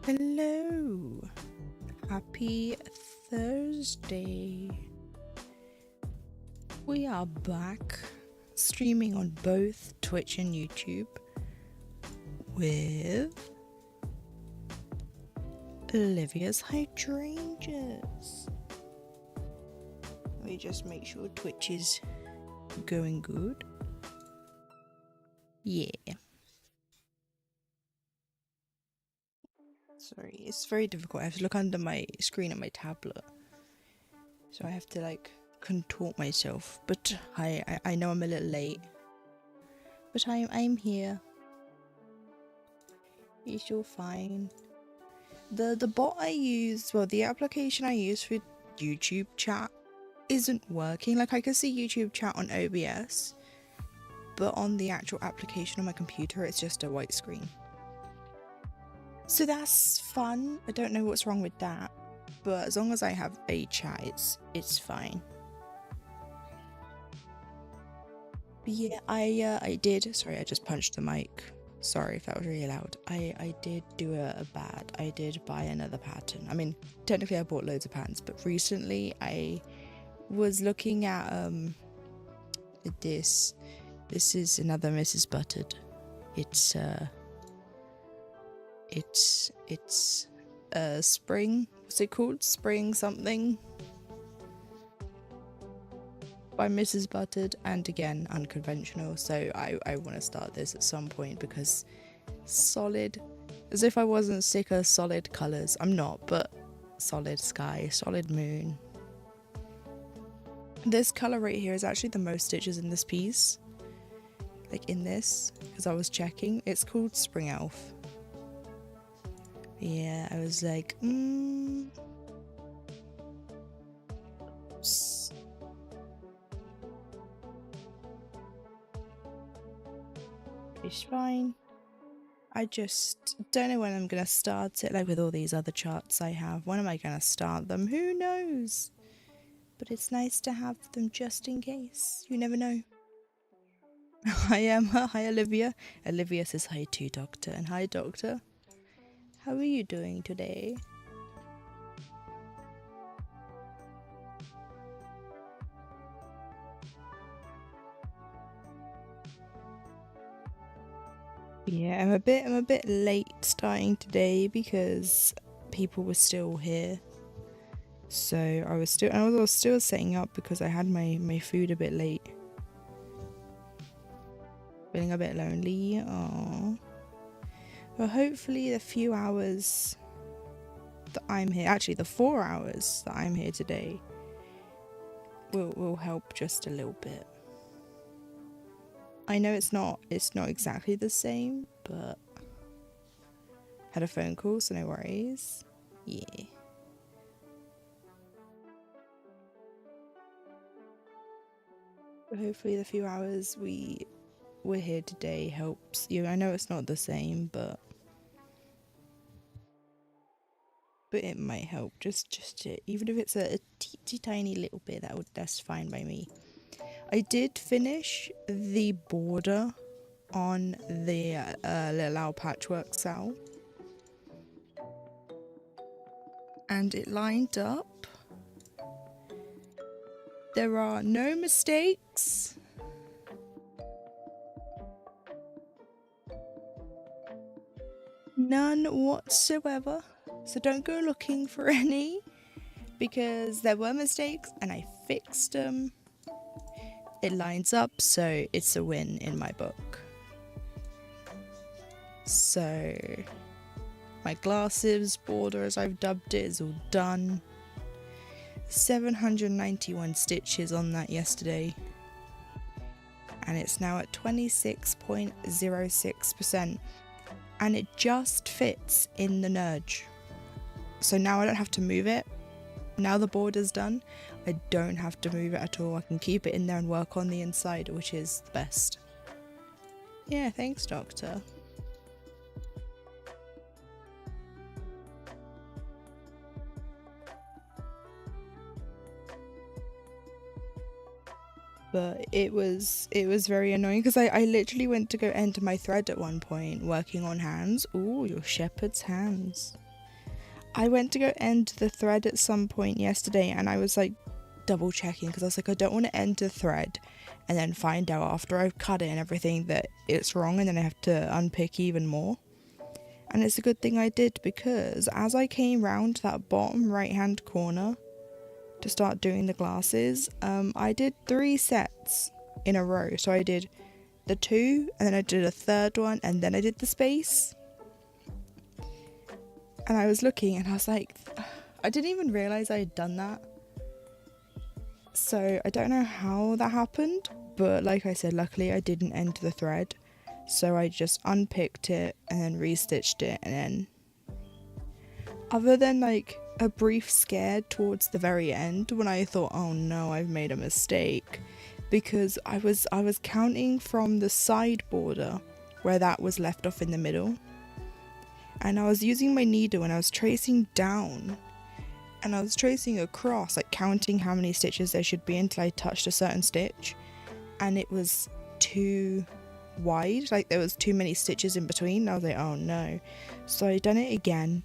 Hello, happy Thursday. We are back streaming on both Twitch and YouTube with Olivia's Hydrangeas. Let me just make sure Twitch is going good. Yeah. Sorry, it's very difficult. I have to look under my screen on my tablet. So I have to like contort myself. But I know I'm a little late. But I'm here. It's all fine. The bot I use, well, the application I use for YouTube chat isn't working. Like I can see YouTube chat on OBS, but on the actual application on my computer it's just a white screen. So that's fun. I don't know what's wrong with that, but as long as I have a chat, it's fine. But yeah, I did. Sorry, I just punched the mic. Sorry if that was really loud. I did do a bad. I did buy another pattern. I mean, technically I bought loads of patterns, but recently I was looking at this. This is another MrsButterD. It's spring. What's it called? Spring something. By MrsButterD, and again unconventional. So I want to start this at some point because solid, as if I wasn't sick of solid colours. I'm not, but solid sky, solid moon. This colour right here is actually the most stitches in this piece, like in this, because I was checking. It's called Spring Elf. Yeah, I was like, oops. It's fine. I just don't know when I'm gonna start it, like with all these other charts I have. When am I gonna start them? Who knows? But it's nice to have them just in case. You never know. Hi Olivia. Olivia says hi to Doctor, and hi Doctor. How are you doing today? Yeah, I'm a bit late starting today because people were still here. So I was still setting up because I had my food a bit late. Feeling a bit lonely. Aww. Well, hopefully the few hours that I'm here, actually the 4 hours that I'm here today, will help just a little bit. I know it's not exactly the same, but had a phone call, so no worries. Yeah. But hopefully the few hours we're here today helps you. I know it's not the same, but it might help. Just even if it's a teeny tiny little bit, that's fine by me. I did finish the border on the little owl patchwork cell, and it lined up. There are no mistakes. None whatsoever. So don't go looking for any, because there were mistakes and I fixed them. It lines up, so it's a win in my book. So my glasses border, as I've dubbed it, is all done. 791 stitches on that yesterday, and it's now at 26.06%, and it just fits in the nudge. So now I don't have to move it. Now the border's done, I don't have to move it at all. I can keep it in there and work on the inside, which is the best. Yeah, thanks, Doctor. But it was very annoying because I literally went to go enter my thread at one point working on hands. Ooh, your shepherd's hands. I went to go end the thread at some point yesterday, and I was like double checking because I was like, I don't want to end the thread and then find out after I've cut it and everything that it's wrong, and then I have to unpick even more. And it's a good thing I did, because as I came round that bottom right hand corner to start doing the glasses, I did 3 sets in a row. So I did the 2, and then I did a third one, and then I did the space. And I was looking and I was like, I didn't even realise I had done that. So I don't know how that happened, but like I said, luckily I didn't end the thread. So I just unpicked it and then restitched it, and then other than like a brief scare towards the very end when I thought, oh no, I've made a mistake, because I was counting from the side border where that was left off in the middle, and I was using my needle and I was tracing down and I was tracing across, like counting how many stitches there should be until I touched a certain stitch, and it was too wide, like there was too many stitches in between, and I was like, oh no. So I done it again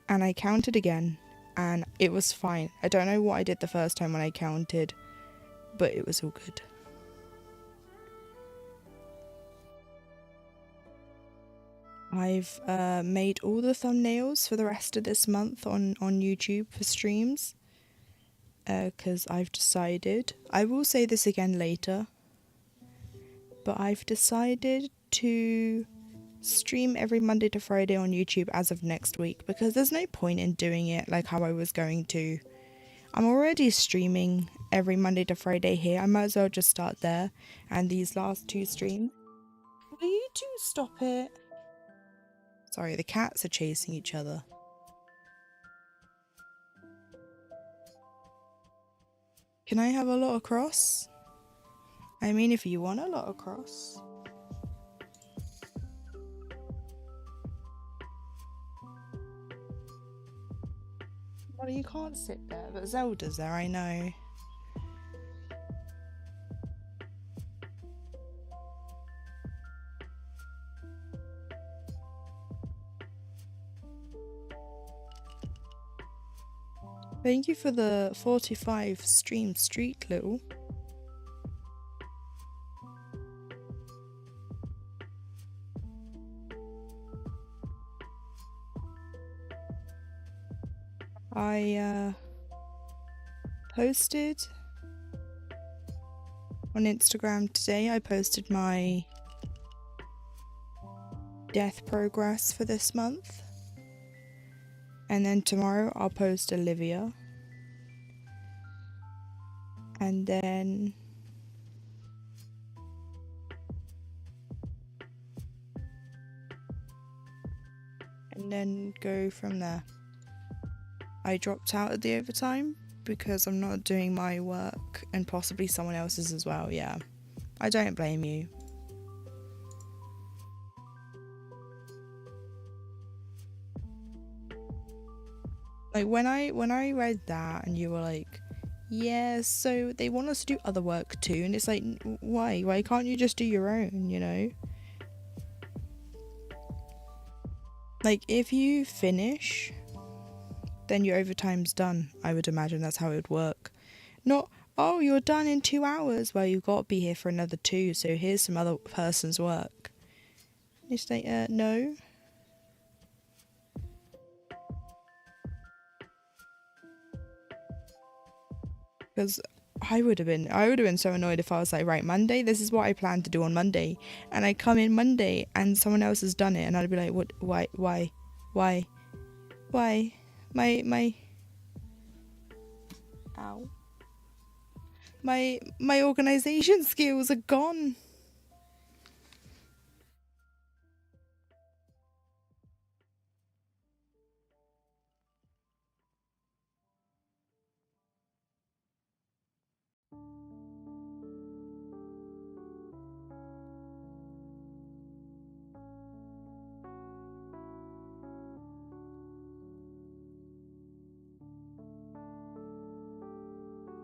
and I counted again, and it was fine. I don't know what I did the first time when I counted, but it was all good. I've made all the thumbnails for the rest of this month on YouTube for streams, because I've decided, I will say this again later, but I've decided to stream every Monday to Friday on YouTube as of next week, because there's no point in doing it like how I was going to. I'm already streaming every Monday to Friday here. I might as well just start there, and these last 2 streams. Will you two stop it? Sorry, the cats are chasing each other. Can I have a lot across? I mean, if you want a lot across. Well, you can't sit there, but Zelda's there, I know. Thank you for the 45 stream streak, little. I posted on Instagram today, I posted my death progress for this month. And then tomorrow I'll post Olivia. And then go from there. I dropped out of the overtime because I'm not doing my work, and possibly someone else's as well. Yeah, I don't blame you. Like when I read that and you were like, yeah, so they want us to do other work too, and it's like, why can't you just do your own, you know? Like if you finish, then your overtime's done. I would imagine that's how it would work. Not, oh, you're done in 2 hours, well, you've got to be here for another 2, so here's some other person's work. It's like, no. Because I would have been so annoyed if I was like, right, Monday, this is what I plan to do on Monday, and I come in Monday and someone else has done it, and I'd be like, what, why, my ow, my organization skills are gone.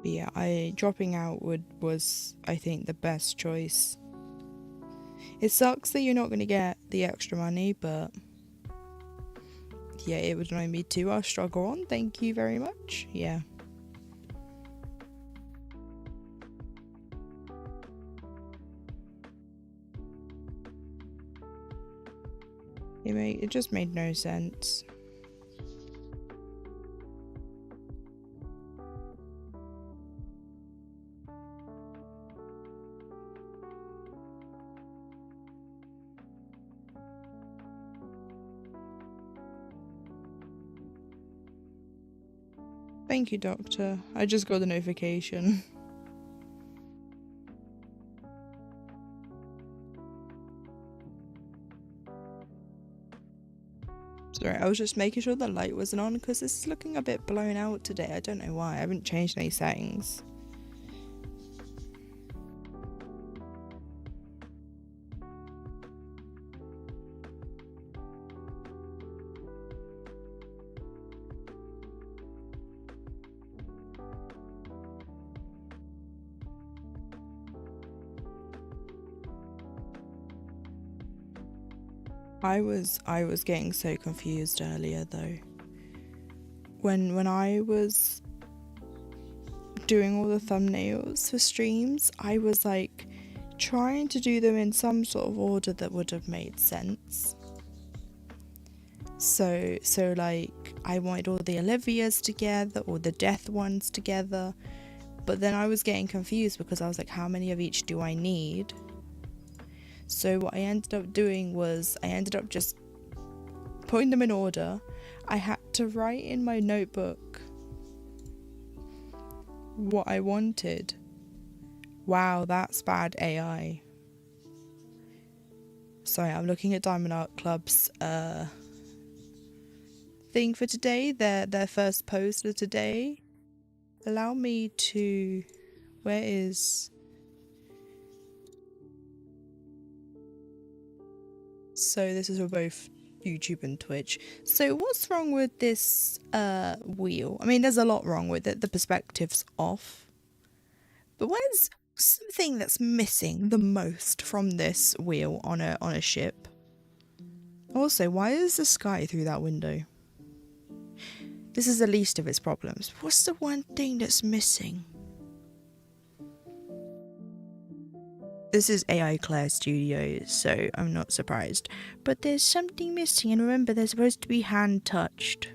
But yeah, dropping out was I think the best choice. It sucks that you're not going to get the extra money, but Yeah, it would annoy me too. I'll struggle on. Thank you very much. Yeah. It just made no sense. Thank you, Doctor. I just got the notification. Sorry, I was just making sure the light wasn't on because this is looking a bit blown out today. I don't know why. I haven't changed any settings. I was getting so confused earlier though. When I was doing all the thumbnails for streams, I was like trying to do them in some sort of order that would have made sense. So like I wanted all the Olivias together, or the death ones together, but then I was getting confused because I was like, how many of each do I need? So what I ended up doing was I ended up just putting them in order. I had to write in my notebook what I wanted. Wow, that's bad AI. Sorry, I'm looking at Diamond Art Club's thing for today, their first post for today. Allow me to... Where is... So this is for both YouTube and Twitch. So what's wrong with this wheel? I mean, there's a lot wrong with it. The perspective's off. But where's something that's missing the most from this wheel on a ship? Also, why is the sky through that window? This is the least of its problems. What's the one thing that's missing? This is AI Claire Studios, so I'm not surprised. But there's something missing, and remember, they're supposed to be hand-touched.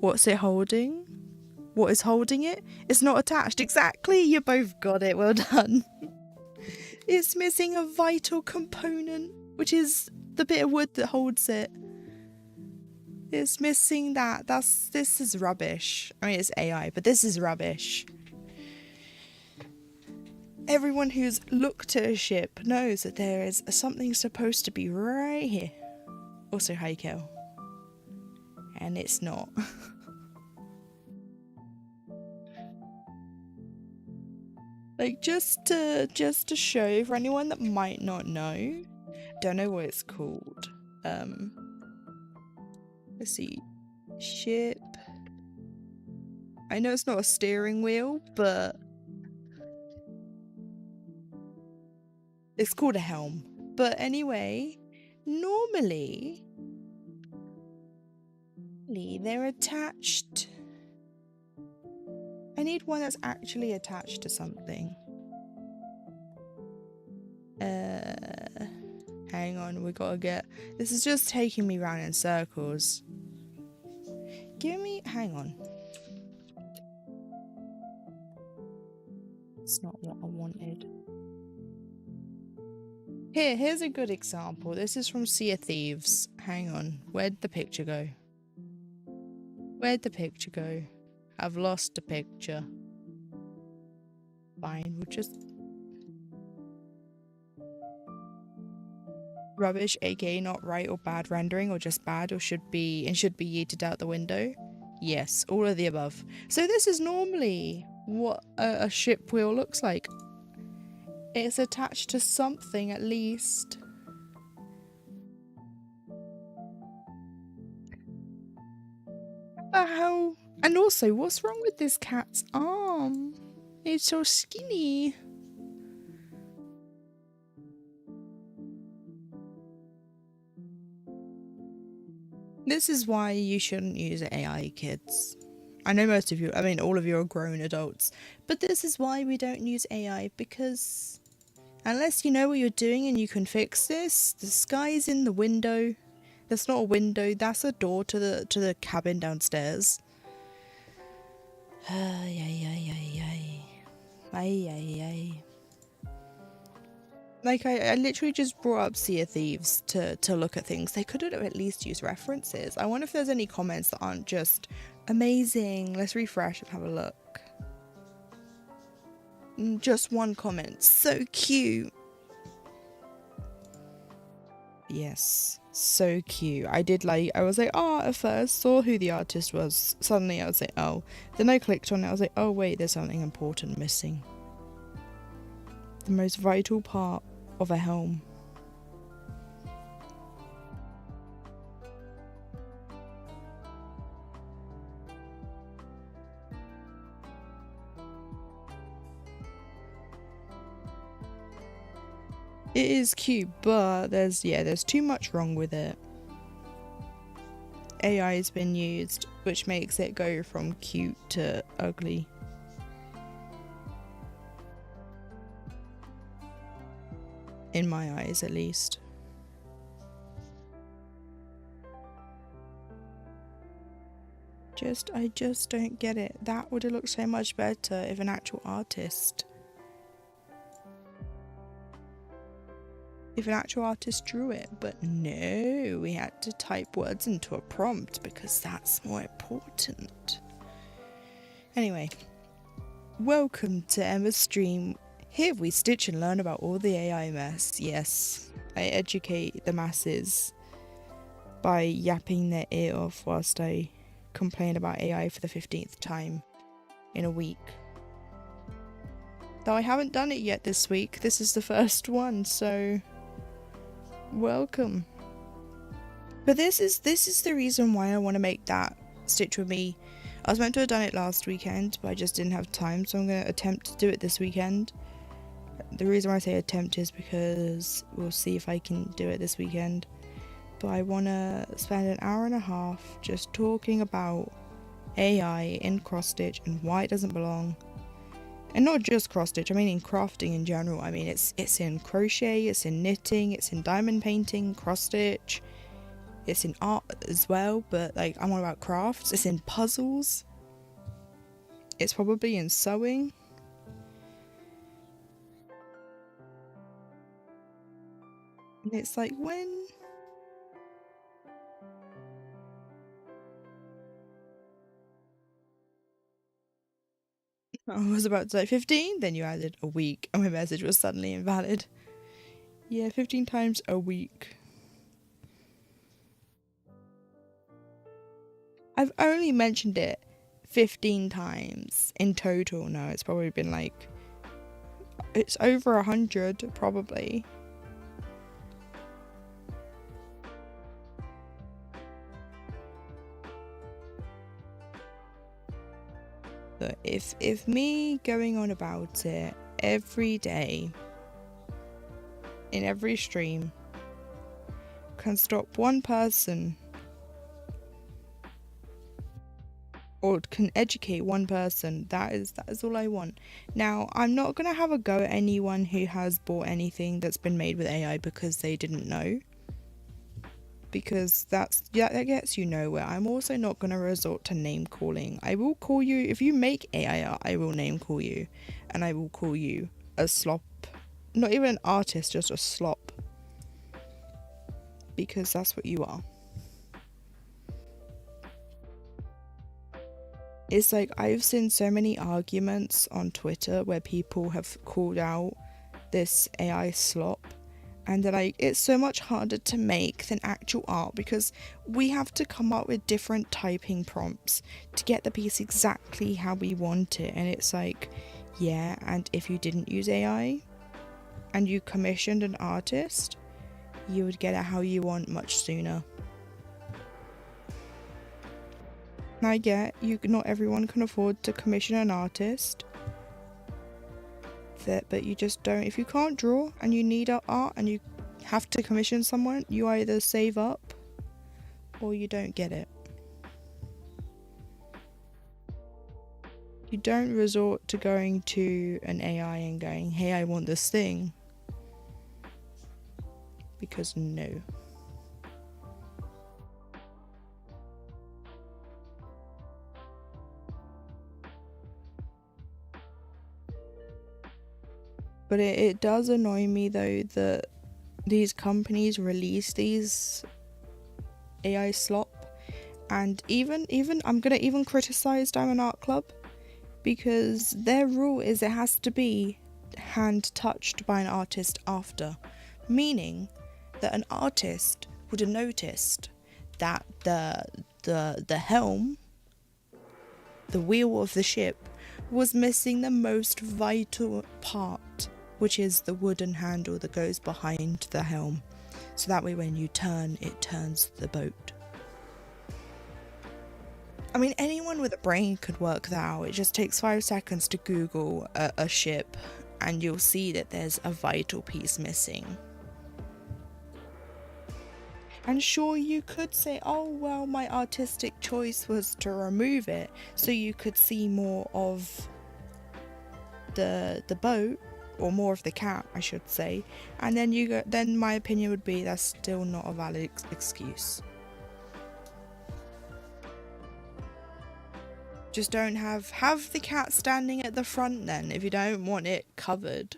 What's it holding? What is holding it? It's not attached. Exactly! You both got it. Well done. It's missing a vital component, which is the bit of wood that holds it. It's missing that. This is rubbish. I mean, it's AI, but this is rubbish. Everyone who's looked at a ship knows that there is something supposed to be right here. Also, hi, Kel. And it's not. Like, just to show for anyone that might not know, don't know what it's called. Let's see. Ship. I know it's not a steering wheel, but it's called a helm. But anyway, normally they're attached. I need one that's actually attached to something. Hang on, we gotta get... This is just taking me round in circles. Hang on. It's not what I wanted. Here's a good example. This is from Sea of Thieves. Hang on. Where'd the picture go? Where'd the picture go? I've lost the picture. Fine, we'll just... Rubbish, aka not right or bad rendering, or just bad, or should be yeeted out the window. Yes, all of the above. So this is normally what a ship wheel looks like. It's attached to something at least. What the hell? And also, what's wrong with this cat's arm? It's so skinny. This is why you shouldn't use AI, kids. I know most of you, I mean all of you are grown adults, but this is why we don't use AI, because unless you know what you're doing and you can fix this, the sky's in the window. That's not a window, that's a door to the cabin downstairs. Ay, ay, ay, ay, ay. Ay, ay, ay. Like, I literally just brought up Sea of Thieves to look at things. They could have at least used references. I wonder if there's any comments that aren't just amazing. Let's refresh and have a look. Just one comment. So cute. Yes, so cute. I was like, oh, at first, saw who the artist was. Suddenly I was like, oh. Then I clicked on it, I was like, oh wait, there's something important missing. The most vital part of a helm. It is cute, but there's too much wrong with it. AI has been used, which makes it go from cute to ugly. In my eyes, at least. I just don't get it. That would have looked so much better if an actual artist drew it, but no, we had to type words into a prompt because that's more important. Anyway, welcome to Emma's stream. Here we stitch and learn about all the AI mess. Yes, I educate the masses by yapping their ear off whilst I complain about AI for the 15th time in a week. Though I haven't done it yet this week, this is the first one, so welcome. But this is the reason why I want to make that Stitch With Me. I was meant to have done it last weekend, but I just didn't have time, so I'm going to attempt to do it this weekend. The reason why I say attempt is because we'll see if I can do it this weekend. But I want to spend an hour and a half just talking about AI in cross stitch and why it doesn't belong. And not just cross stitch, I mean in crafting in general. I mean it's in crochet, it's in knitting, it's in diamond painting, cross stitch, it's in art as well, but like I'm all about crafts. It's in puzzles, it's probably in sewing. And it's like, when I was about to say 15, then you added a week and my message was suddenly invalid. Yeah, 15 times a week. I've only mentioned it 15 times in total. No, it's probably been like, it's over 100 probably. But if me going on about it every day in every stream can stop one person or can educate one person, that is all I want. Now, I'm not gonna have a go at anyone who has bought anything that's been made with AI because they didn't know, because that gets you nowhere. I'm also not gonna resort to name calling. I will call you if you make AI art. I will name call you, and I will call you a slop, not even an artist, just a slop, because that's what you are. It's like, I've seen so many arguments on Twitter where people have called out this AI slop, and they're like, it's so much harder to make than actual art because we have to come up with different typing prompts to get the piece exactly how we want it. And it's like, yeah, and if you didn't use AI and you commissioned an artist, you would get it how you want much sooner. I get not everyone can afford to commission an artist, but you just don't. If you can't draw and you need art and you have to commission someone, you either save up or you don't get it. You don't resort to going to an AI and going, hey, I want this thing. Because no. But it does annoy me though that these companies release these AI slop, and even I'm gonna even criticize Diamond Art Club, because their rule is it has to be hand touched by an artist after, meaning that an artist would have noticed that the helm, the wheel of the ship, was missing the most vital part, which is the wooden handle that goes behind the helm, so that way when you turn, it turns the boat. I mean, anyone with a brain could work that out. It just takes 5 seconds to Google a ship and you'll see that there's a vital piece missing. And sure, you could say, oh well, my artistic choice was to remove it so you could see more of the boat, or more of the cat, I should say, and then my opinion would be that's still not a valid excuse. Just don't have the cat standing at the front then, if you don't want it covered.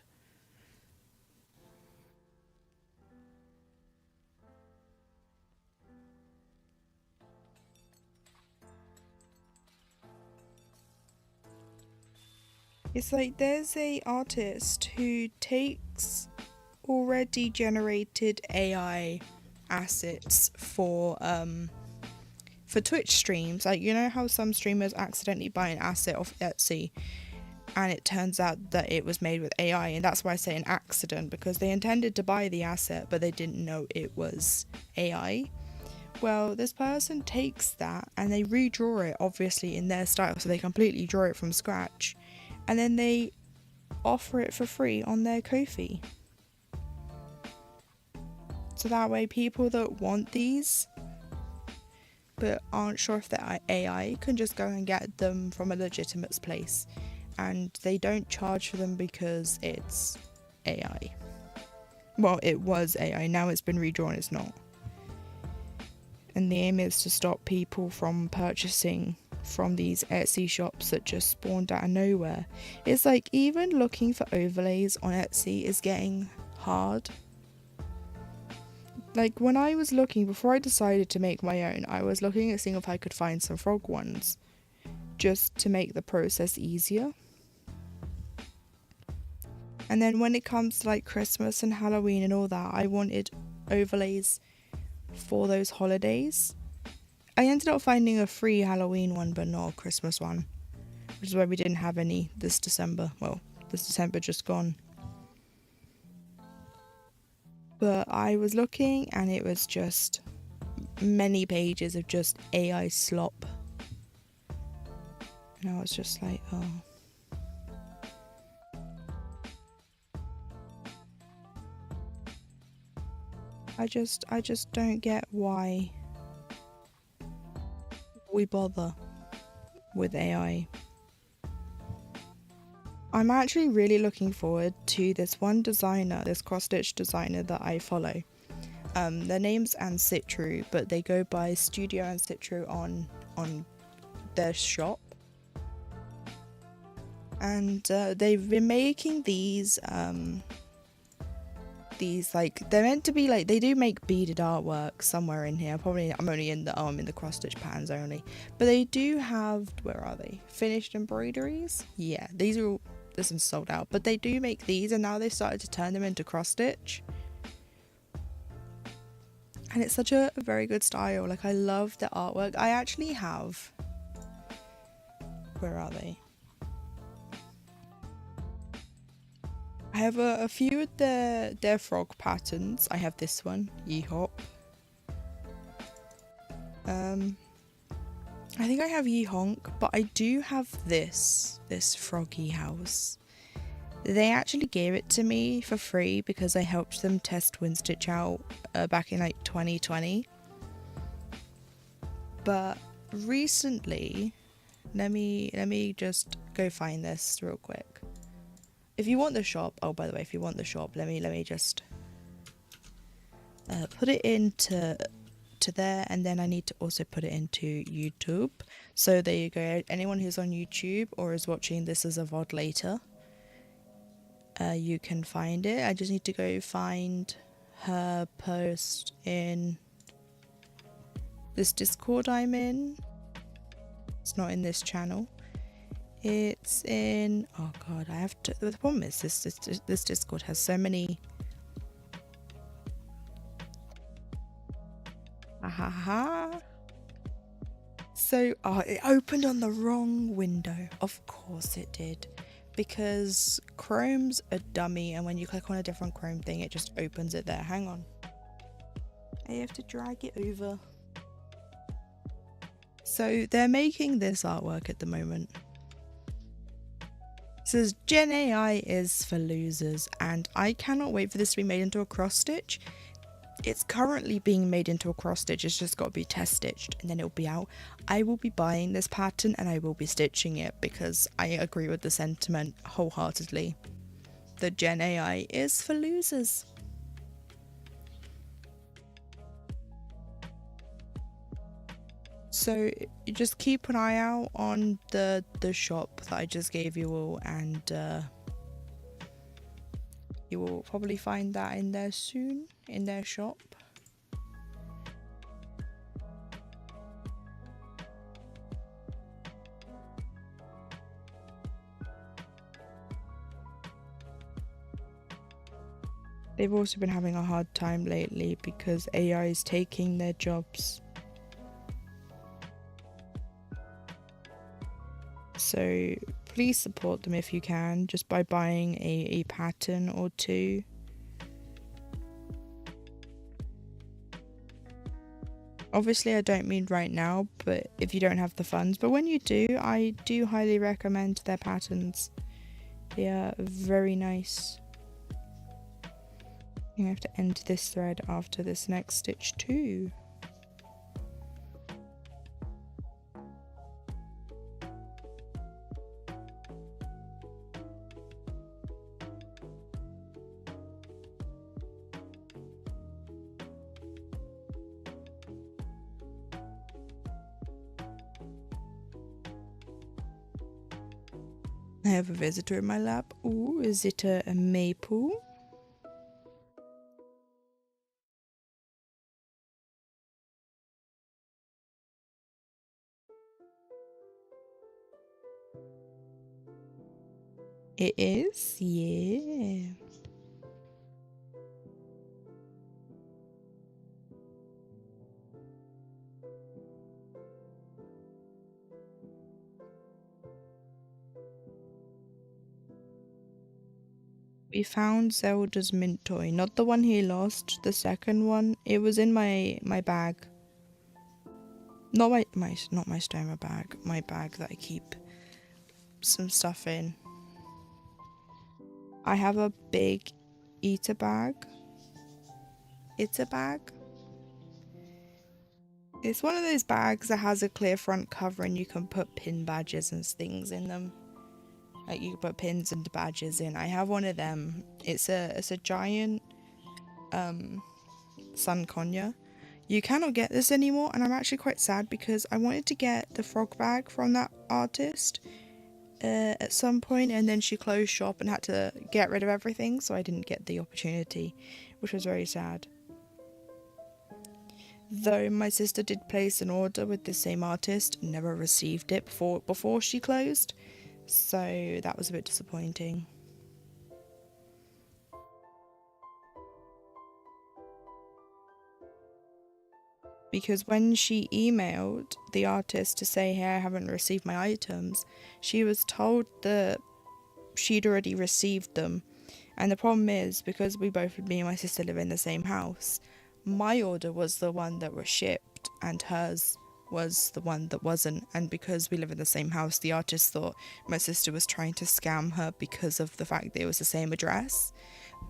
It's like there's a artist who takes already generated AI assets for Twitch streams. Like, you know how some streamers accidentally buy an asset off Etsy and it turns out that it was made with AI, and that's why I say an accident, because they intended to buy the asset but they didn't know it was AI. Well, this person takes that and they redraw it, obviously in their style, so they completely draw it from scratch, and then they offer it for free on their Ko-fi. So that way people that want these but aren't sure if they're AI can just go and get them from a legitimate place, and they don't charge for them because it's AI. Well, it was AI, now it's been redrawn, it's not. And the aim is to stop people from purchasing from these Etsy shops that just spawned out of nowhere. It's like even looking for overlays on Etsy is getting hard. Like when I was looking, before I decided to make my own, I was looking at seeing if I could find some frog ones just to make the process easier. And then when it comes to like Christmas and Halloween and all that, I wanted overlays for those holidays. I ended up finding a free Halloween one but not a Christmas one, which is why we didn't have any this December. Well, this December just gone. But I was looking and it was just many pages of just AI slop. And I was just like, oh. I just don't get why we bother with AI. I'm actually really looking forward to this one designer, this cross-stitch designer that I follow. Their name's Ancitru, but they go by Studio Ancitru on their shop. And they've been making these like, they're meant to be like, they do make beaded artwork somewhere in here. Probably I'm only in the cross stitch patterns only, but they do have, where are they, finished embroideries? Yeah, these are all, this one's sold out, but they do make these, and now they've started to turn them into cross stitch, and it's such a very good style. Like, I love the artwork. I actually have, where are they, I have a few of their frog patterns. I have this one, Yeehop. I think I have Yeehonk, but I do have this froggy house. They actually gave it to me for free because I helped them test WinStitch out back in like 2020. But recently, let me just go find this real quick. If you want the shop, oh by the way, if you want the shop, let me just put it into there, and then I need to also put it into YouTube. So there you go. Anyone who's on YouTube or is watching this as a VOD later, you can find it. I just need to go find her post in this Discord I'm in. It's not in this channel. It's in, oh god, I have to, the problem is this Discord has so many. So, it opened on the wrong window. Of course it did. Because Chrome's a dummy, and when you click on a different Chrome thing, it just opens it there. Hang on. I have to drag it over. So, they're making this artwork at the moment. It says, Gen AI is for losers, and I cannot wait for this to be made into a cross stitch. It's currently being made into a cross stitch, it's just got to be test stitched and then it'll be out. I will be buying this pattern and I will be stitching it because I agree with the sentiment wholeheartedly. The Gen AI is for losers. So you just keep an eye out on the shop that I just gave you all, and you will probably find that in there soon, in their shop. They've also been having a hard time lately because AI is taking their jobs. So please support them if you can, just by buying a pattern or two. Obviously I don't mean right now, but if you don't have the funds, but when you do, I do highly recommend their patterns. They are very nice. I'm gonna have to end this thread after this next stitch too. I have a visitor in my lap. Ooh, is it a maple? It is? Yeah. We found Zelda's mint toy, not the one he lost, the second one. It was in my bag. Not my stoma bag, my bag that I keep some stuff in. I have a big eater bag. It's a bag. It's one of those bags that has a clear front cover and you can put pin badges and things in them. Like you can put pins and badges in. I have one of them. It's a giant sun conure. You cannot get this anymore, and I'm actually quite sad because I wanted to get the frog bag from that artist at some point, and then she closed shop and had to get rid of everything, so I didn't get the opportunity, which was very sad. Though my sister did place an order with the same artist, never received it before she closed, so that was a bit disappointing. Because when she emailed the artist to say, hey, I haven't received my items, she was told that she'd already received them. And the problem is, because me and my sister live in the same house, my order was the one that was shipped and hers was the one that wasn't. And because we live in the same house, the artist thought my sister was trying to scam her because of the fact that it was the same address.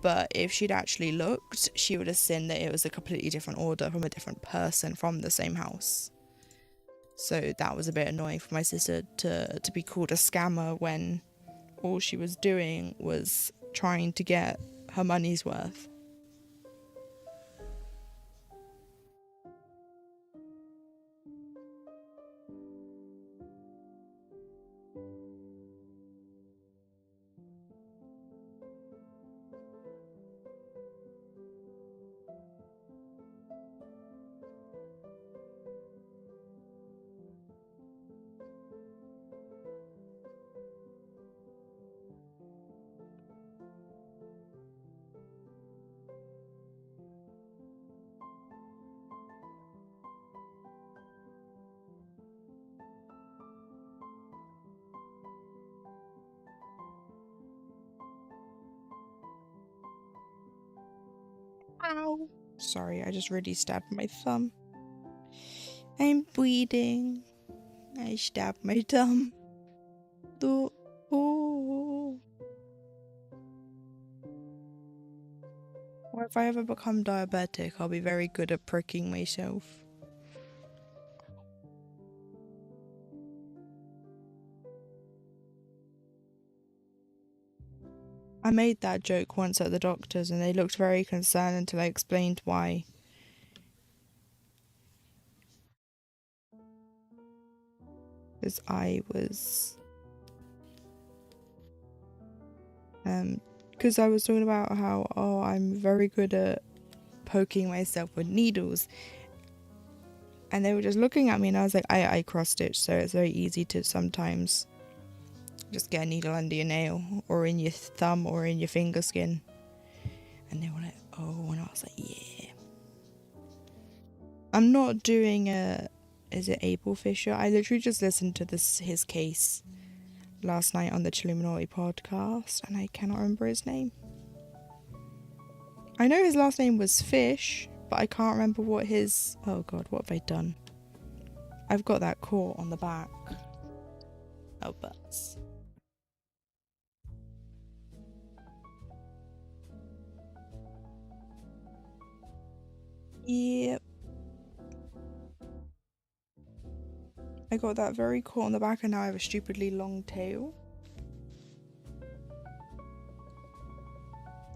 But if she'd actually looked, she would have seen that it was a completely different order from a different person from the same house. So that was a bit annoying for my sister to be called a scammer when all she was doing was trying to get her money's worth. Ow! Sorry, I just really stabbed my thumb. I'm bleeding. I stabbed my thumb. Oh. Or if I ever become diabetic, I'll be very good at pricking myself. I made that joke once at the doctor's and they looked very concerned until I explained why. Because I was... because I was talking about how, oh, I'm very good at poking myself with needles. And they were just looking at me and I was like, I cross-stitch, so it's very easy to sometimes just get a needle under your nail or in your thumb or in your finger skin. And they were like, oh, and I was like, yeah. I'm not doing is it Abel Fisher? I literally just listened to his case last night on the Chilluminati podcast and I cannot remember his name. I know his last name was Fish, but I can't remember what his... Oh god, what have I done? I've got that caught on the back. Oh, butts. Yep. I got that very caught on the back and now I have a stupidly long tail.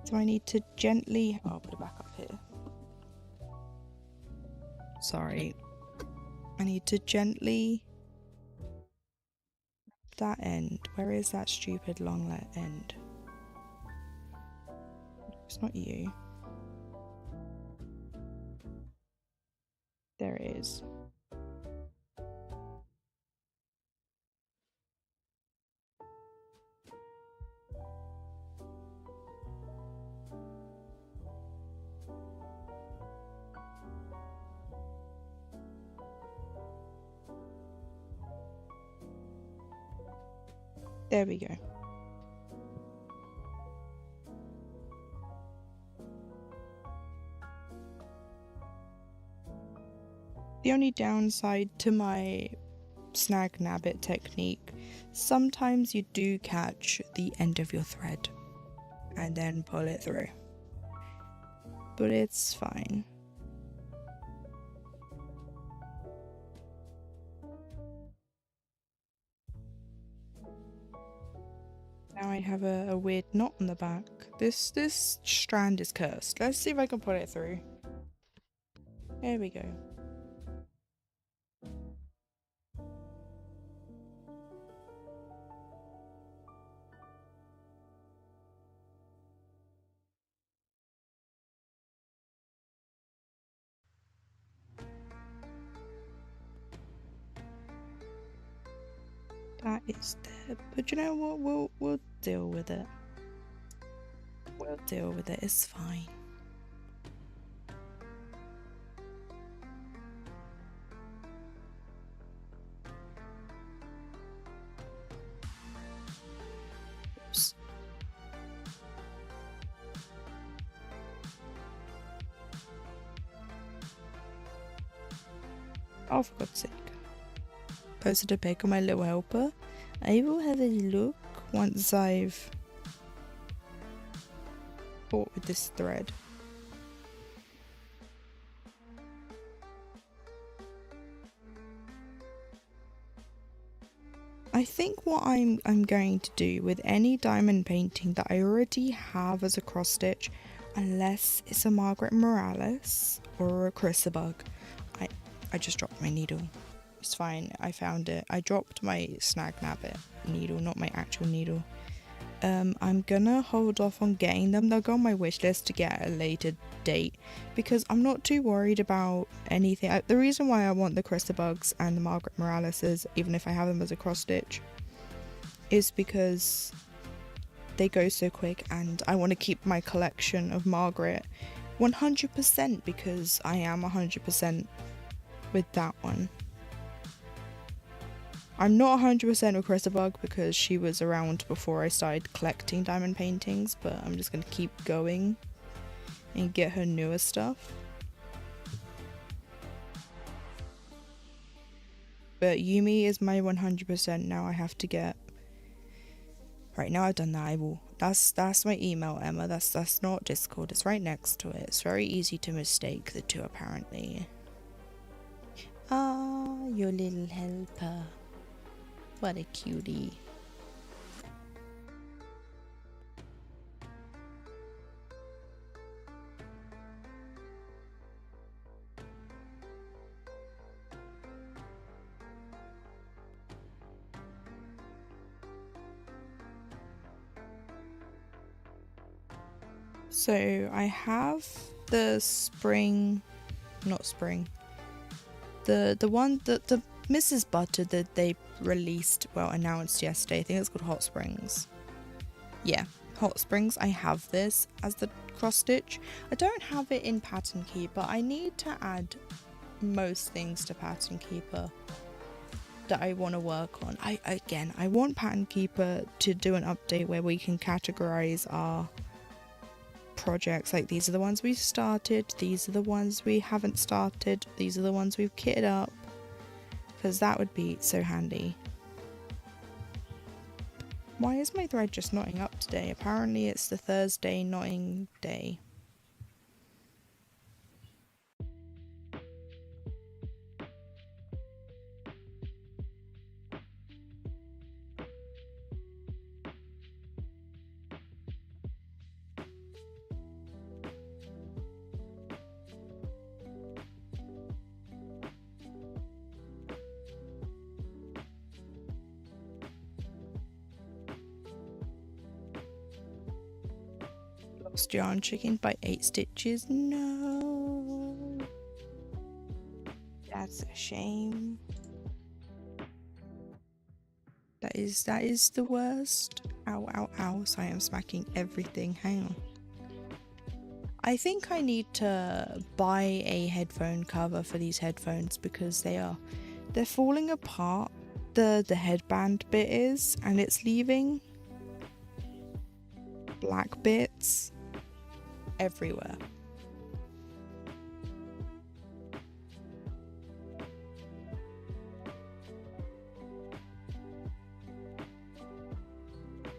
So I need to gently... Oh, I'll put it back up here. Sorry. I need to gently... that end. Where is that stupid long end? It's not you. There it is. There we go. The only downside to my snag nabbit technique, sometimes you do catch the end of your thread and then pull it through. But it's fine. Now I have a weird knot on the back. This strand is cursed. Let's see if I can pull it through. There we go. That is there, but you know what? We'll deal with it. We'll deal with it. It's fine. Oops. Oh, for God's sake. Posted a pic of my little helper. I will have a look once I've caught with this thread. I think what I'm going to do with any diamond painting that I already have as a cross stitch, unless it's a Margaret Morales or a Chrysabug. I just dropped my needle. It's fine, I found it. I dropped my snag nabbit needle, not my actual needle. I'm gonna hold off on getting them. They'll go on my wish list to get at a later date because I'm not too worried about anything. The reason why I want the Crystabugs and the Margaret Moraleses, even if I have them as a cross stitch, is because they go so quick, and I want to keep my collection of Margaret 100% because I am 100% with that one. I'm not 100% with Chrysabug because she was around before I started collecting diamond paintings, but I'm just going to keep going and get her newer stuff. But Yumi is my 100% now. I have to get... Right, now I've done that, I will... That's my email, Emma. That's not Discord. It's right next to it. It's very easy to mistake the two, apparently. Ah, your little helper. What a cutie. So I have the spring, not spring, the one that the MrsButterD that they released, well, announced yesterday. I think it's called Hot Springs. Yeah, Hot Springs. I have this as the cross stitch. I don't have it in Pattern Keeper. I need to add most things to Pattern Keeper that I want to work on. I want Pattern Keeper to do an update where we can categorize our projects, like these are the ones we've started, these are the ones we haven't started, these are the ones we've kitted up, because that would be so handy. Why is my thread just knotting up today? Apparently it's the Thursday knotting day. Lost yarn chicken by 8 stitches. No, that's a shame. That is the worst. Ow, ow, ow. So I am smacking everything. Hang on. I think I need to buy a headphone cover for these headphones because they're falling apart. The headband bit is, and it's leaving black bits everywhere.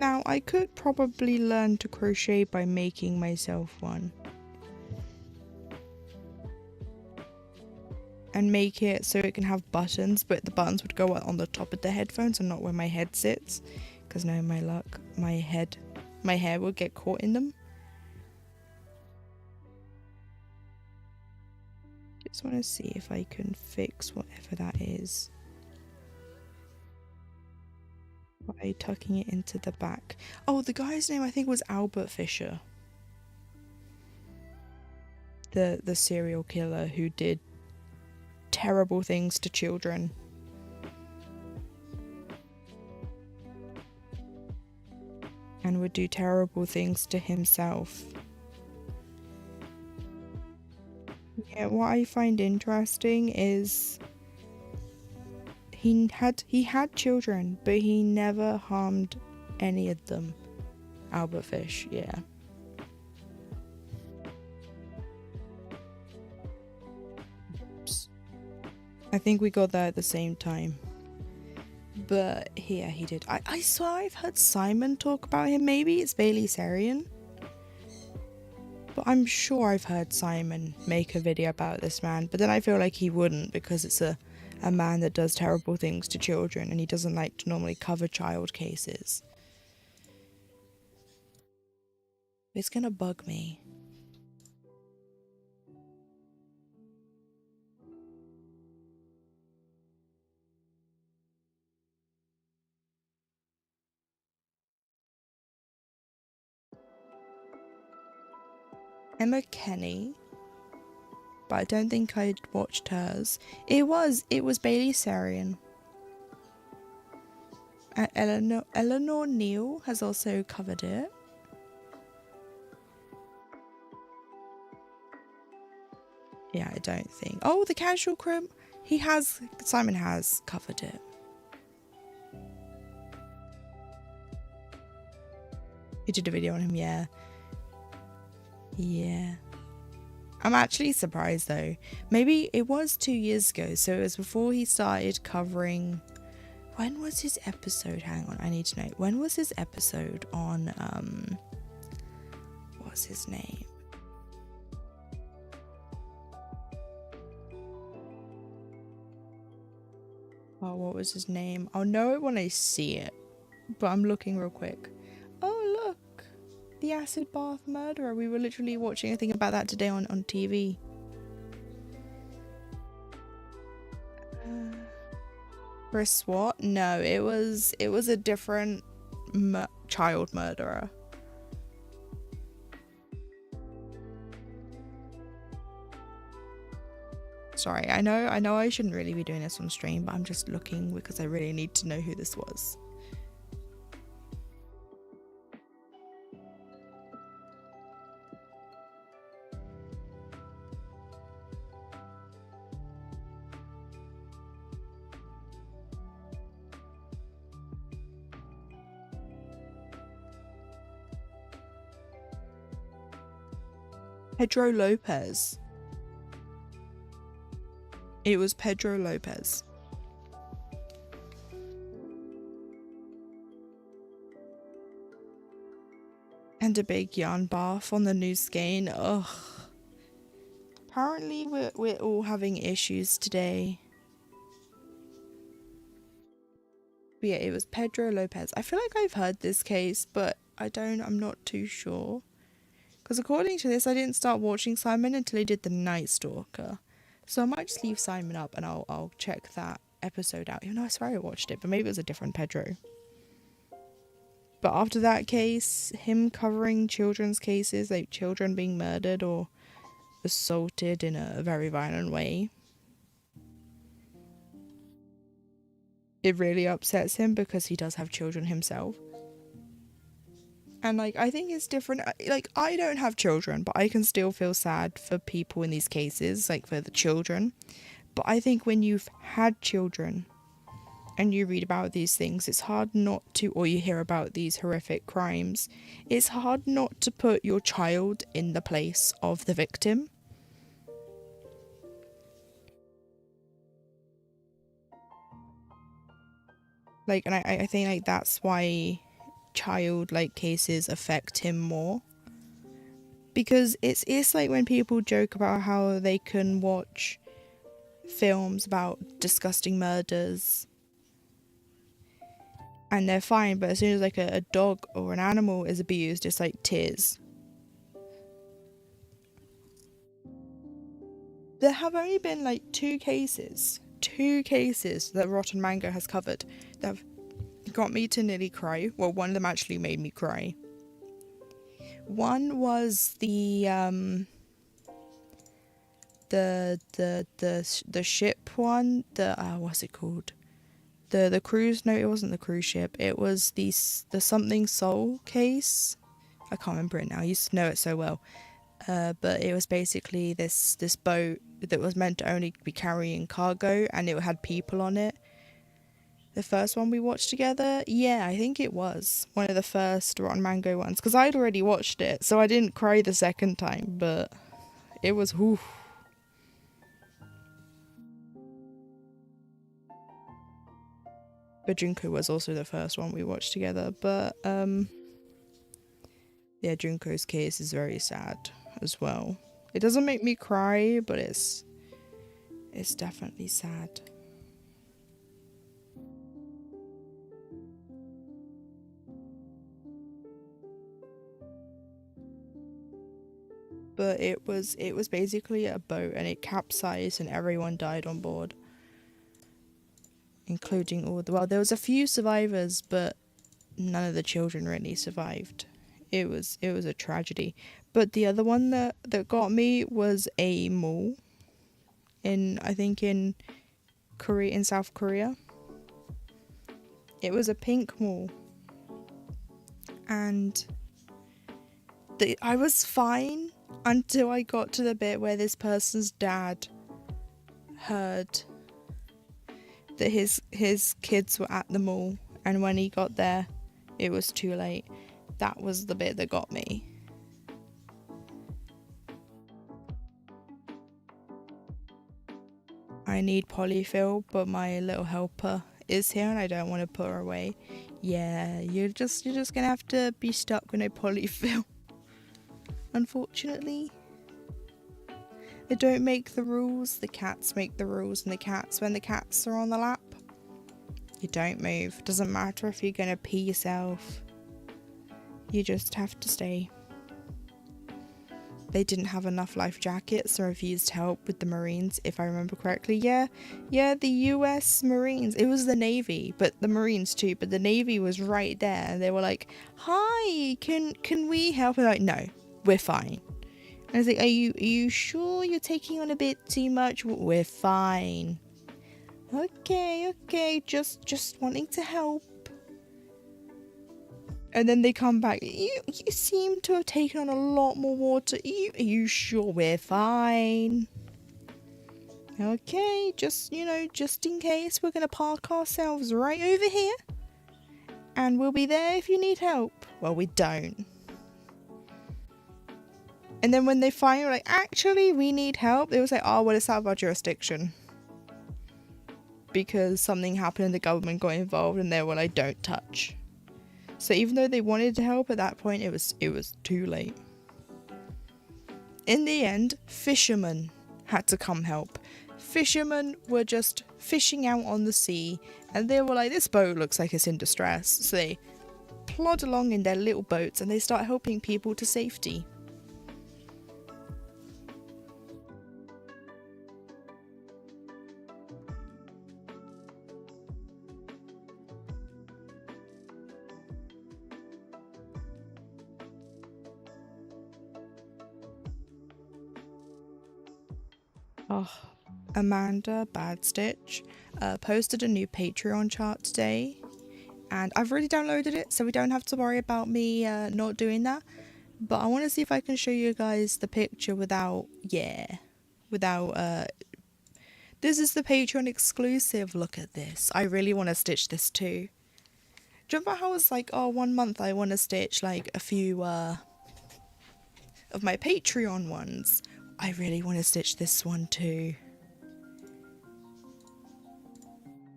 Now I could probably learn to crochet by making myself one. And make it so it can have buttons, but the buttons would go on the top of the headphones and not where my head sits. Because no, my luck, my hair would get caught in them. Just want to see if I can fix whatever that is by tucking it into the back. Oh, the guy's name I think was Albert Fisher. The serial killer who did terrible things to children. And would do terrible things to himself. Yeah, what I find interesting is he had children, but he never harmed any of them. Albert Fish, yeah. Oops. I think we got that at the same time. But yeah, he did. I swear I've heard Simon talk about him. Maybe it's Bailey Sarian. But I'm sure I've heard Simon make a video about this man. But then I feel like he wouldn't because it's a a man that does terrible things to children, and he doesn't like to normally cover child cases. It's gonna bug me. Emma Kenny, but I don't think I'd watched hers. It was Bailey Sarian. Eleanor Neal has also covered it. Yeah, I don't think. Oh, the Casual Crime. Simon has covered it. He did a video on him, yeah. Yeah. I'm actually surprised though. Maybe it was 2 years ago, so it was before he started covering. When was his episode? Hang on, I need to know. When was his episode on what's his name? Oh, what was his name? I'll know it when I see it, but I'm looking real quick. Oh, look, the acid bath murderer. We were literally watching a thing about that today on TV. Chris what? No, it was a different child murderer. Sorry, I know I shouldn't really be doing this on stream, but I'm just looking because I really need to know who this was. Pedro Lopez. It was Pedro Lopez. And a big yarn bath on the new skein. Ugh. Apparently we're all having issues today. But yeah, it was Pedro Lopez. I feel like I've heard this case, but I'm not too sure. Because according to this, I didn't start watching Simon until he did The Night Stalker. So I might just leave Simon up and I'll check that episode out. Even though I swear I watched it, but maybe it was a different Pedro. But after that case, him covering children's cases, like children being murdered or assaulted in a very violent way, it really upsets him because he does have children himself. And like, I think it's different. Like, I don't have children, but I can still feel sad for people in these cases, like for the children. But I think when you've had children and you read about these things, it's hard not to, or you hear about these horrific crimes, it's hard not to put your child in the place of the victim. Like, and I think like that's why child like cases affect him more, because it's like when people joke about how they can watch films about disgusting murders and they're fine, but as soon as like a dog or an animal is abused, it's like tears. There have only been like two cases that Rotten Mango has covered that have got me to nearly cry. Well, one of them actually made me cry. One was the ship one, what's it called? The cruise, no, it wasn't the cruise ship. It was the Something Soul case. I can't remember it now. I used to know it so well. But it was basically this boat that was meant to only be carrying cargo, and it had people on it. The first one we watched together, yeah, I think it was one of the first Rotten Mango ones, because I'd already watched it, so I didn't cry the second time, but it was whew. But Junko was also the first one we watched together, but yeah, Junko's case is very sad as well. It doesn't make me cry, but it's definitely sad. but it was basically a boat and it capsized and everyone died on board, including all the, well, there was a few survivors, but none of the children really survived. It was a tragedy. But the other one that got me was a mall in, I think in Korea, in South Korea. It was a pink mall, and I was fine until I got to the bit where this person's dad heard that his kids were at the mall, and when he got there it was too late. That was the bit that got me. I need polyfill, but my little helper is here and I don't want to put her away. Yeah, you're just gonna have to be stuck with no polyfill. Unfortunately. They don't make the rules, the cats make the rules, and the cats, when the cats are on the lap, you don't move. Doesn't matter if you're gonna pee yourself. You just have to stay. They didn't have enough life jackets, so refused help with the Marines, if I remember correctly. Yeah, the US Marines. It was the Navy, but the Marines too, but the Navy was right there, and they were like, hi, can we help? And like, no, we're fine. And I was like, are you sure you're taking on a bit too much? We're fine. Okay, just wanting to help. And then they come back, you seem to have taken on a lot more water. Are you sure? We're fine. Okay, just in case, we're going to park ourselves right over here. And we'll be there if you need help. Well, we don't. And then when they finally were like, actually, we need help, they was like, oh, well, it's out of our jurisdiction. Because something happened and the government got involved, and they were like, don't touch. So even though they wanted to help at that point, it was too late. In the end, fishermen had to come help. Fishermen were just fishing out on the sea, and they were like, this boat looks like it's in distress. So they plod along in their little boats and they start helping people to safety. Oh, MrsButterD posted a new Patreon chart today, and I've already downloaded it, so we don't have to worry about me not doing that. But I want to see if I can show you guys the picture without this is the Patreon exclusive. Look at this. I really want to stitch this too. Do you remember how I was like, oh, 1 month I want to stitch like a few of my Patreon ones? I really want to stitch this one too.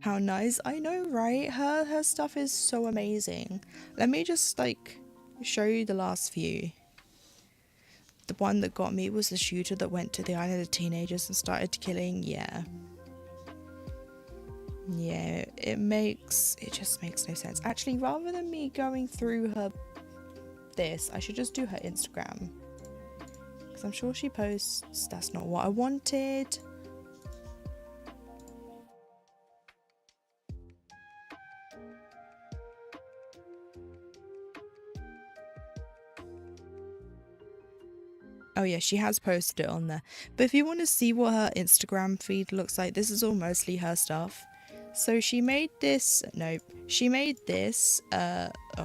How nice. I know, right? Her stuff is so amazing. Let me just like show you the last few. The one that got me was the shooter that went to the island of teenagers and started killing. Yeah, it just makes no sense. Actually, rather than me going through I should just do her Instagram. Because I'm sure she posts. That's not what I wanted. Oh yeah, she has posted it on there. But if you want to see what her Instagram feed looks like, this is all mostly her stuff. So she made this, oh,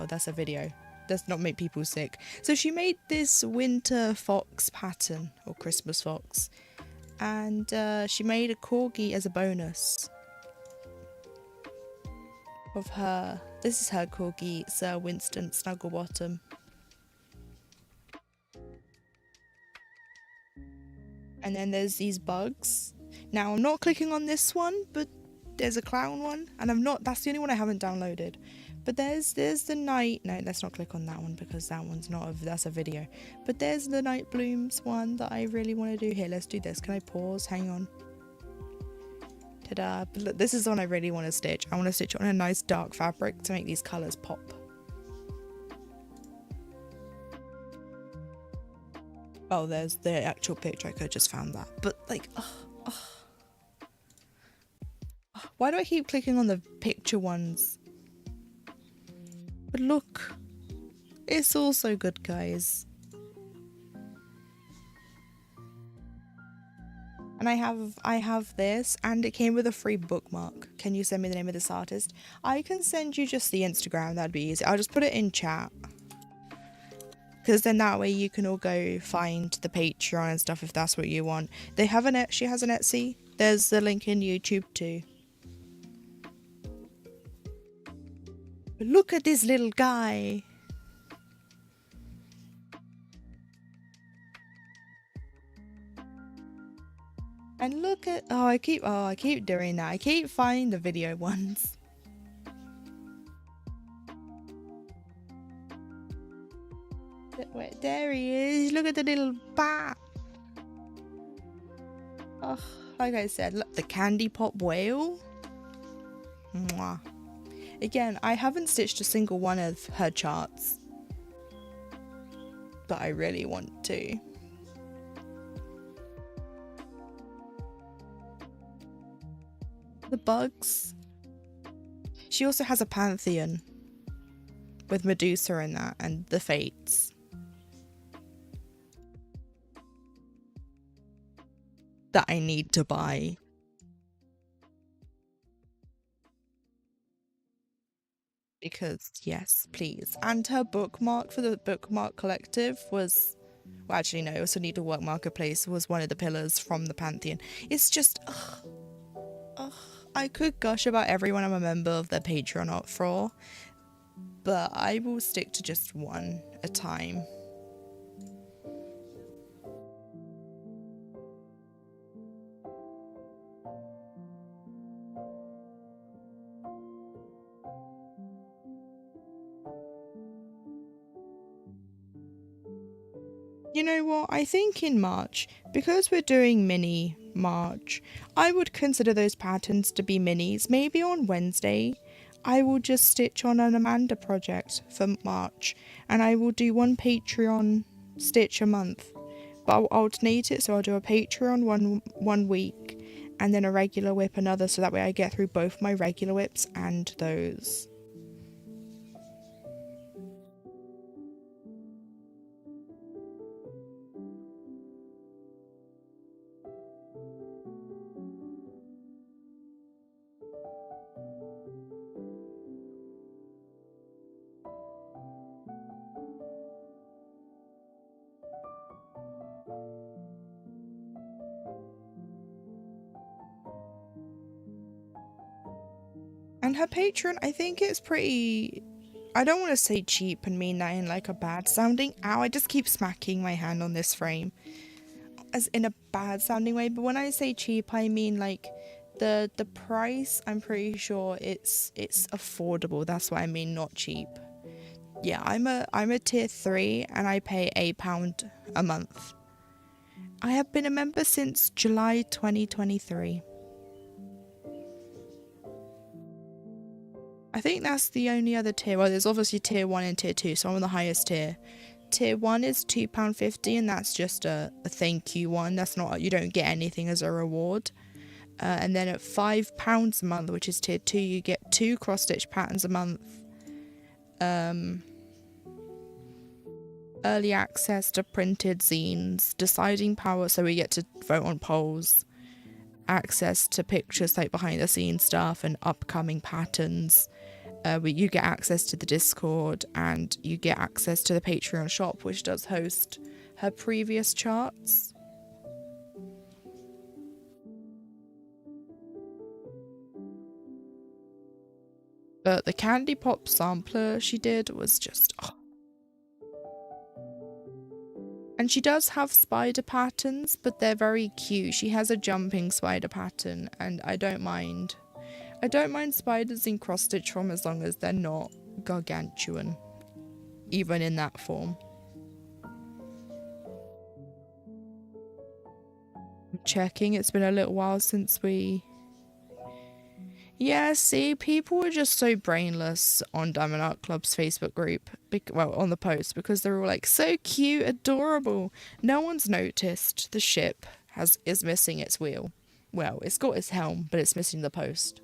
that's a video. Does not make people sick. So she made this winter fox pattern, or Christmas fox, and she made a corgi as a bonus of her. This is her corgi. It's Winston Snugglebottom. And then there's these bugs. Now I'm not clicking on this one, but there's a clown one, and that's the only one I haven't downloaded. But there's the night, no, let's not click on that one because that one's that's a video. But there's the night blooms one that I really want to do. Here, let's do this. Can I pause? Hang on. Ta-da. But look, this is the one I really want to stitch. I want to stitch it on a nice dark fabric to make these colours pop. Oh, there's the actual picture. I could have just found that. But like, why do I keep clicking on the picture ones? But look, it's also good, guys. And I have this, and it came with a free bookmark. Can you send me the name of this artist? I can send you just the Instagram, that'd be easy. I'll just put it in chat. Because then that way you can all go find the Patreon and stuff if that's what you want. They have she has an Etsy. There's the link in YouTube too. Look at this little guy. And look at, I keep doing that. I keep finding the video ones. Wait, there he is. Look at the little bat. Oh, like I said, look, the candy pop whale. Mwah. Again, I haven't stitched a single one of her charts, but I really want to. The bugs. She also has a pantheon with Medusa in that and the fates. That I need to buy. Because yes, please. And her bookmark for the bookmark collective was, well, actually no, it was a Needlework Marketplace, was one of the pillars from the pantheon. It's just, I could gush about everyone I'm a member of their Patreon art for, but I will stick to just one a time. You know what, I think in March, because we're doing mini March, I would consider those patterns to be minis. Maybe on Wednesday, I will just stitch on an Amanda project for March, and I will do one Patreon stitch a month. But I'll alternate it, so I'll do a Patreon one week, and then a regular whip another, so that way I get through both my regular whips and those. And her Patreon, I think it's pretty, I don't want to say cheap and mean that in like a bad sounding, ow, I just keep smacking my hand on this frame, as in a bad sounding way, but when I say cheap, I mean like the price, I'm pretty sure it's affordable, that's what I mean, not cheap. Yeah, I'm a tier 3 and I pay £8 a month. I have been a member since July 2023. I think that's the only other tier. Well, there's obviously tier 1 and tier 2, so I'm on the highest tier. Tier 1 is £2.50 and that's just a thank you one. That's not, you don't get anything as a reward. And then at £5 a month, which is tier 2, you get 2 cross-stitch patterns a month. Early access to printed zines, deciding power, so we get to vote on polls. Access to pictures like behind the scenes stuff and upcoming patterns. You get access to the Discord and you get access to the Patreon shop, which does host her previous charts. But the Candy Pop sampler she did was just, oh. And she does have spider patterns, but they're very cute. She has a jumping spider pattern and I don't mind. I don't mind spiders in cross stitch form as long as they're not gargantuan, even in that form. I'm checking, it's been a little while since we... Yeah, see, people were just so brainless on Diamond Art Club's Facebook group. Well, on the post, because they're all like, so cute, adorable. No one's noticed the ship is missing its wheel. Well, it's got its helm, but it's missing the post.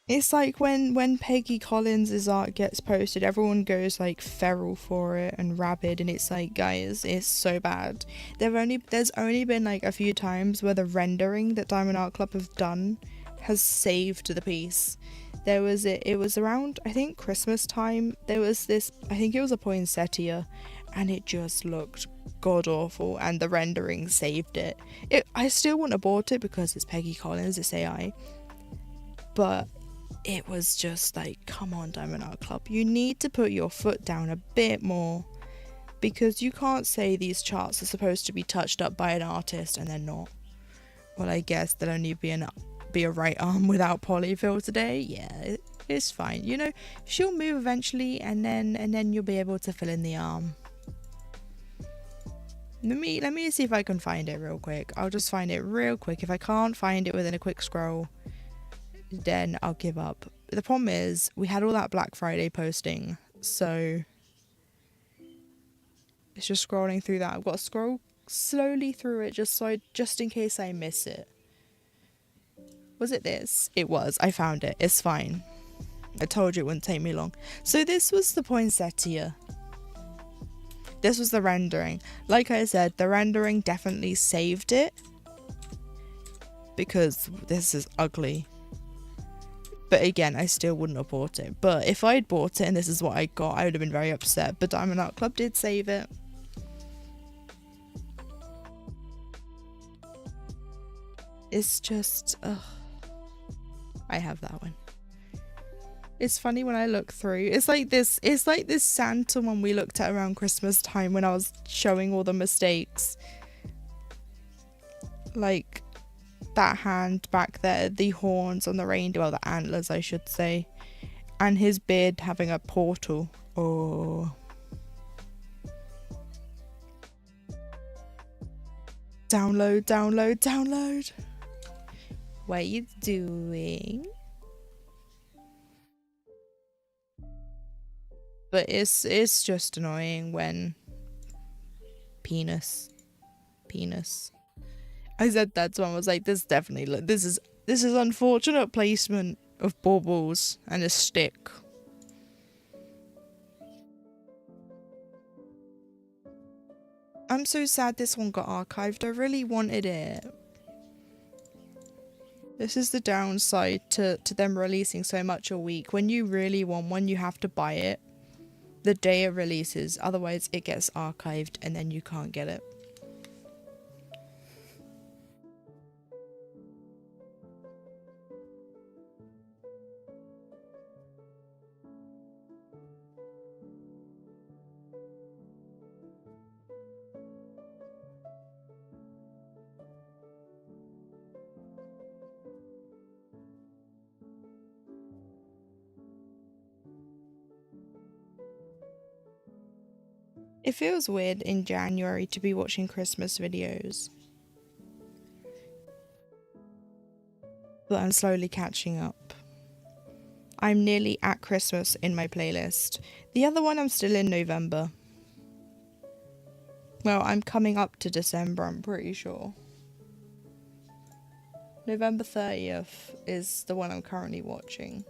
It's like when Peggy Collins' art gets posted, everyone goes like feral for it and rabid, and it's like, guys, it's so bad. There's only been like a few times where the rendering that Diamond Art Club have done has saved the piece. It was around, I think, Christmas time. There was this, I think it was a poinsettia, and it just looked god awful, and the rendering saved it. I still wouldn't have bought it because it's Peggy Collins, it's AI, but it was just like, come on, Diamond Art Club, you need to put your foot down a bit more, because you can't say these charts are supposed to be touched up by an artist and they're not. Well, I guess there'll only be a right arm without polyfill today. Yeah, it's fine. You know, she'll move eventually, and then you'll be able to fill in the arm. Let me see if I can find it real quick. I'll just find it real quick. If I can't find it within a quick scroll, then I'll give up. The problem is we had all that Black Friday posting, so it's just scrolling through that. I've got to scroll slowly through it just in case I miss it. Was it this? It was. I found it. It's fine. I told you it wouldn't take me long. So this was the poinsettia. This was the rendering. Like I said, the rendering definitely saved it, because this is ugly. But again, I still wouldn't have bought it. But if I'd bought it and this is what I got, I would have been very upset. But Diamond Art Club did save it. It's just, ugh. I have that one. It's funny when I look through. It's like this Santa one we looked at around Christmas time when I was showing all the mistakes. Like that hand back there, the horns on the reindeer, well, the antlers I should say, and his beard having a portal. Oh, download. What are you doing? But it's just annoying when penis. I said that, so I was like, this is unfortunate placement of baubles and a stick. I'm so sad this one got archived. I really wanted it. This is the downside to them releasing so much a week. When you really want one, you have to buy it the day it releases. Otherwise, it gets archived and then you can't get it. It feels weird in January to be watching Christmas videos, but I'm slowly catching up. I'm nearly at Christmas in my playlist. The other one I'm still in November. Well, I'm coming up to December, I'm pretty sure. November 30th is the one I'm currently watching.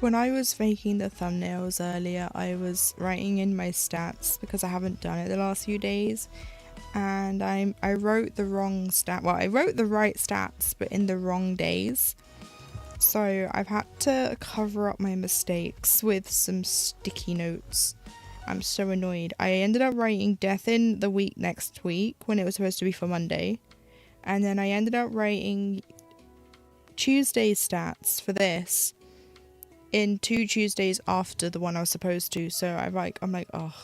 When I was making the thumbnails earlier, I was writing in my stats because I haven't done it the last few days, and I wrote the wrong stat. Well, I wrote the right stats, but in the wrong days. So I've had to cover up my mistakes with some sticky notes. I'm so annoyed. I ended up writing death in the week next week when it was supposed to be for Monday, and then I ended up writing Tuesday's stats for this in 2 Tuesdays after the one I was supposed to. So I'm like, oh.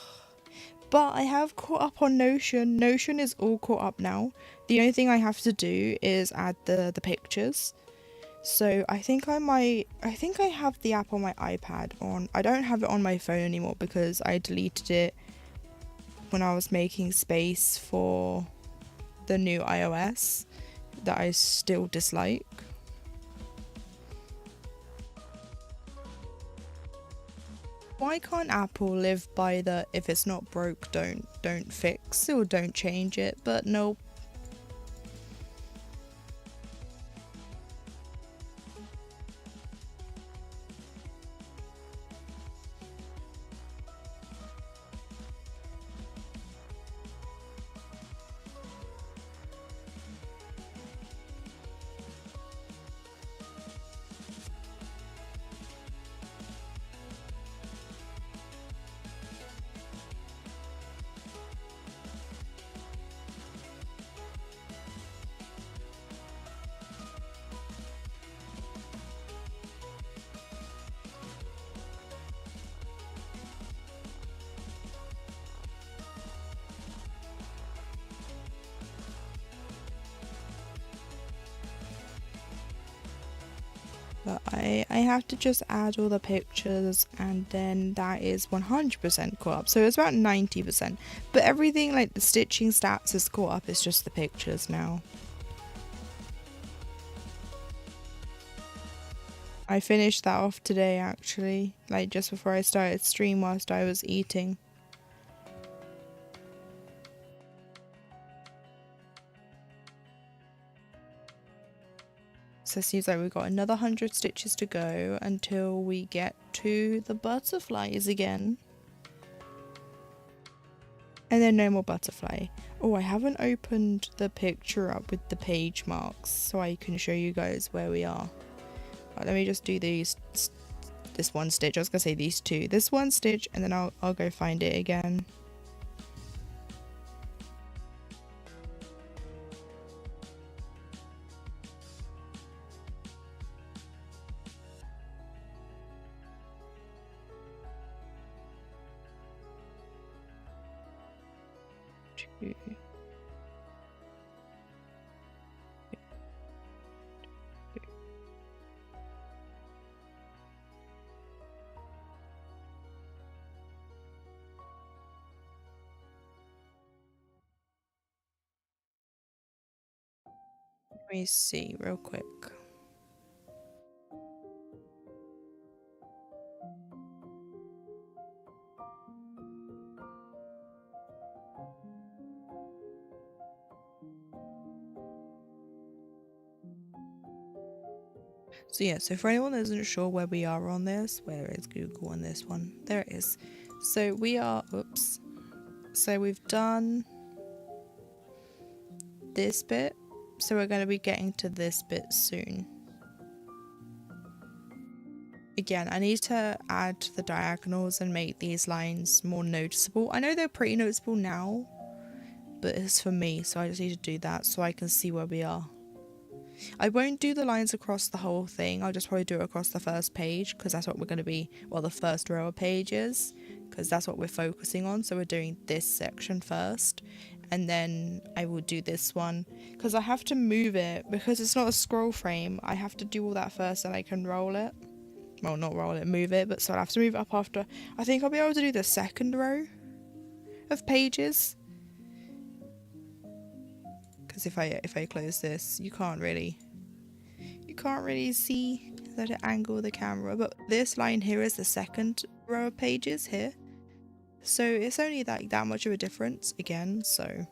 But I have caught up on Notion. Notion is all caught up now. The only thing I have to do is add the pictures. So I think I have the app on my iPad on. I don't have it on my phone anymore because I deleted it when I was making space for the new iOS that I still dislike. Why can't Apple live by the if it's not broke, don't fix or don't change it? But nope. But I have to just add all the pictures and then that is 100% caught up. So it's about 90%. But everything like the stitching stats is caught up, it's just the pictures now. I finished that off today actually, like just before I started stream whilst I was eating. So it seems like we've got another 100 stitches to go until we get to the butterflies again. And then no more butterfly. Oh, I haven't opened the picture up with the page marks so I can show you guys where we are. Right, let me just do this one stitch. I was gonna say these two. This one stitch and then I'll go find it again. Let me see real quick. So yeah, so for anyone that isn't sure where we are on this, where is Google on this one? There it is. So we are, oops. So we've done this bit. So we're going to be getting to this bit soon. Again, I need to add the diagonals and make these lines more noticeable. I know they're pretty noticeable now, but it's for me, so I just need to do that so I can see where we are. I won't do the lines across the whole thing, I'll just probably do it across the first page because that's what we're going to be, well, the first row of pages, because that's what we're focusing on. So we're doing this section first and then I will do this one because I have to move it because it's not a scroll frame. I have to do all that first and I can roll it. Well, not roll it, move it, but so I'll have to move it up after. I think I'll be able to do the second row of pages. Because if I close this, you can't really see that it angle the camera. But this line here is the second row of pages here. So it's only that much of a difference again, so.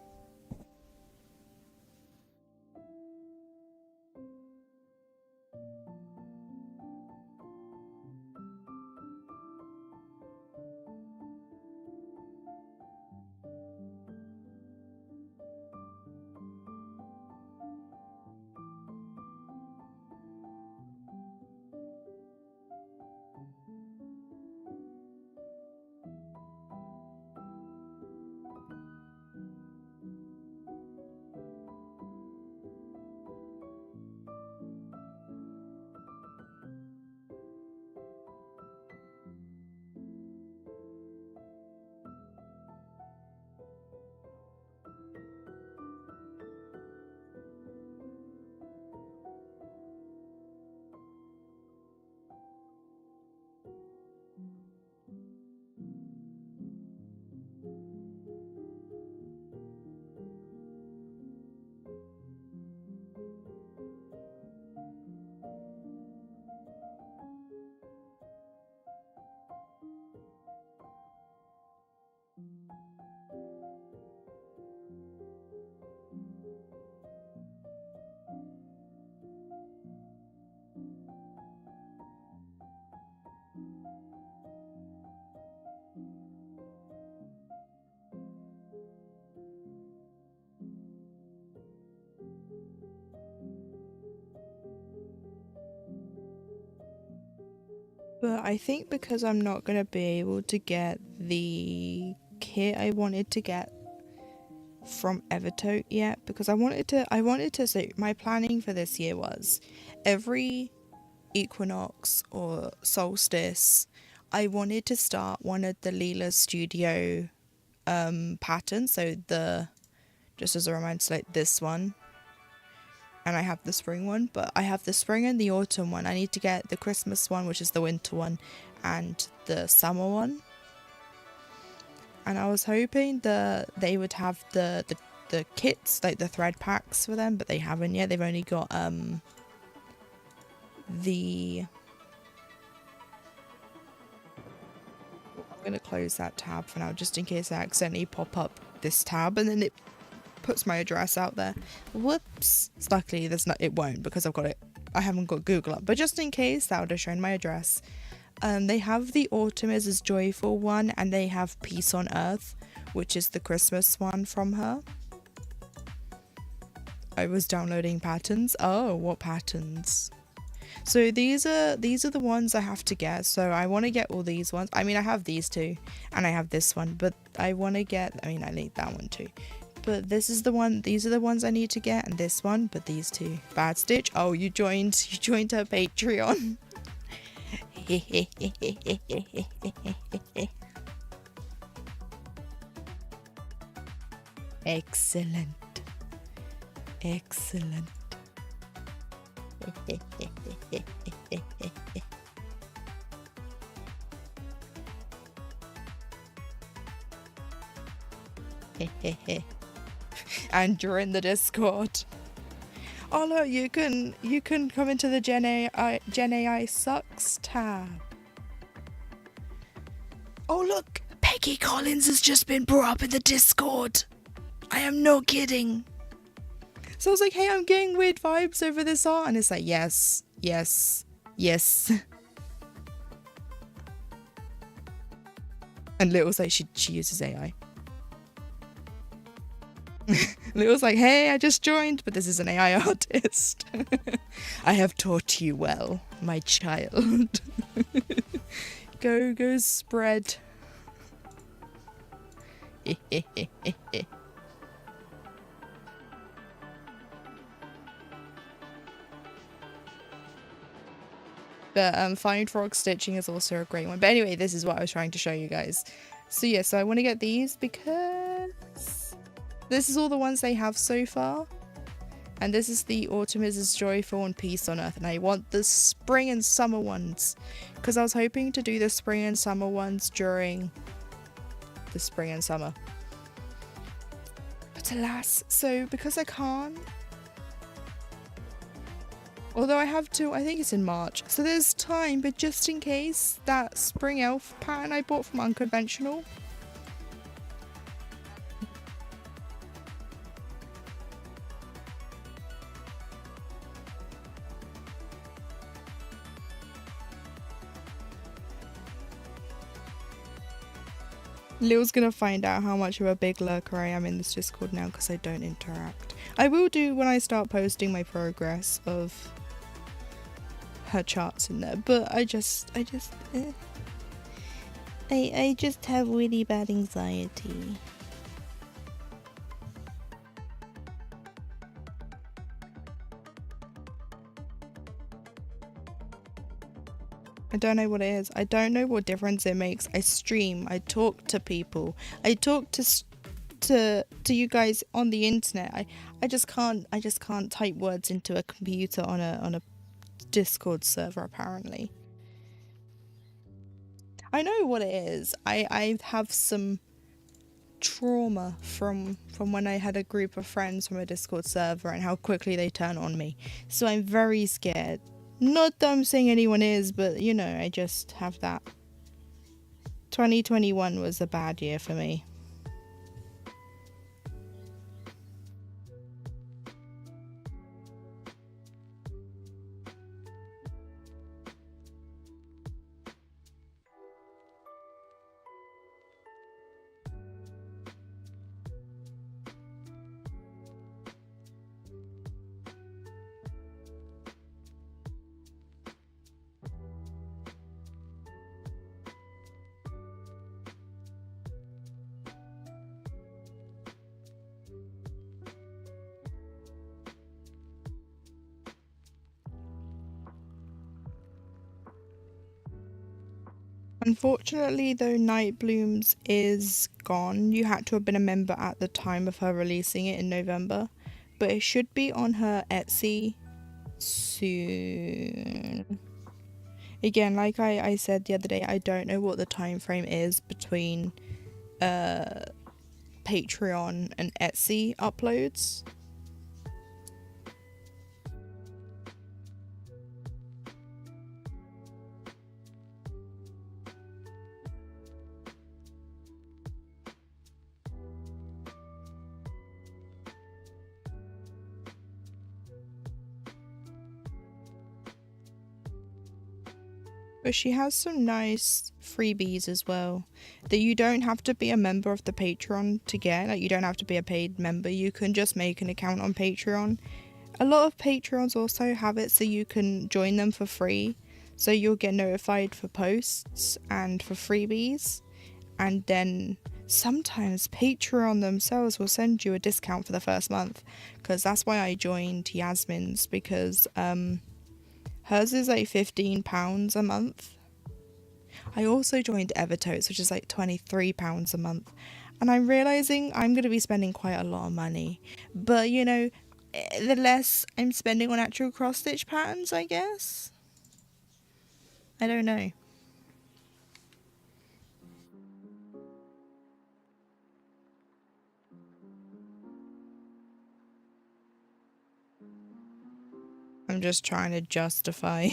But I think because I'm not going to be able to get the kit I wanted to get from Evertote yet, because I wanted to, so my planning for this year was every equinox or solstice, I wanted to start one of the Leela Studio patterns. So just as a reminder, like this one, and I have the spring one, but I have the spring and the autumn one. I need to get the Christmas one, which is the winter one, and the summer one. And I was hoping they would have the kits, like the thread packs for them, but they haven't yet. They've only got I'm gonna close that tab for now, just in case I accidentally pop up this tab and then it puts my address out there. Whoops. Luckily it won't, because I haven't got Google up, but just in case, that would have shown my address. They have the Autumn is Joyful one, and they have Peace on Earth, which is the Christmas one from her. I was downloading patterns. Oh, what patterns? So these are the ones I have to get. So I want to get all these ones. I mean, I have these two and I have this one, but I want to get, I mean, I need that one too. But this is the one, these are the ones I need to get, and this one, but these two. Bad Stitch. Oh, you joined her Patreon. Excellent. Excellent. And you're in the Discord. Oh look, you can come into the Gen AI Sucks tab. Oh look, Peggy Collins has just been brought up in the Discord. I am not kidding. So I was like, hey, I'm getting weird vibes over this art, and it's like, yes, yes, yes. And Little's like, she uses AI. Little's like, hey, I just joined, but this is an AI artist. I have taught you well, my child. Go spread. But Fine Frog Stitching is also a great one. But anyway, this is what I was trying to show you guys. So yeah, so I want to get these because this is all the ones they have so far. And this is the Autumn is Joyful and Peace on Earth. And I want the spring and summer ones, because I was hoping to do the spring and summer ones during the spring and summer. But alas, so because I can't, although I have to, I think it's in March, so there's time, but just in case, that spring elf pattern I bought from Unconventional, Lil's gonna find out how much of a big lurker I am in this Discord now, because I don't interact. I will do when I start posting my progress of her charts in there, but I just have really bad anxiety. I don't know what it is. I don't know what difference it makes. I stream, I talk to people, I talk to you guys on the internet. I just can't type words into a computer on a Discord server, apparently. I know what it is. I have some trauma from when I had a group of friends from a Discord server and how quickly they turn on me. So I'm very scared. Not that I'm saying anyone is, but you know, I just have that. 2021 was a bad year for me. Unfortunately, though, Night Blooms is gone. You had to have been a member at the time of her releasing it in November, but it should be on her Etsy soon. Again, like I said the other day, I don't know what the time frame is between Patreon and Etsy uploads. But she has some nice freebies as well that you don't have to be a member of the Patreon to get. Like, you don't have to be a paid member. You can just make an account on Patreon. A lot of Patreons also have it so you can join them for free. So you'll get notified for posts and for freebies. And then sometimes Patreon themselves will send you a discount for the first month. Because that's why I joined Yasmin's, because hers is like £15 a month. I also joined Evertotes, which is like £23 a month. And I'm realising I'm going to be spending quite a lot of money. But, you know, the less I'm spending on actual cross-stitch patterns, I guess. I don't know. I'm just trying to justify.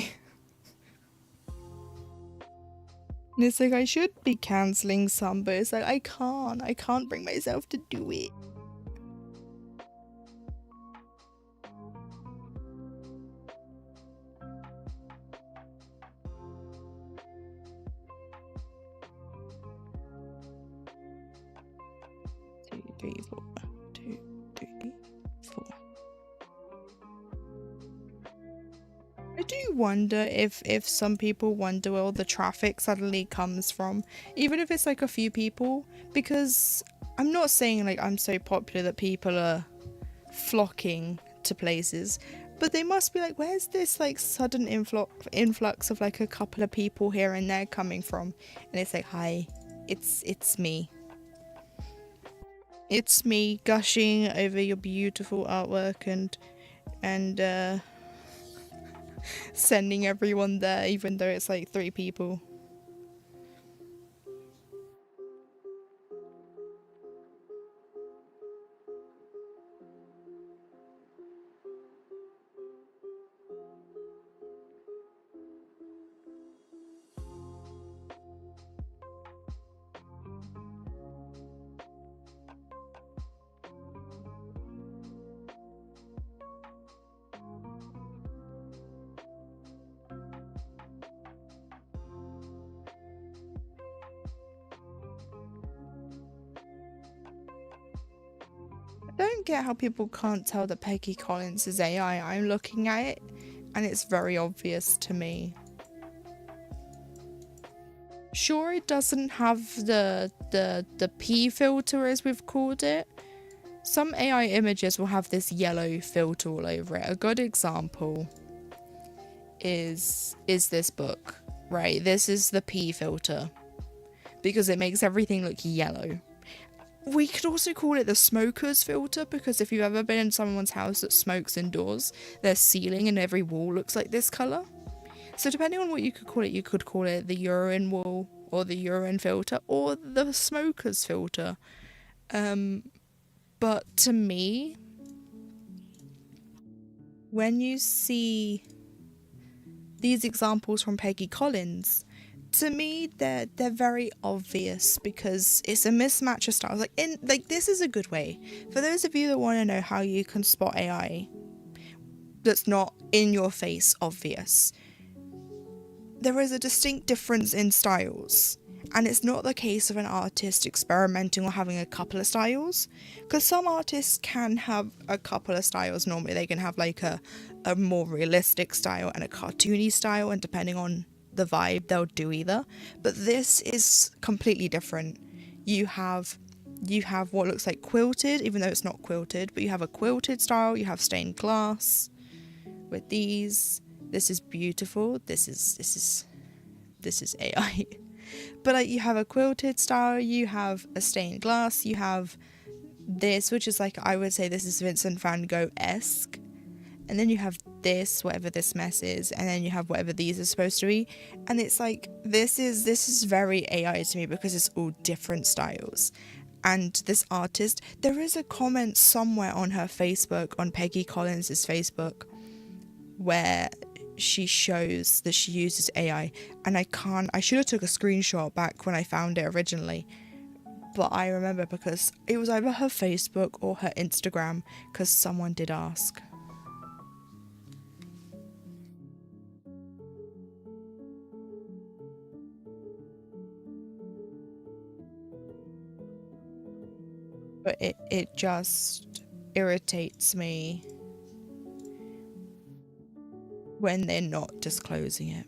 And it's like, I should be cancelling some, but it's like, I can't bring myself to do it. Two, three, four. 2, 3, 4. I do wonder if some people wonder where all the traffic suddenly comes from, even if it's like a few people, because I'm not saying like I'm so popular that people are flocking to places, but they must be like, where's this like sudden influx of like a couple of people here and there coming from? And it's like, hi, it's me. It's me gushing over your beautiful artwork and sending everyone there, even though it's like 3 people. I don't get how people can't tell that Peggy Collins is AI. I'm looking at it and it's very obvious to me. Sure, it doesn't have the P filter as we've called it. Some AI images will have this yellow filter all over it. A good example is this book, right? This is the P filter because it makes everything look yellow. We could also call it the smoker's filter, because if you've ever been in someone's house that smokes indoors, their ceiling and every wall looks like this colour. So depending on what you could call it the urine wall, or the urine filter, or the smoker's filter. But to me, when you see these examples from Peggy Collins, to me they're very obvious because it's a mismatch of styles. This is a good way for those of you that want to know how you can spot AI that's not in your face obvious. There is a distinct difference in styles, and it's not the case of an artist experimenting or having a couple of styles, because some artists can have a couple of styles. Normally they can have like a more realistic style and a cartoony style, and depending on the vibe they'll do either. But this is completely different. You have what looks like quilted, even though it's not quilted, but you have a quilted style. You have stained glass with these. This is beautiful. This is AI. But like you have a quilted style, you have a stained glass, you have this, which is like, I would say this is Vincent van Gogh-esque, and then you have this, whatever this mess is, and then you have whatever these are supposed to be, and it's like this is very AI to me because it's all different styles. And this artist, there is a comment somewhere on her Facebook, on Peggy Collins's Facebook, where she shows that she uses AI, and I should have took a screenshot back when I found it originally, but I remember because it was either her Facebook or her Instagram, because someone did ask. But it just irritates me when they're not disclosing it.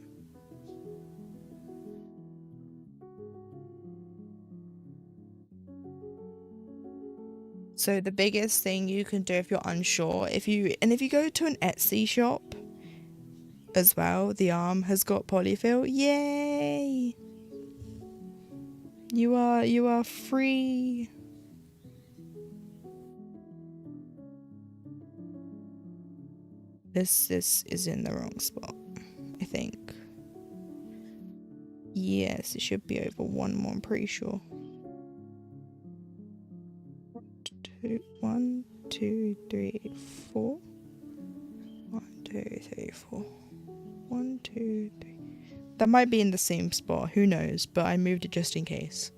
So the biggest thing you can do if you're unsure, if you go to an Etsy shop as well, the arm has got polyfill. Yay! You are free. This is in the wrong spot, I think. Yes, it should be over one more, I'm pretty sure. 1, 2, 3, 4. 1, 2, 3, 4. 1, 2, 3. That might be in the same spot, who knows, but I moved it just in case.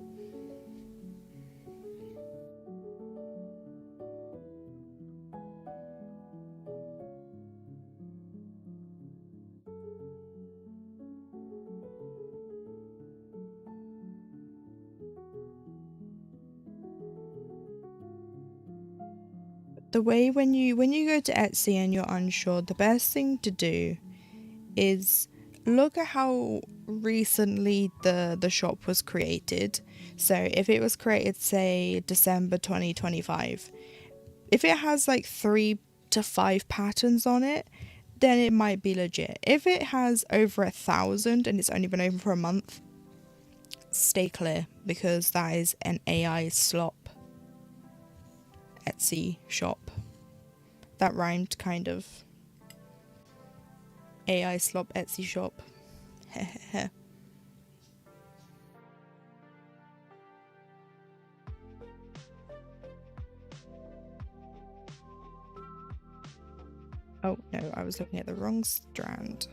The way when you go to Etsy and you're unsure, the best thing to do is look at how recently the shop was created. So if it was created, say, December 2025, if it has like 3 to 5 patterns on it, then it might be legit. If it has over 1,000 and it's only been open for a month, stay clear, because that is an AI slop Etsy shop. That rhymed, kind of. AI slop Etsy shop. Hehehe. Oh no, I was looking at the wrong strand.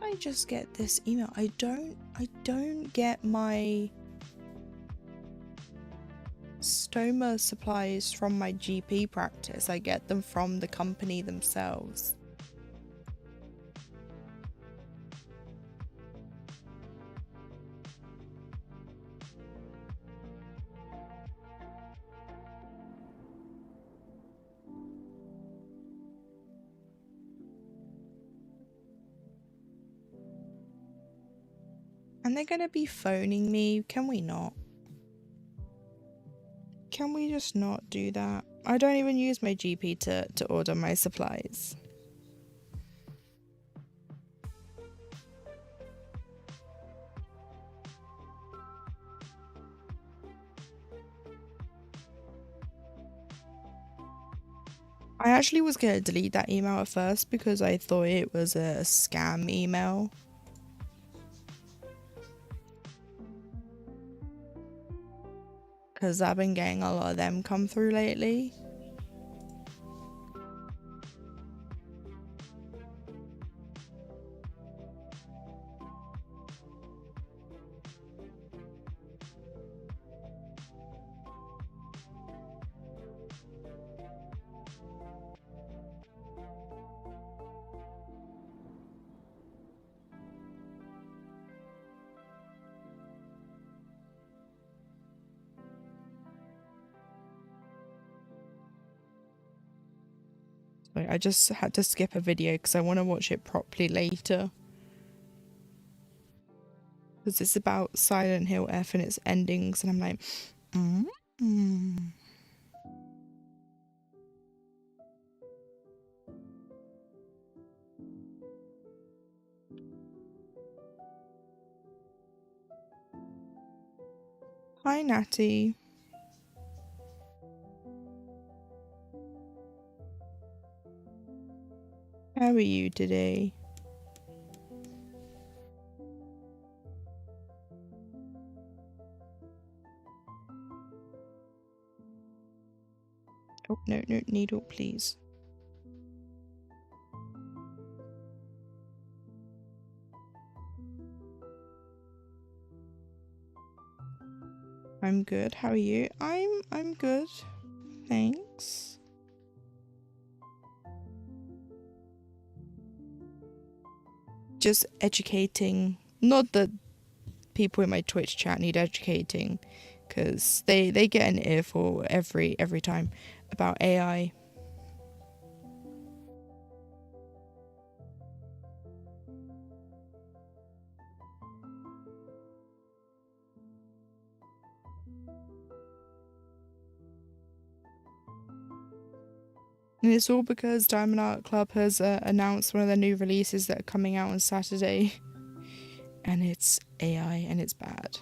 I just get this email. I don't get my stoma supplies from my GP practice. I get them from the company themselves. And they're gonna be phoning me. Can we not? Can we just not do that? I don't even use my GP to order my supplies. I actually was gonna delete that email at first because I thought it was a scam email. because I've been getting a lot of them come through lately. I just had to skip a video because I want to watch it properly later. Because it's about Silent Hill F and its endings, and I'm like, Hi, Natty. How are you today? Oh, no, needle, please. I'm good. How are you? I'm good. Thanks. Just educating. Not that people in my Twitch chat need educating, because they get an earful every time about AI. And it's all because Diamond Art Club has announced one of their new releases that are coming out on Saturday. And it's AI and it's bad.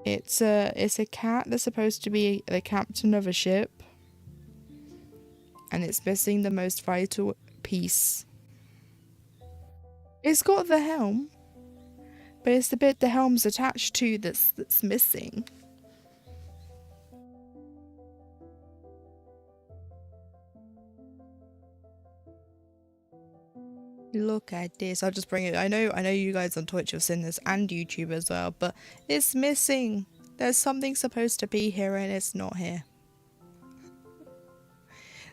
It's a cat that's supposed to be the captain of a ship. And it's missing the most vital piece. It's got the helm. But it's the bit the helm's attached to that's missing. Look at this. I'll just bring it. I know you guys on Twitch have seen this and YouTube as well, but it's missing. There's something supposed to be here and it's not here.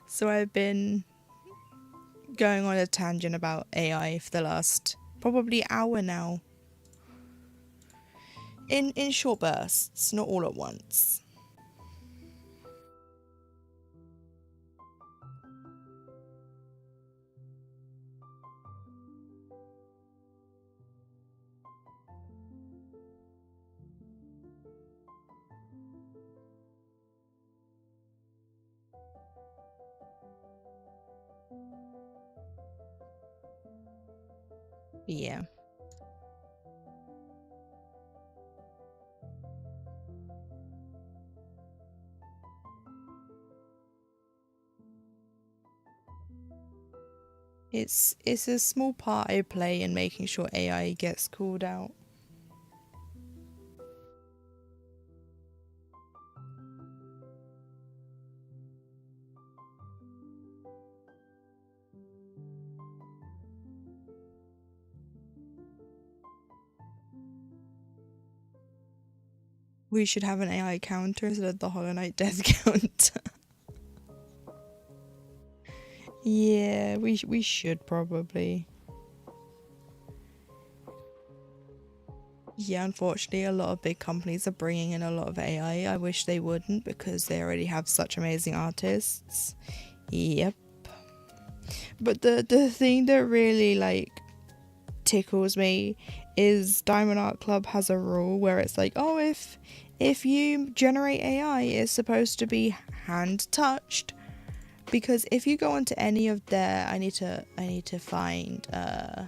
So I've been going on a tangent about AI for the last probably hour now. In short bursts, not all at once. Yeah. It's a small part I play in making sure AI gets called out. We should have an AI counter instead of the Hollow Knight death counter. Yeah, we should probably. Yeah, unfortunately, a lot of big companies are bringing in a lot of AI. I wish they wouldn't because they already have such amazing artists. Yep. But the thing that really like tickles me is Diamond Art Club has a rule where it's like, oh, if you generate AI, it's supposed to be hand touched. Because if you go onto any of their, I need to find a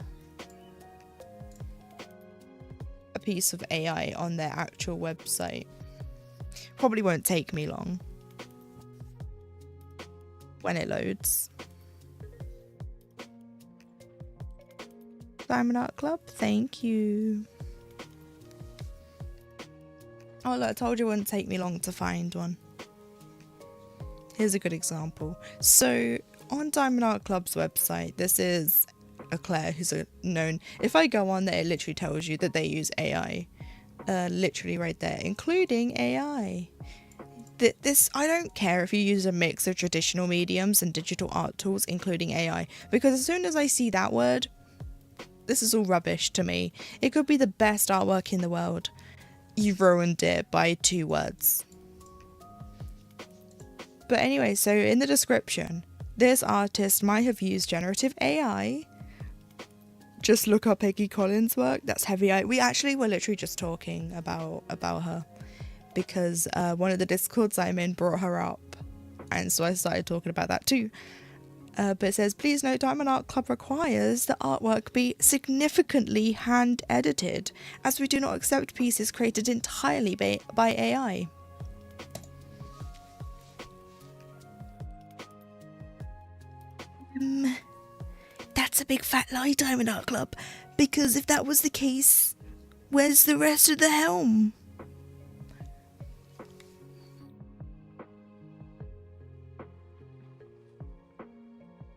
piece of AI on their actual website. Probably won't take me long when it loads. Diamond Art Club, thank you. Oh look, I told you it wouldn't take me long to find one. Here's a good example. So on Diamond Art Club's website, this is a Claire who's known. If I go on there, it literally tells you that they use AI. Literally right there, including AI. This, I don't care if you use a mix of traditional mediums and digital art tools, including AI, because as soon as I see that word, this is all rubbish to me. It could be the best artwork in the world. You've ruined it by 2 words. But anyway, so in the description, this artist might have used generative AI. Just look up Peggy Collins' work. That's heavy. We actually were literally just talking about her, because one of the discords I'm in brought her up, and so I started talking about that too. But it says, please note Diamond Art Club requires the artwork be significantly hand edited, as we do not accept pieces created entirely by AI. That's a big fat lie, Diamond Art Club, because if that was the case, where's the rest of the helm?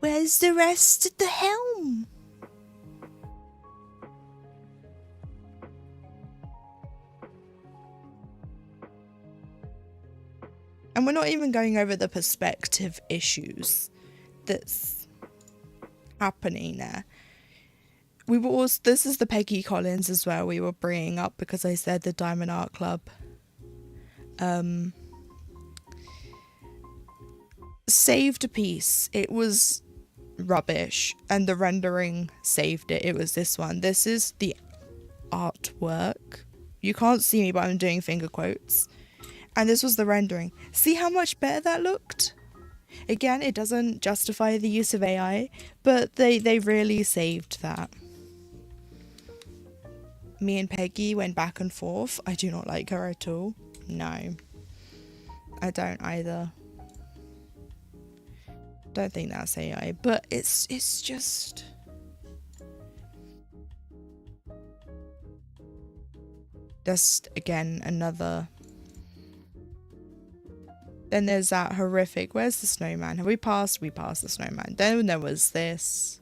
Where's the rest of the helm? And we're not even going over the perspective issues that's happening there. We were also, this is the Peggy Collins as well, we were bringing up because I said the Diamond Art Club saved a piece. It was rubbish and the rendering saved it. It was this one. This is the artwork. You can't see me, but I'm doing finger quotes. And this was the rendering. See how much better that looked? Again, it doesn't justify the use of AI, but they really saved that. Me and Peggy went back and forth. I do not like her at all. No. I don't either. Don't think that's AI, but it's just... Just, again, another... Then there's that horrific, where's the snowman? Have we passed? We passed the snowman. Then there was this.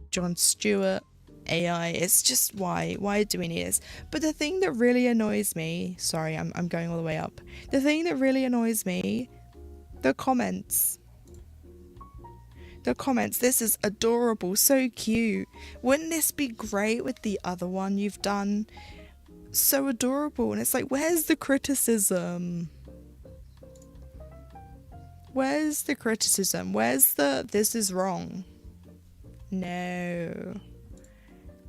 John Stewart, AI. It's just why do we need this? But the thing that really annoys me, sorry, I'm going all the way up. The thing that really annoys me, the comments. The comments, this is adorable, so cute. Wouldn't this be great with the other one you've done? So adorable. And it's like, where's the criticism? Where's the criticism? Where's the this is wrong? No.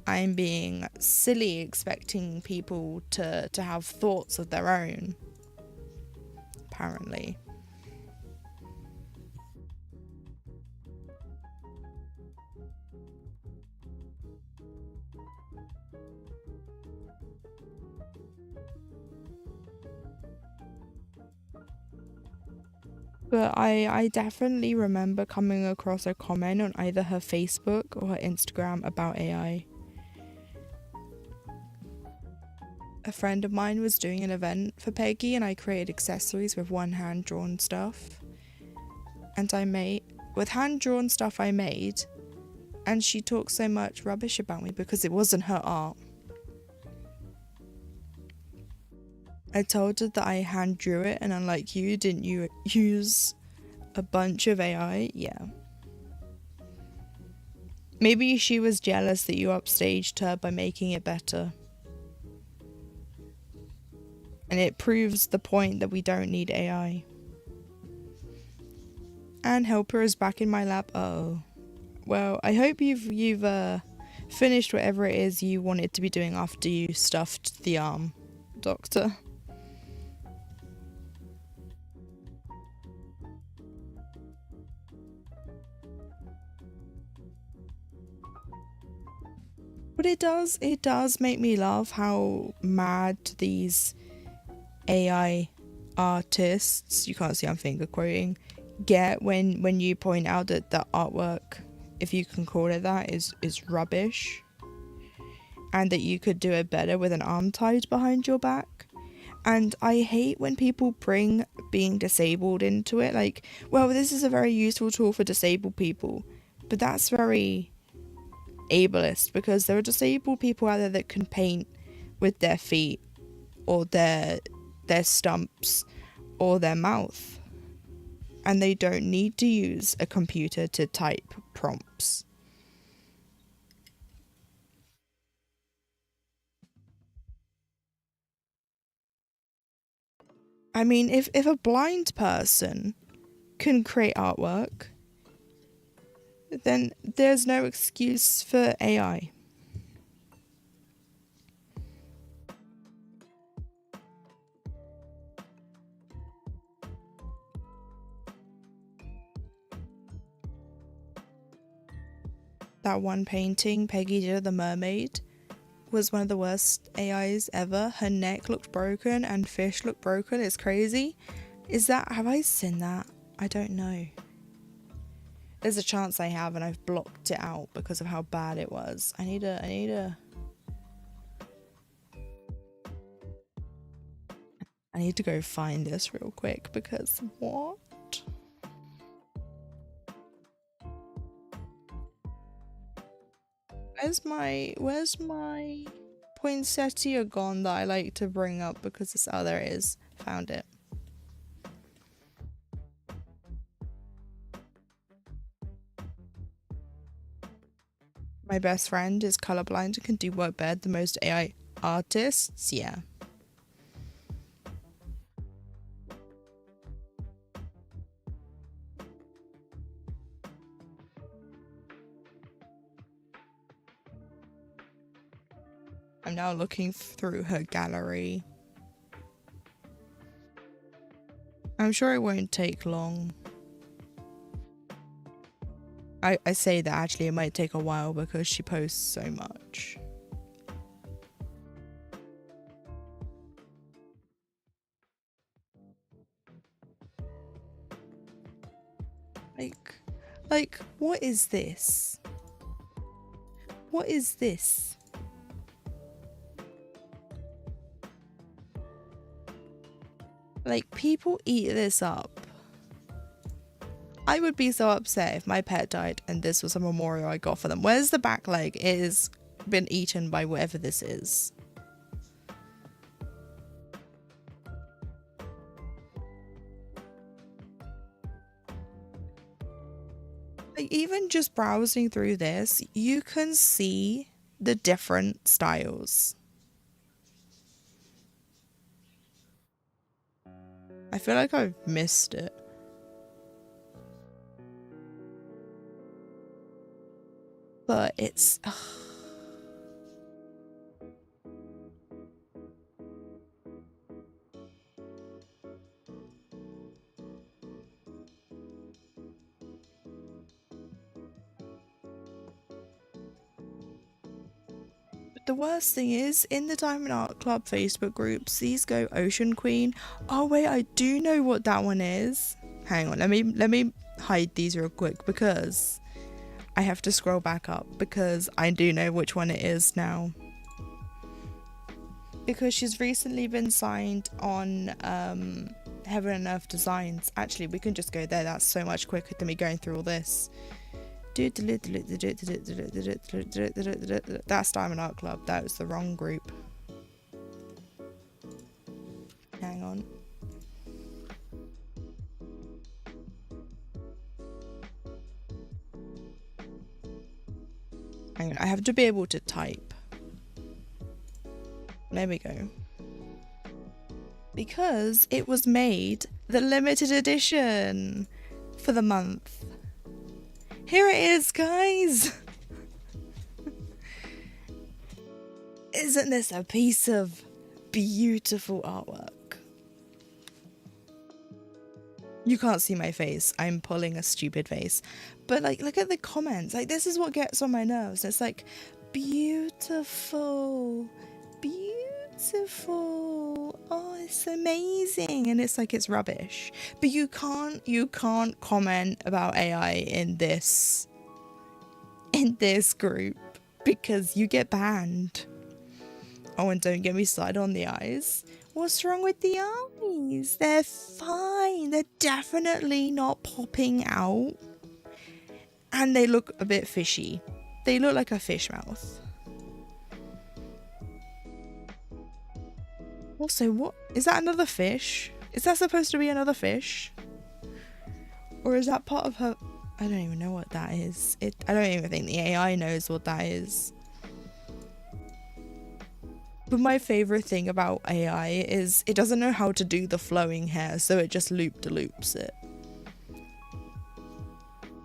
I'm being silly expecting people to have thoughts of their own. Apparently. But I definitely remember coming across a comment on either her Facebook or her Instagram about AI. A friend of mine was doing an event for Peggy and I created accessories with one hand-drawn stuff. And with hand-drawn stuff I made, and she talked so much rubbish about me because it wasn't her art. I told her that I hand drew it, and unlike you, didn't you use a bunch of AI? Yeah. Maybe she was jealous that you upstaged her by making it better. And it proves the point that we don't need AI. And Helper is back in my lab. Oh. Well, I hope you've finished whatever it is you wanted to be doing after you stuffed the arm, Doctor. But it does make me laugh how mad these AI artists, you can't see I'm finger quoting, get when you point out that the artwork, if you can call it that, is rubbish. and that you could do it better with an arm tied behind your back. And I hate when people bring being disabled into it. Like, well, this is a very useful tool for disabled people, but that's very ableist, because there are disabled people out there that can paint with their feet or their stumps or their mouth, and they don't need to use a computer to type prompts. I mean, if a blind person can create artwork, then there's no excuse for AI. That one painting Peggy did of the mermaid was one of the worst AIs ever. Her neck looked broken and fish looked broken. It's crazy. Have I seen that? I don't know. There's a chance I have, and I've blocked it out because of how bad it was. I need to go find this real quick, because what? Where's my poinsettia gone that I like to bring up, because this, oh, there it is. Found it. My best friend is colorblind and can do work better than most AI artists. Yeah. I'm now looking through her gallery. I'm sure it won't take long. I say that actually it might take a while because she posts so much. Like, what is this? What is this? Like, people eat this up. I would be so upset if my pet died and this was a memorial I got for them. Where's the back leg? It has been eaten by whatever this is. Like, even just browsing through this, you can see the different styles. I feel like I've missed it. But it's... The worst thing is, in the Diamond Art Club Facebook groups, these go Ocean Queen. Oh wait, I do know what that one is. Hang on, let me hide these real quick, because I have to scroll back up, because I do know which one it is now. Because she's recently been signed on Heaven and Earth Designs. Actually, we can just go there. That's so much quicker than me going through all this. That's Diamond Art Club. That was the wrong group. Hang on. Hang on. I have to be able to type. There we go. Because it was made the limited edition for the month. Here it is, guys! Isn't this a piece of beautiful artwork? You can't see my face. I'm pulling a stupid face. But like, look at the comments. Like, this is what gets on my nerves. It's like, beautiful. Beautiful. Oh, it's amazing. And it's like, it's rubbish. But you can't comment about AI in this group, because you get banned. Oh, and don't get me started on the eyes. What's wrong with the eyes? They're fine. They're definitely not popping out. And they look a bit fishy. They look like a fish mouth. Also, what? Is that another fish? Is that supposed to be another fish? Or is that part of her? I don't even know what that is. I don't even think the AI knows what that is. But my favorite thing about AI is it doesn't know how to do the flowing hair, so it just loop-de-loops it.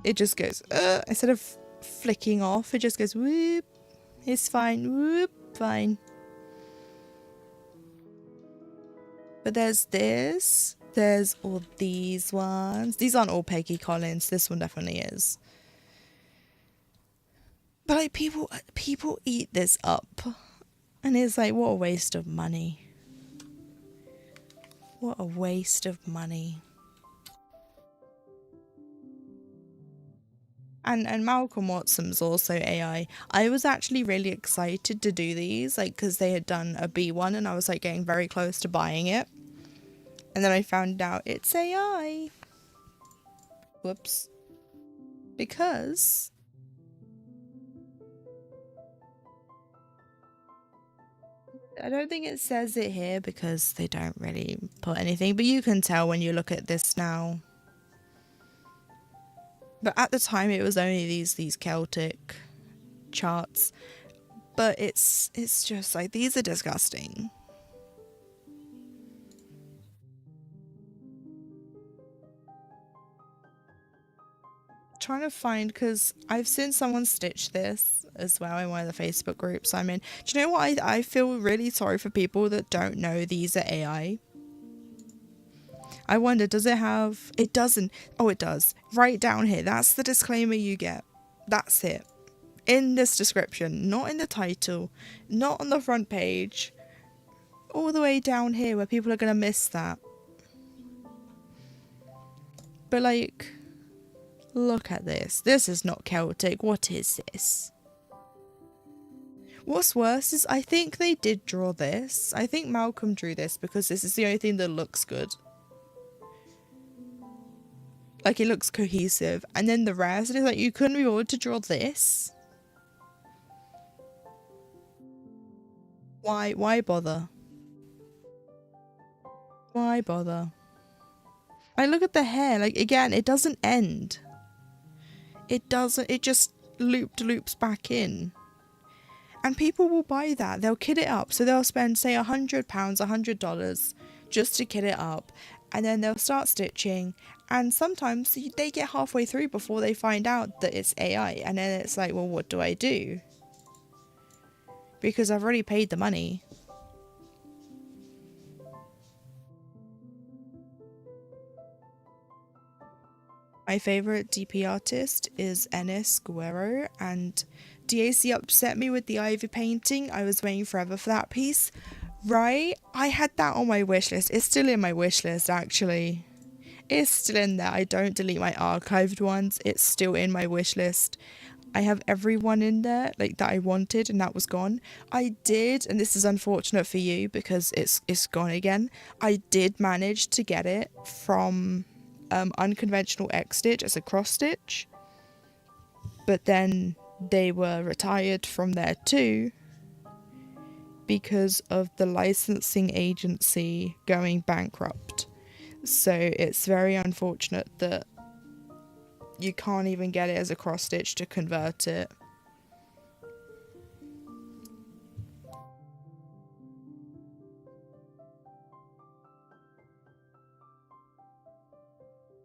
It just goes, instead of flicking off, it just goes, whoop, it's fine, whoop, fine. But there's this, there's all these ones. These aren't all Peggy Collins, this one definitely is. But like people eat this up. And it's like, what a waste of money. What a waste of money. And Malcolm Watson's also AI. I was actually really excited to do these, like, because they had done a B1 and I was like getting very close to buying it. And then I found out it's AI. Whoops. Because I don't think it says it here because they don't really put anything, but you can tell when you look at this now. But at the time it was only these Celtic charts. But it's just like, these are disgusting. Trying to find, because I've seen someone stitch this as well in one of the Facebook groups I'm in. Do you know what? I feel really sorry for people that don't know these are AI. I wonder, does it have... It doesn't. Oh, it does. Right down here. That's the disclaimer you get. That's it. In this description. Not in the title. Not on the front page. All the way down here where people are going to miss that. But like... Look at this. This is not Celtic. What is this? What's worse is I think they did draw this. I think Malcolm drew this because this is the only thing that looks good. Like, it looks cohesive. And then the rest is like, you couldn't be bothered to draw this? Why bother? Why bother? I look at the hair. Like, again, it doesn't end. It doesn't, it just loops back in. And people will buy that. They'll kit it up. So they'll spend, say, £100, $100 just to kit it up. And then they'll start stitching. And sometimes they get halfway through before they find out that it's AI. And then it's like, well, what do I do? Because I've already paid the money. My favourite DP artist is Enis Guerrero, and DAC upset me with the Ivy painting. I was waiting forever for that piece. Right? I had that on my wish list. It's still in my wish list, actually. It's still in there. I don't delete my archived ones. It's still in my wish list. I have everyone in there, like, that I wanted, and that was gone. I did, and this is unfortunate for you because it's gone again. I did manage to get it from UnconventionalXStitch as a cross stitch, but then they were retired from there too because of the licensing agency going bankrupt. So it's very unfortunate that you can't even get it as a cross stitch to convert it.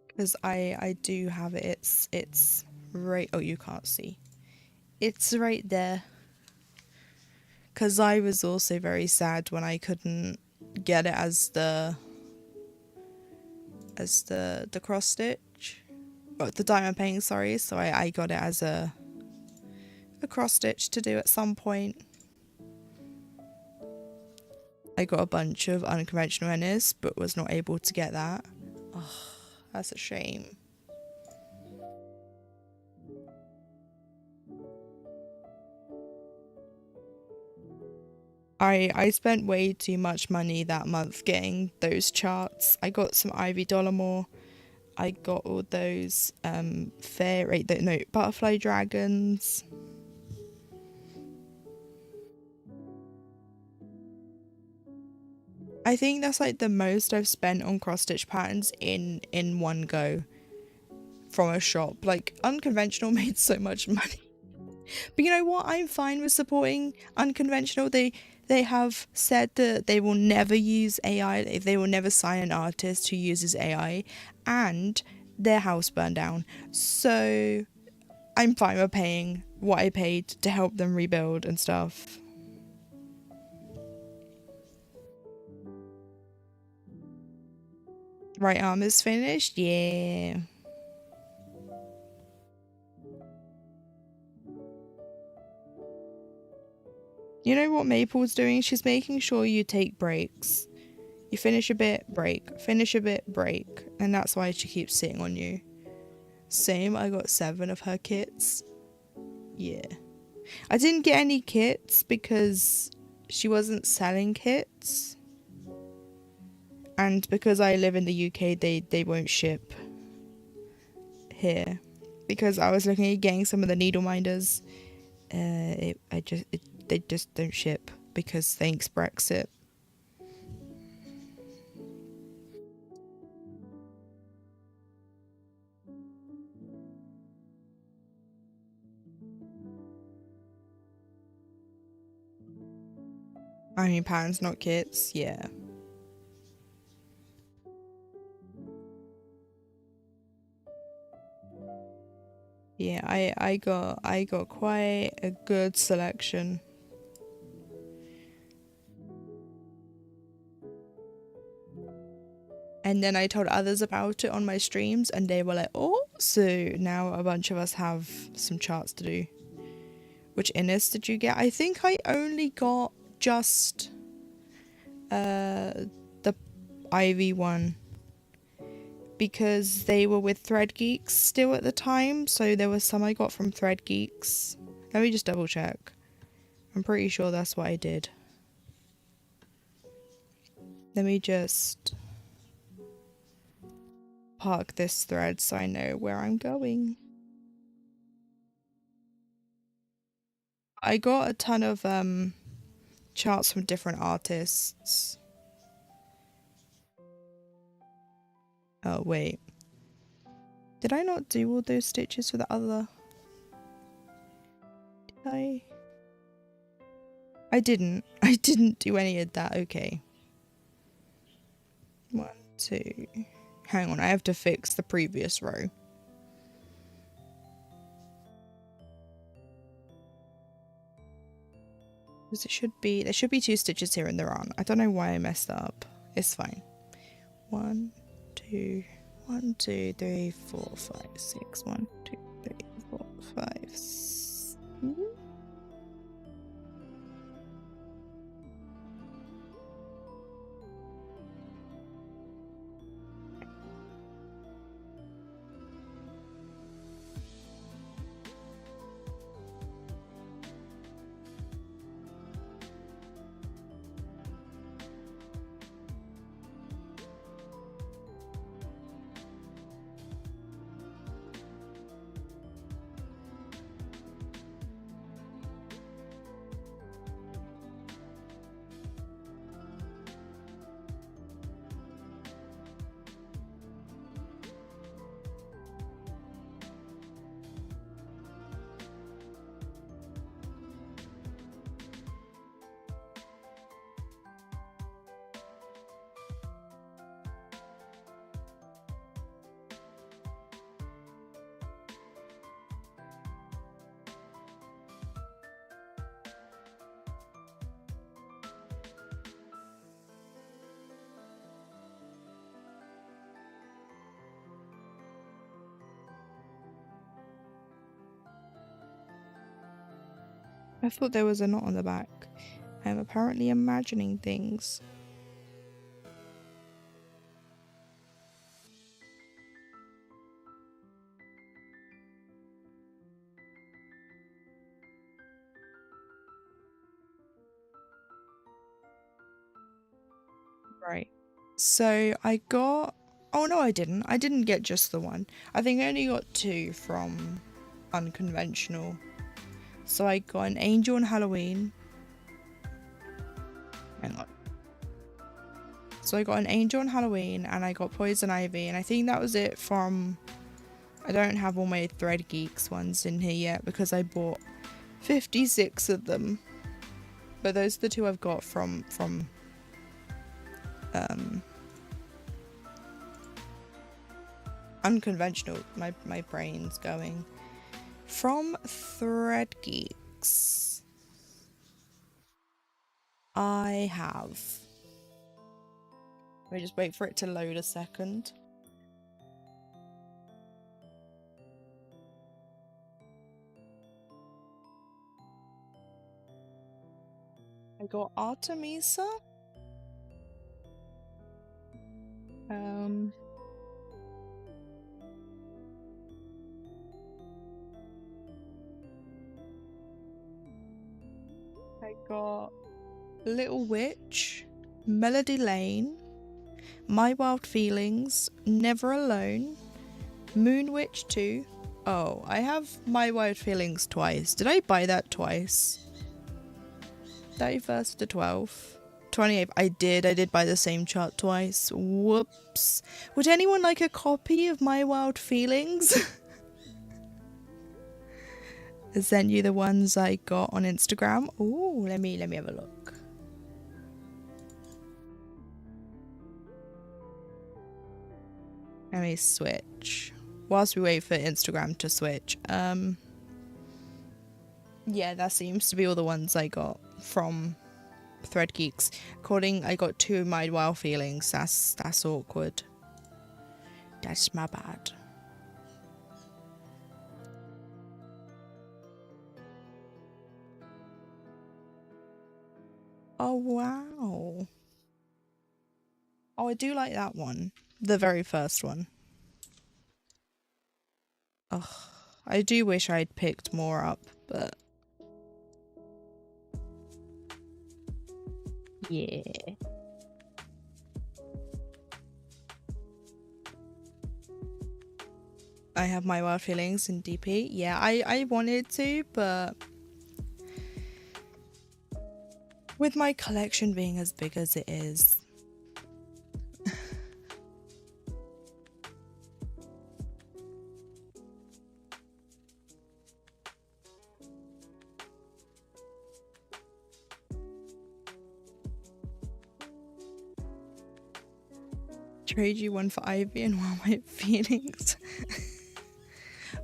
Because I do have it. It's right... Oh, you can't see. It's right there. Because I was also very sad when I couldn't get it as the cross stitch. Well, the diamond painting, sorry. So I got it as a cross stitch to do at some point. I got a bunch of unconventional Ennis, but was not able to get that. Oh, that's a shame. I spent way too much money that month getting those charts. I got some Ivy Dollamore. I got all those butterfly dragons. I think that's like the most I've spent on cross stitch patterns in one go from a shop. Like Unconventional made so much money. But you know what? I'm fine with supporting Unconventional. They have said that they will never use AI. They will never sign an artist who uses AI, and their house burned down. So I'm fine with paying what I paid to help them rebuild and stuff. Right arm is finished? Yeah. You know what Maple's doing? She's making sure you take breaks. You finish a bit, break. Finish a bit, break. And that's why she keeps sitting on you. Same, I got 7 of her kits. Yeah. I didn't get any kits because she wasn't selling kits. And because I live in the UK, they won't ship here. Because I was looking at getting some of the needle minders. They just don't ship because thanks Brexit. I mean, patterns, not kits. Yeah. Yeah, I got quite a good selection. And then I told others about it on my streams and they were like, oh, so now a bunch of us have some charts to do. Which innes did you get? I think I only got just the Ivy one. Because they were with Thread Geeks still at the time, so there was some I got from Thread Geeks. Let me just double check. I'm pretty sure that's what I did. Let me just park this thread so I know where I'm going. I got a ton of charts from different artists. Oh wait. Did I not do all those stitches for the other? Did I? I didn't. I didn't do any of that. Okay. 1, 2. Hang on, I have to fix the previous row. Because there should be 2 stitches here and there aren't. I don't know why I messed that up. It's fine. 1, 2, 1, 2, 3, 4, 5, 6. 1, 2, 3, 4, 5, 6. I thought there was a knot on the back. I'm apparently imagining things. Right. So I got... Oh no, I didn't. I didn't get just the one. I think I only got 2 from Unconventional. So I got an Angel on Halloween. Hang on. So I got an Angel on Halloween and I got Poison Ivy, and I think that was it from... I don't have all my Thread Geeks ones in here yet because I bought 56 of them. But those are the 2 I've got from Unconventional. My brain's going. From Thread Geeks, I have... Let me just wait for it to load a second. I got Artemisa. I got Little Witch, Melody Lane, My Wild Feelings, Never Alone, Moon Witch 2. Oh, I have My Wild Feelings twice. Did I buy that twice? 31st to 12th. 28th. I did buy the same chart twice. Whoops. Would anyone like a copy of My Wild Feelings? I sent you the ones I got on Instagram. Ooh, let me have a look. Let me switch. Whilst we wait for Instagram to switch. Yeah, that seems to be all the ones I got from Thread Geeks. I got 2 of My Wild Feelings. That's awkward. That's my bad. Oh wow. Oh, I do like that one. The very first one. Ugh. I do wish I'd picked more up, but... Yeah. I have My Wild Feelings in DP. Yeah, I wanted to, but... with my collection being as big as it is... Trade you one for Ivy and Wild My Feelings.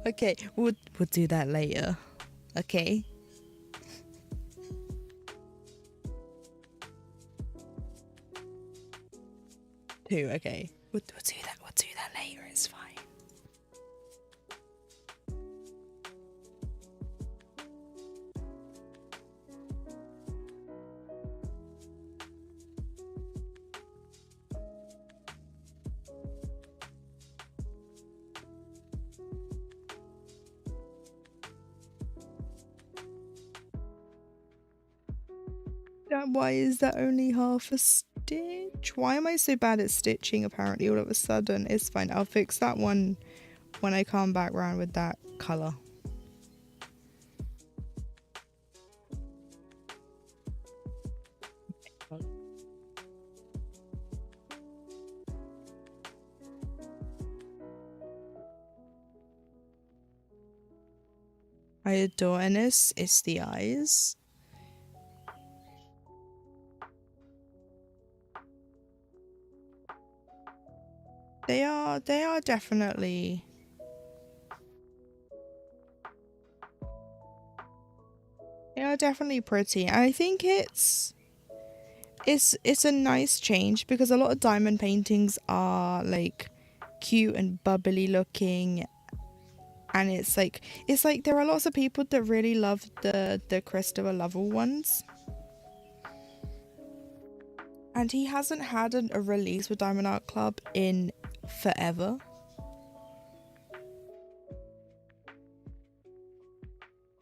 Okay, we'll do that later. Okay. Two, okay. We'll do that later, it's fine. Why is that only half a stitch? Why am I so bad at stitching apparently all of a sudden? It's fine. I'll fix that one when I come back round with that colour. I adore Ennis. It's the eyes. They are definitely... they are definitely pretty. And I think it's a nice change because a lot of diamond paintings are like cute and bubbly looking, and it's like there are lots of people that really love the Christopher Lovell ones. And he hasn't had a release with Diamond Art Club in forever.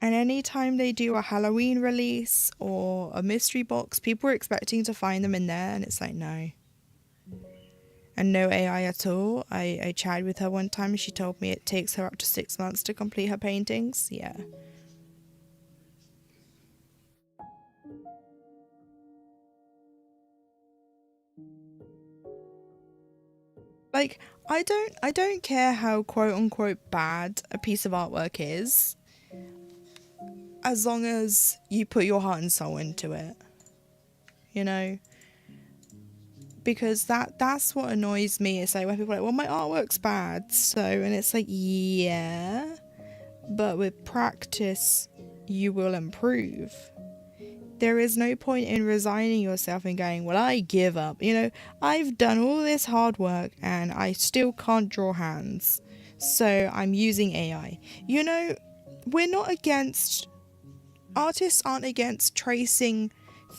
And anytime they do a Halloween release or a mystery box, people are expecting to find them in there, and it's like, no. and no AI at all. I chatted with her one time and she told me it takes her up to 6 months to complete her paintings. Yeah. Like, I don't care how quote unquote bad a piece of artwork is, as long as you put your heart and soul into it. You know? Because that's what annoys me. Is like when people are like, well, my artwork's bad, so, and it's like, yeah, but with practice you will improve. There is no point in resigning yourself and going, well, I give up. You know, I've done all this hard work and I still can't draw hands, so I'm using AI. You know, we're not against, artists aren't against tracing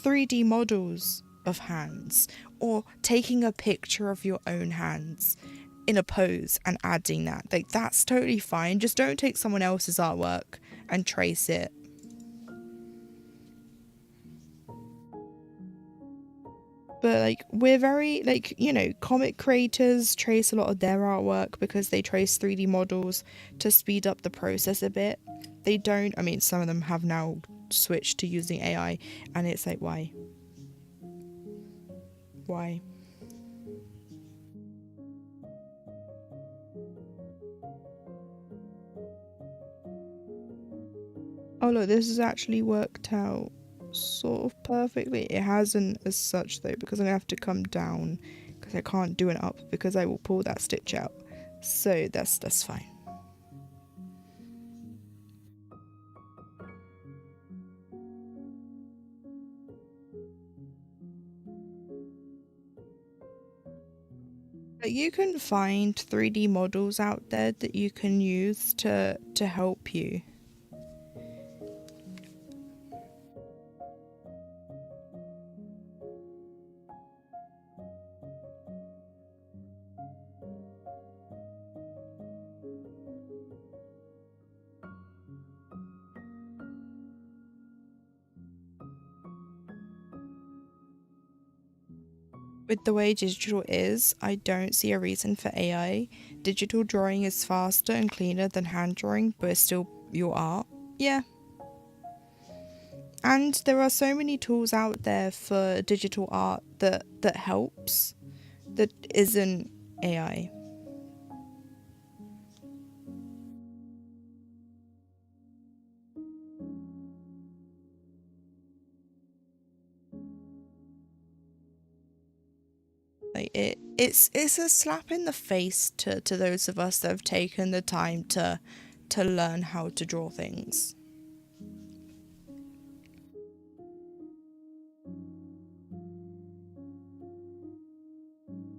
3D models of hands or taking a picture of your own hands in a pose and adding that. Like, that's totally fine. Just don't take someone else's artwork and trace it. But like, we're very, like, you know, comic creators trace a lot of their artwork because they trace 3D models to speed up the process a bit. They don't, I mean, some of them have now switched to using AI, and it's like, why? Why? Oh look, this has actually worked out sort of perfectly. It hasn't as such though, because I'm gonna have to come down because I can't do an up because I will pull that stitch out. So that's fine. But you can find 3D models out there that you can use to help you. With the way digital is, I don't see a reason for AI. Digital drawing is faster and cleaner than hand drawing, but it's still your art. Yeah. And there are so many tools out there for digital art that helps, that isn't AI. Like, it's a slap in the face to those of us that have taken the time to learn how to draw things.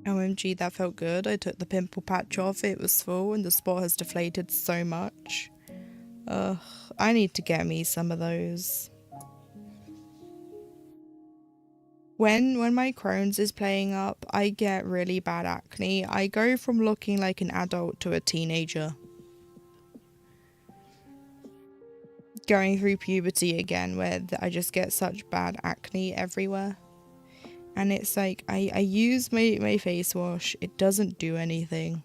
OMG, that felt good. I took the pimple patch off, it was full and the spot has deflated so much. Ugh, I need to get me some of those. When my Crohn's is playing up, I get really bad acne. I go from looking like an adult to a teenager. Going through puberty again, where I just get such bad acne everywhere. And it's like, I use my face wash, it doesn't do anything.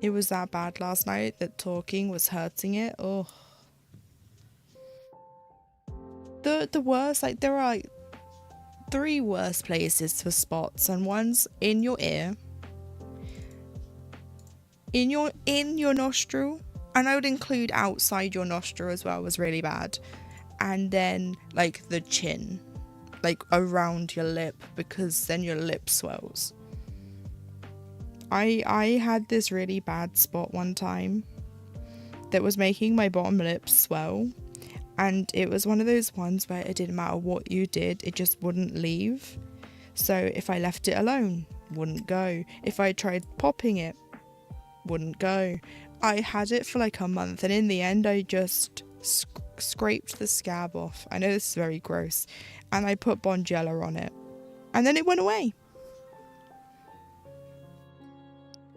It was that bad last night that talking was hurting it. Oh. The worst, like, there are like 3 worst places for spots, and one's in your ear, in your nostril, and I would include outside your nostril as well, was really bad. And then like the chin, like around your lip, because then your lip swells. I had this really bad spot one time that was making my bottom lip swell, and it was one of those ones where it didn't matter what you did, it just wouldn't leave. So if I left it alone, wouldn't go. If I tried popping it, wouldn't go. I had it for like a month, and in the end I just scraped the scab off. I know this is very gross, and I put Bonjela on it, and then it went away.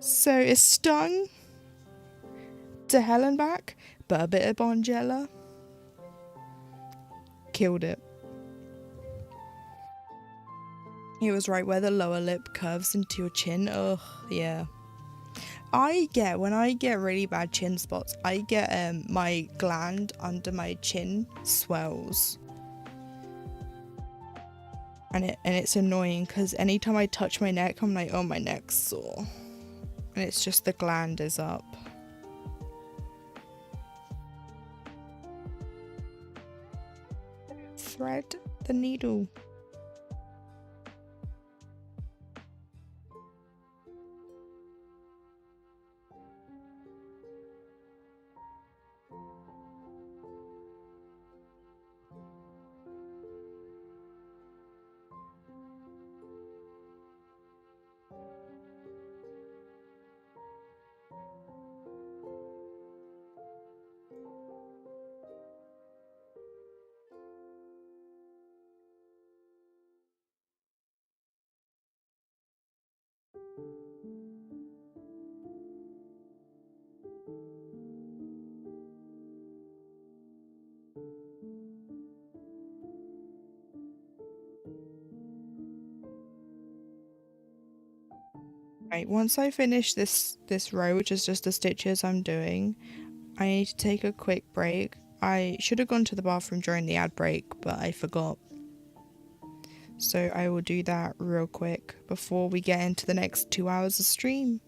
So it stung to hell and back, but a bit of Bonjela killed it. It was right where the lower lip curves into your chin. Ugh, yeah. When I get really bad chin spots, I get my gland under my chin swells. And it's annoying because anytime I touch my neck, I'm like, oh, my neck's sore. And it's just the gland is up. Thread the needle. Right, once I finish this row, which is just the stitches I'm doing, I need to take a quick break. I should have gone to the bathroom during the ad break, but I forgot. So I will do that real quick before we get into the next 2 hours of stream.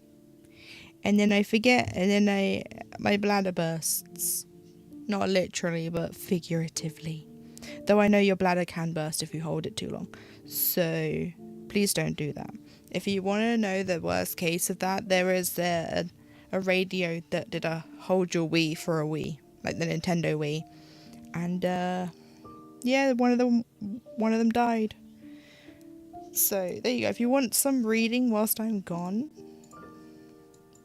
And then I forget, and then my bladder bursts. Not literally, but figuratively. Though I know your bladder can burst if you hold it too long. So please don't do that. If you want to know the worst case of that, there is a radio that did a hold your Wii for a Wii, like the Nintendo Wii. And yeah, one of them died. So there you go. If you want some reading whilst I'm gone,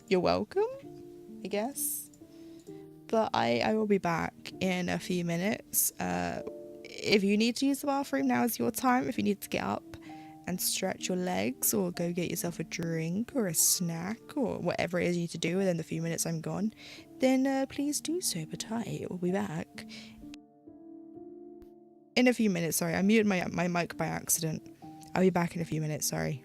you're welcome, I guess. But I will be back in a few minutes. If you need to use the bathroom, now is your time. If you need to get up and stretch your legs or go get yourself a drink or a snack or whatever it is you need to do within the few minutes I'm gone, then please do so. But I will be back in a few minutes. Sorry, I muted my mic by accident. I'll be back in a few minutes, sorry.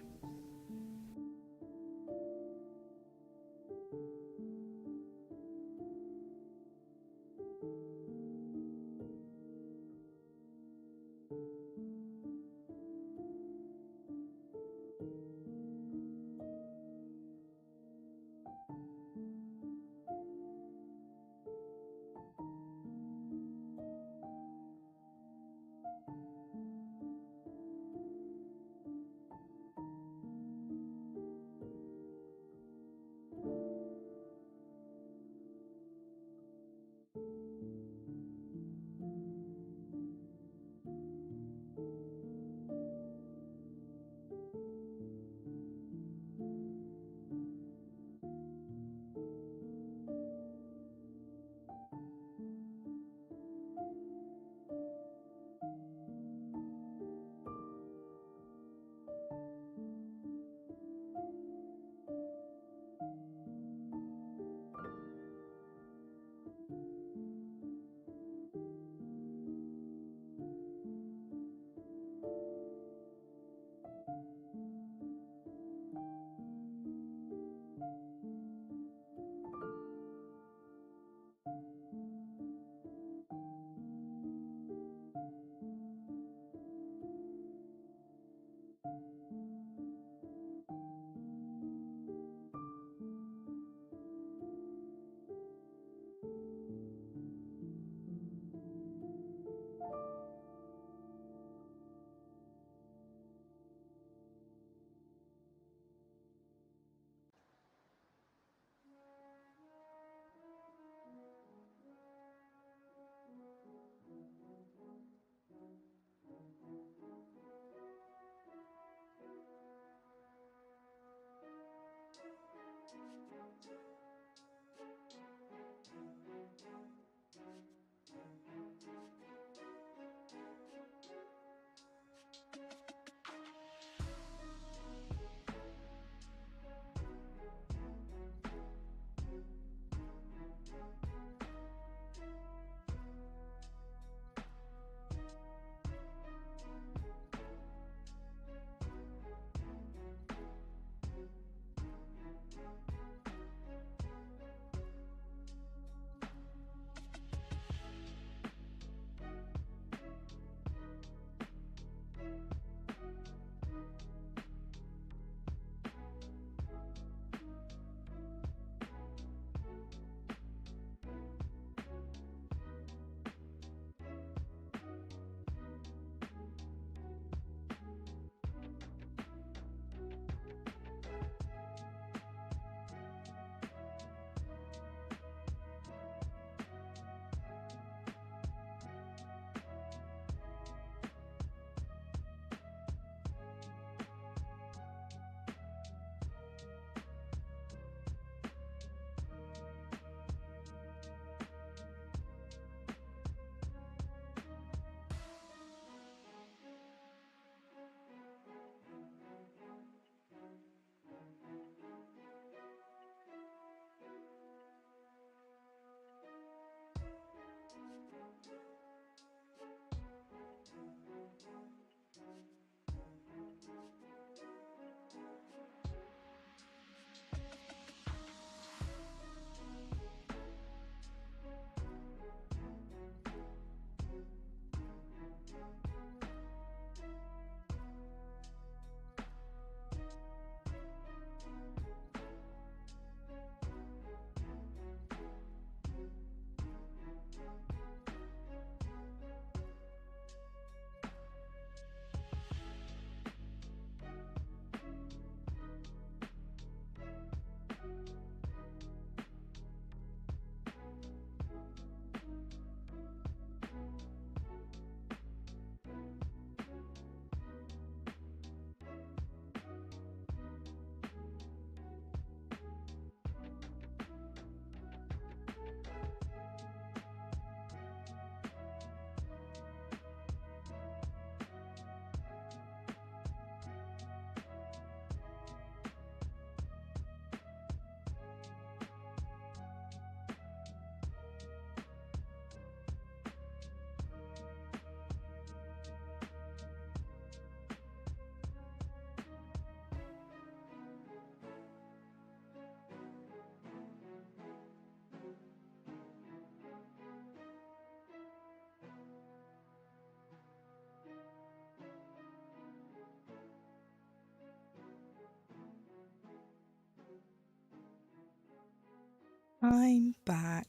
I'm back.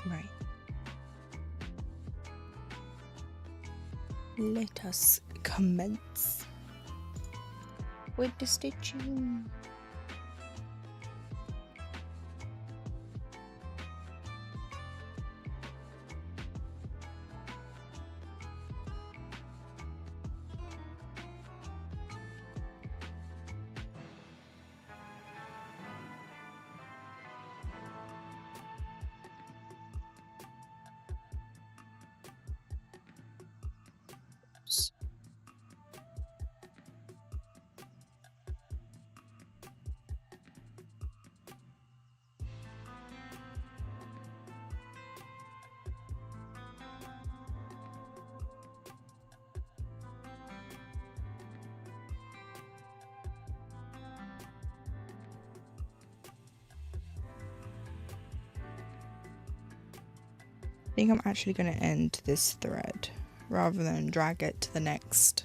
Right. Let us commence with the stitching. I think I'm actually going to end this thread rather than drag it to the next.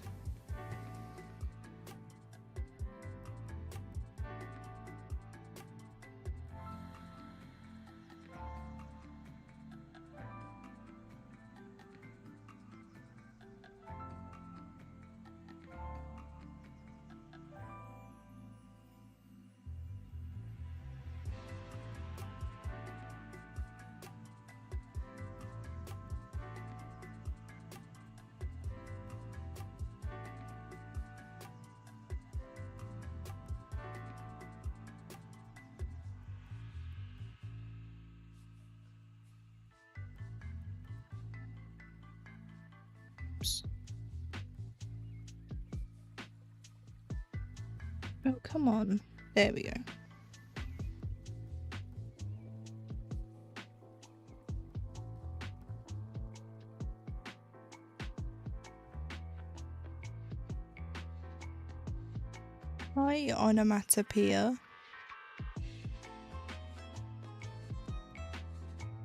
Oops. Oh, come on. There we go. Hi, onomatopoeia.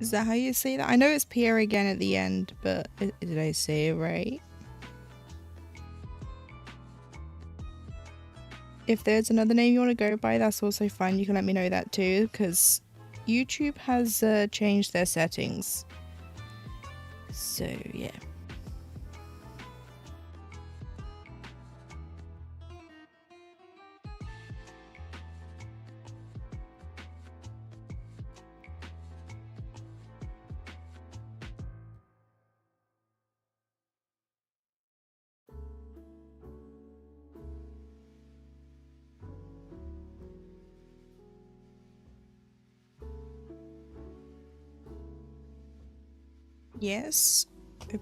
Is that how you say that? I know it's Pia again at the end, but did I say it right? If there's another name you want to go by, that's also fine. You can let me know that too, because YouTube has changed their settings. So, yeah. Yes,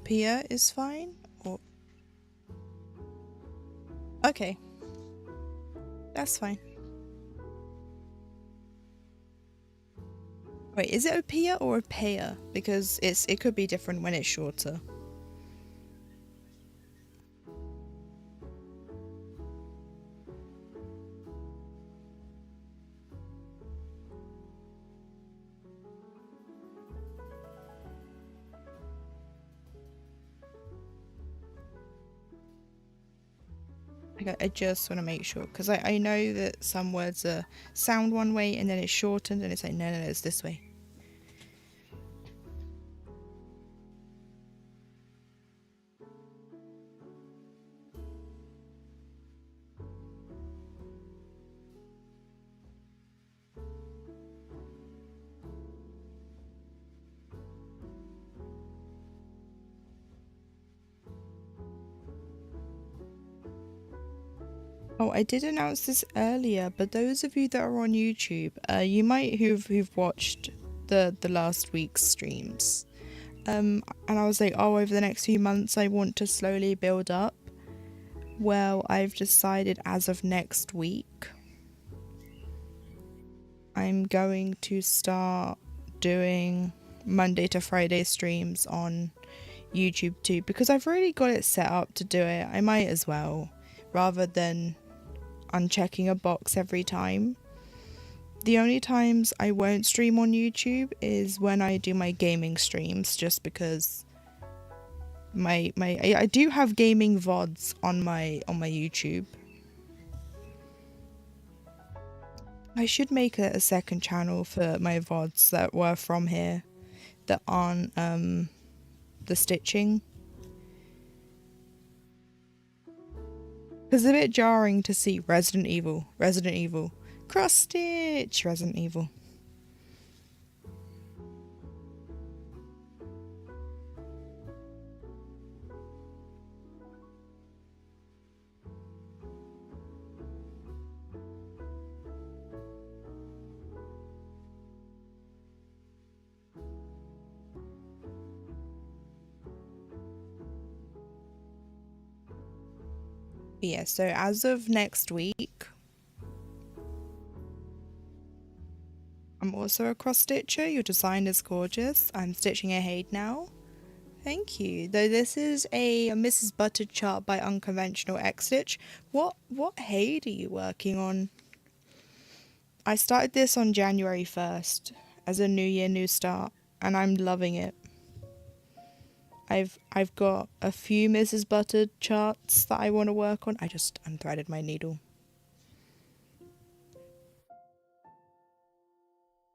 Pia is fine. Or okay, that's fine. Wait, is it Opia or Opea? Because it could be different when it's shorter. Okay, I just want to make sure, because I know that some words sound one way and then it's shortened and it's like, no, it's this way. Oh, I did announce this earlier, but those of you that are on YouTube, you might who've watched the last week's streams. And I was like, oh, over the next few months I want to slowly build up. Well, I've decided as of next week I'm going to start doing Monday to Friday streams on YouTube too, because I've already got it set up to do it. I might as well, rather than unchecking a box every time. The only times I won't stream on YouTube is when I do my gaming streams, just because I do have gaming VODs on my YouTube. I should make a second channel for my VODs that were from here, that aren't the stitching. It's a bit jarring to see Resident Evil, cross stitch, Resident Evil. Yeah, so as of next week, I'm also a cross stitcher. Your design is gorgeous. I'm stitching a Hade now. Thank you. Though this is a MrsButterD chart by UnconventionalXStitch. What Hade are you working on? I started this on January 1st as a new year, new start, and I'm loving it. I've got a few MrsButterD charts that I want to work on. I just unthreaded my needle.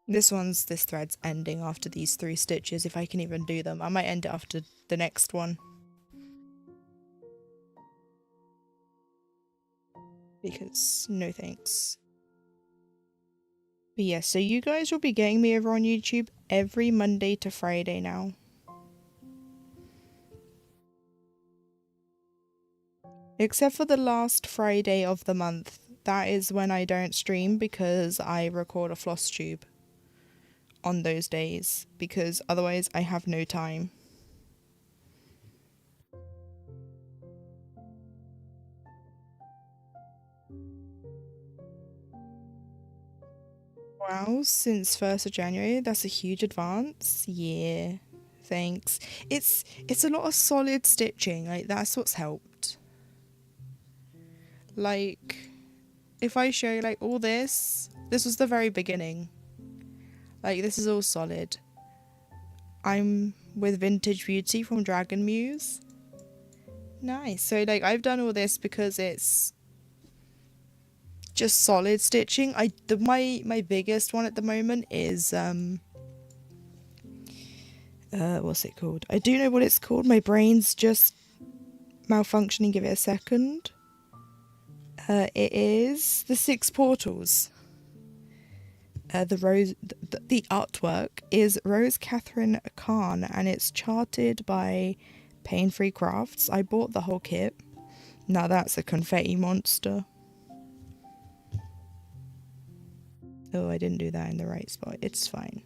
This thread's ending after these 3 stitches, if I can even do them. I might end it after the next one. Because no thanks. But yeah, so you guys will be getting me over on YouTube every Monday to Friday now. Except for the last Friday of the month. That is when I don't stream because I record a floss tube on those days, because otherwise I have no time. Wow, since 1st of January, that's a huge advance. Yeah, thanks. It's a lot of solid stitching, like that's what's helped. Like, if I show you like all this was the very beginning. Like, this is all solid. I'm with Vintage Beauty from Dragon Muse. Nice. So like I've done all this because it's just solid stitching. My biggest one at the moment is what's it called? I do know what it's called. My brain's just malfunctioning. Give it a second. It is the 6 portals. The artwork is Rose Catherine Khan, and it's charted by Pain Free Crafts. I bought the whole kit. Now that's a confetti monster. Oh, I didn't do that in the right spot. It's fine.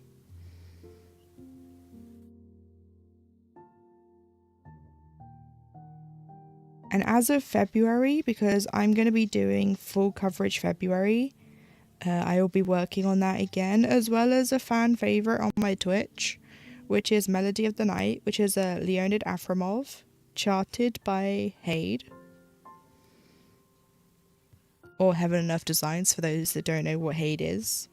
And as of February, because I'm going to be doing full coverage February, I will be working on that again, as well as a fan favourite on my Twitch, which is Melody of the Night, which is a Leonid Afromov, charted by Hade. Or Heaven Enough Designs, for those that don't know what Hade is.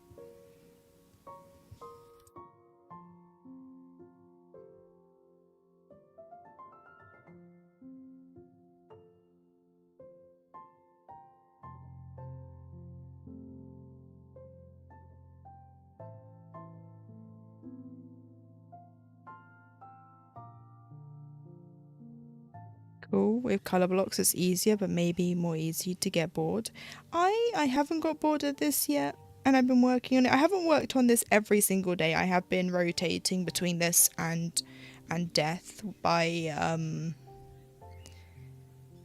Cool. With colour blocks it's easier, but maybe more easy to get bored. I haven't got bored of this yet, and I've been working on it. I haven't worked on this every single day. I have been rotating between this and Death by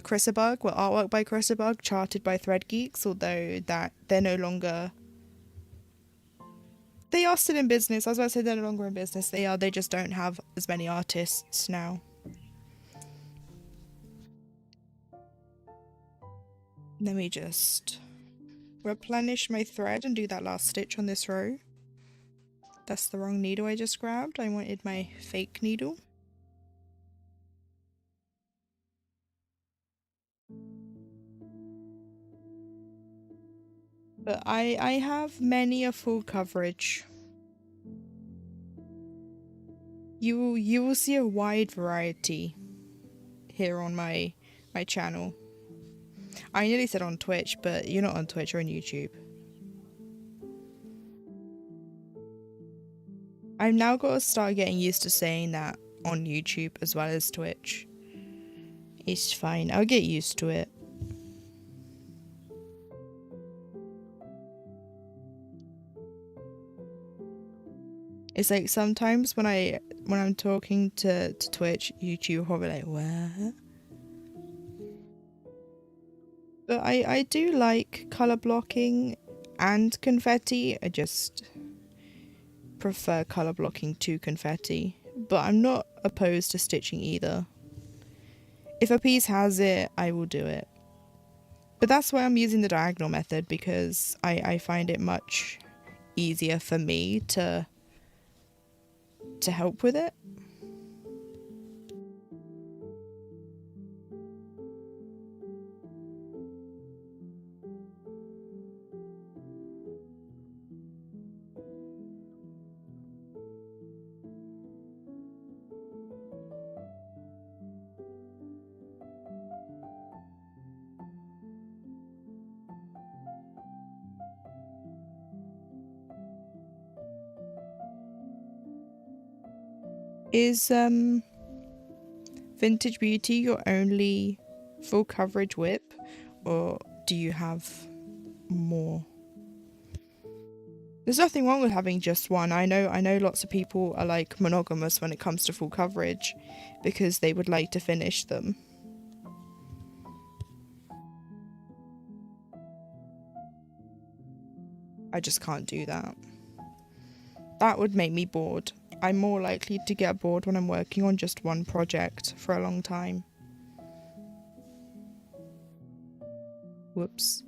Chrisabug, well, artwork by Chrisabug, charted by Thread Geeks, although that they're no longer... They are still in business. I was about to say they're no longer in business. They just don't have as many artists now. Let me just replenish my thread and do that last stitch on this row. That's the wrong needle I just grabbed. I wanted my fake needle. But I have many a full coverage. You will see a wide variety here on my channel. I nearly said on Twitch, but you're not on Twitch, you're on YouTube. I've now got to start getting used to saying that on YouTube as well as Twitch. It's fine, I'll get used to it. It's like sometimes when I'm talking to Twitch, YouTube will probably like, what? But I do like colour blocking and confetti. I just prefer colour blocking to confetti. But I'm not opposed to stitching either. If a piece has it, I will do it. But that's why I'm using the diagonal method, because I find it much easier for me to help with it. Is Vintage Beauty your only full coverage whip, or do you have more? There's nothing wrong with having just one. I know lots of people are like monogamous when it comes to full coverage because they would like to finish them. I just can't do that. That would make me bored. I'm more likely to get bored when I'm working on just one project for a long time. Whoops.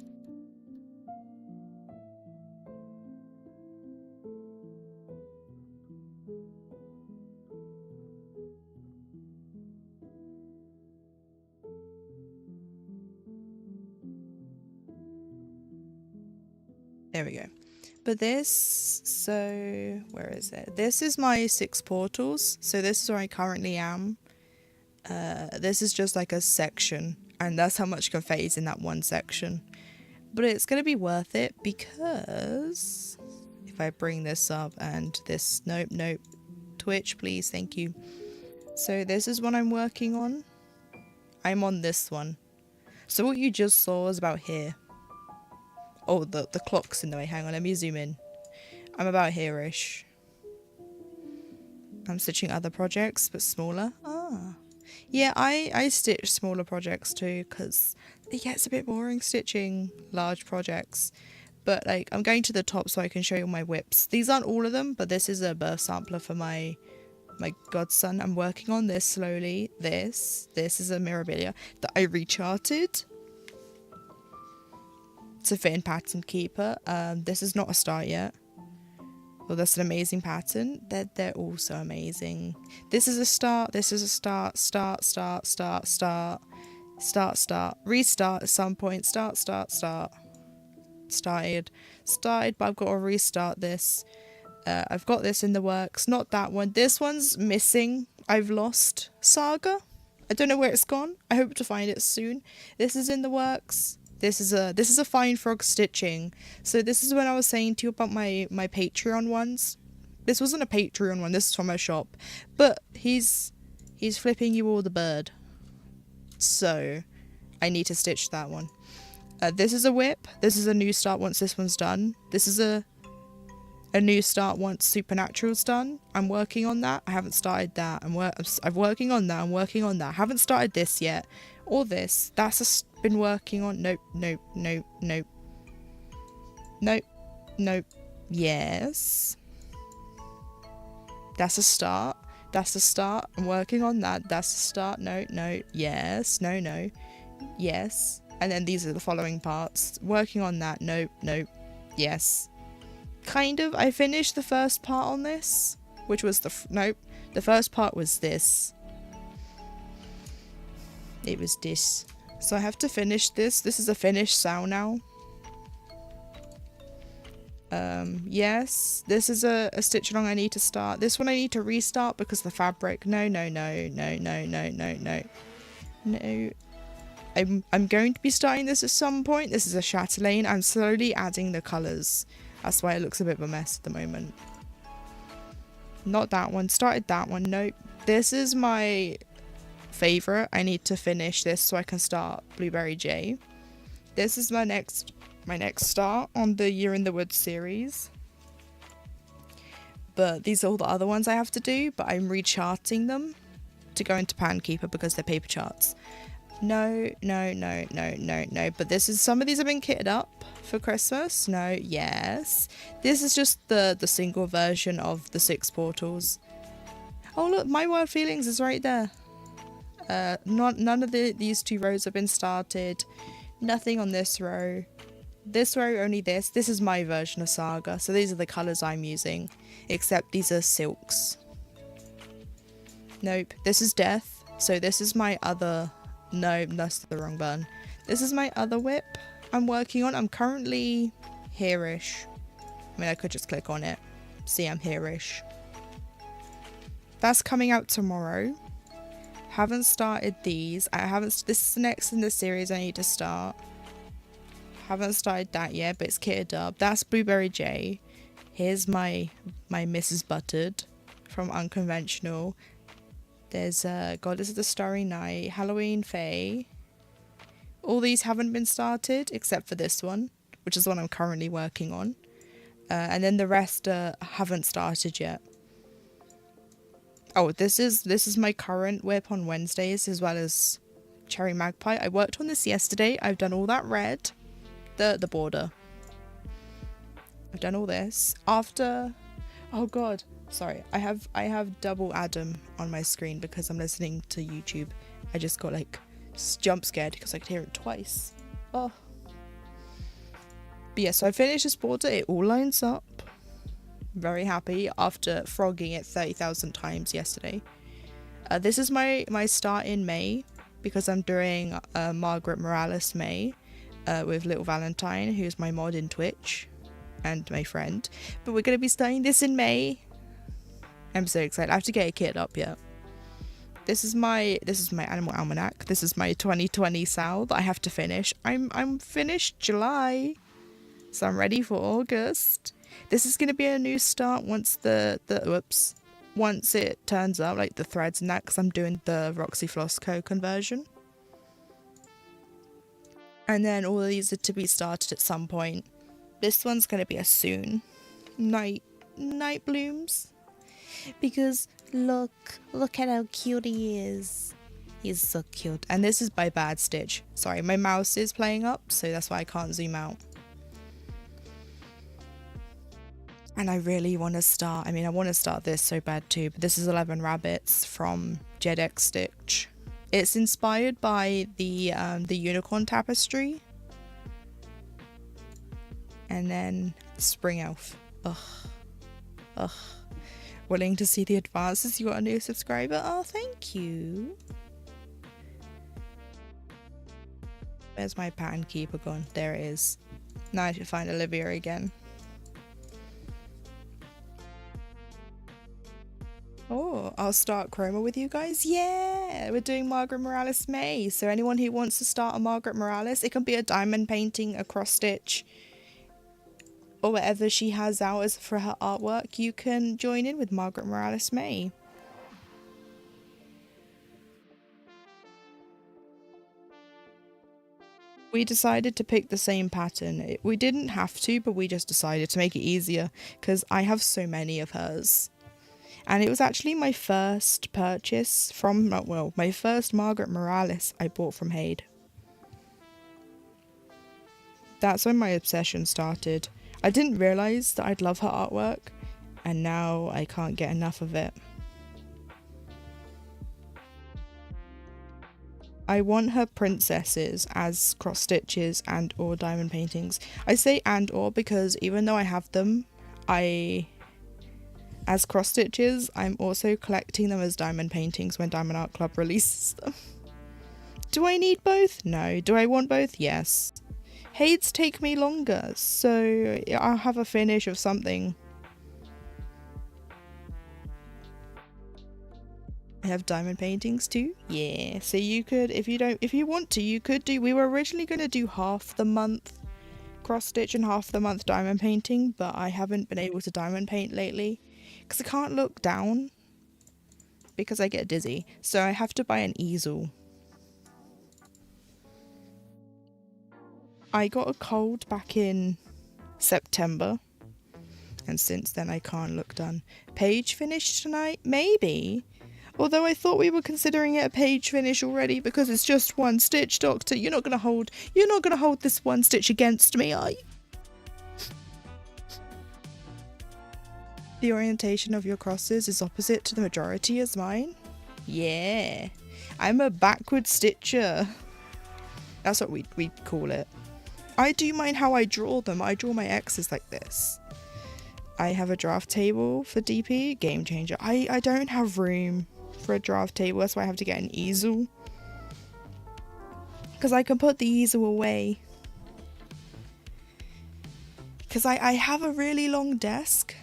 There we go. But this, so where is it? This is my 6 portals. So this is where I currently am. This is just like a section, and that's how much confetti is in that one section. But it's going to be worth it because if I bring this up and this, nope, Twitch, please, thank you. So this is what I'm working on. I'm on this one. So what you just saw was about here. Oh, the clock's in the way. Hang on, let me zoom in. I'm about here-ish. I'm stitching other projects, but smaller. Ah. Yeah, I stitch smaller projects too, because it gets a bit boring stitching large projects. But, like, I'm going to the top so I can show you my whips. These aren't all of them, but this is a birth sampler for my godson. I'm working on this slowly. This is a Mirabilia that I recharted to fit in Pattern Keeper. This is not a start yet. Well, that's an amazing pattern. They're also amazing. This is a start. This is a start. Start. Restart at some point. Start. Started, but I've got to restart this. I've got this in the works. Not that one. This one's missing. I've lost Saga. I don't know where it's gone. I hope to find it soon. This is in the works. This is a Fine Frog stitching. So this is when I was saying to you about my Patreon ones. This wasn't a Patreon one, this is from my shop. But he's flipping you all the bird. So I need to stitch that one. This is a whip. This is a new start once this one's done. This is a new start once Supernatural's done. I'm working on that. I haven't started that. I'm working on that. I'm working on that. I haven't started this yet. Or this. That's been working on. Nope. Yes. That's a start. I'm working on that. That's a start. No. Yes. No. Yes. And then these are the following parts. Working on that. Nope. Yes. Kind of. I finished the first part on this, which was the first part was this. It was this. So I have to finish this. This is a finished sow now. Yes, this is a stitch along I need to start. This one I need to restart because the fabric. No. I'm going to be starting this at some point. This is a chatelaine. I'm slowly adding the colours. That's why it looks a bit of a mess at the moment. Not that one. Started that one. Nope. This is my favourite. I need to finish this so I can start Blueberry J. This is my next start on the Year in the Woods series. But these are all the other ones I have to do, but I'm recharting them to go into Pankeeper because they're paper charts. No. But this is, some of these have been kitted up for Christmas. No, yes. This is just the single version of the 6 portals. Oh look, My Wild Feelings is right there. None of these 2 rows have been started. Nothing on this row. This row, only this. This is my version of Saga. So these are the colours I'm using. Except these are silks. Nope. This is Death. So this is my other... No, that's the wrong button. This is my other whip I'm working on. I'm currently here-ish. I mean, I could just click on it. See, I'm here-ish. That's coming out tomorrow. Haven't started these. This is the next in the series I need to start. Haven't started that yet, but it's kitted up. That's Blueberry J. Here's my MrsButterD from Unconventional. There's Goddess of the Starry Night, Halloween Fae. All these haven't been started except for this one, which is the one I'm currently working on. And then the rest haven't started yet. Oh, this is my current whip on Wednesdays, as well as Cherry Magpie. I worked on this yesterday. I've done all that red, the border. I've done all this after. Oh god, sorry. I have double Adam on my screen because I'm listening to YouTube. I just got like jump scared because I could hear it twice. Oh. But yeah, so I finished this border. It all lines up. Very happy after frogging it 30,000 times yesterday. This is my start in May because I'm doing Margaret Morales May with Little Valentine, who's my mod in Twitch and my friend. But we're going to be starting this in May. I'm so excited. I have to get it kitted up yet. This is my Animal Almanac. This is my 2020 Sal that I have to finish. I'm finished July, so I'm ready for August. This is going to be a new start once once it turns up, like the threads and that, because I'm doing the Roxy Flossco conversion. And then all of these are to be started at some point. This one's going to be a soon. Night blooms. Because look at how cute he is. He's so cute. And this is by Bad Stitch. Sorry, my mouse is playing up, so that's why I can't zoom out. And I really want to start, I want to start this so bad too, but this is 11 Rabbits from MrsButterD. It's inspired by the unicorn tapestry. And then Spring Elf. Ugh. Willing to see the advances? You got a new subscriber? Oh, thank you. Where's my pattern keeper gone? There it is. Now I should find Olivia again. Oh, I'll start Chroma with you guys. Yeah, we're doing Margaret Morales May. So anyone who wants to start a Margaret Morales, it can be a diamond painting, a cross stitch, or whatever she has out as for her artwork. You can join in with Margaret Morales May. We decided to pick the same pattern. We didn't have to, but we just decided to make it easier because I have so many of hers. And it was actually my first purchase from, well, my first Margaret Morales I bought from Hade. That's when my obsession started. I didn't realise that I'd love her artwork, and now I can't get enough of it. I want her princesses as cross stitches and or diamond paintings. I say and or because even though I have them, as cross stitches, I'm also collecting them as diamond paintings when Diamond Art Club releases them. Do I need both? No. Do I want both? Yes. Hades take me longer, so I'll have a finish of something. I have diamond paintings too. Yeah, so you could, if you want to, you could do. We were originally going to do half the month cross stitch and half the month diamond painting, but I haven't been able to diamond paint lately because I can't look down because I get dizzy. So I have to buy an easel. I got a cold back in September, and since then I can't look done. Page finished tonight? Maybe. Although I thought we were considering it a page finish already because it's just one stitch, Doctor. You're not gonna hold this one stitch against me, are you? The orientation of your crosses is opposite to the majority as mine. Yeah, I'm a backward stitcher. That's what we call it. I do mind how I draw them. I draw my X's like this. I have a draft table for DP. Game changer. I don't have room for a draft table. That's why I have to get an easel. Because I can put the easel away. Because I have a really long desk.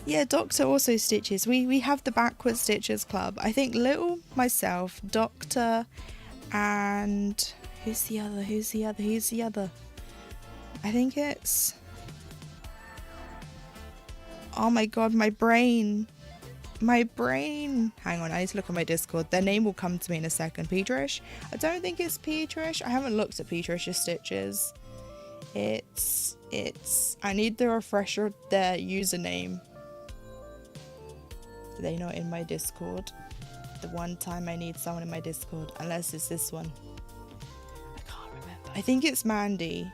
Yeah, Doctor also stitches. We have the backward stitchers club. I think Little, myself, Doctor, and who's the other? I think it's, oh my god, my brain. Hang on, I need to look at my Discord. Their name will come to me in a second. Petrish? I don't think it's Petrish. I haven't looked at Petrish's stitches. It's I need the refresher of their username. Are they not in my Discord? The one time I need someone in my Discord, unless it's this one. I can't remember. I think it's Mandy.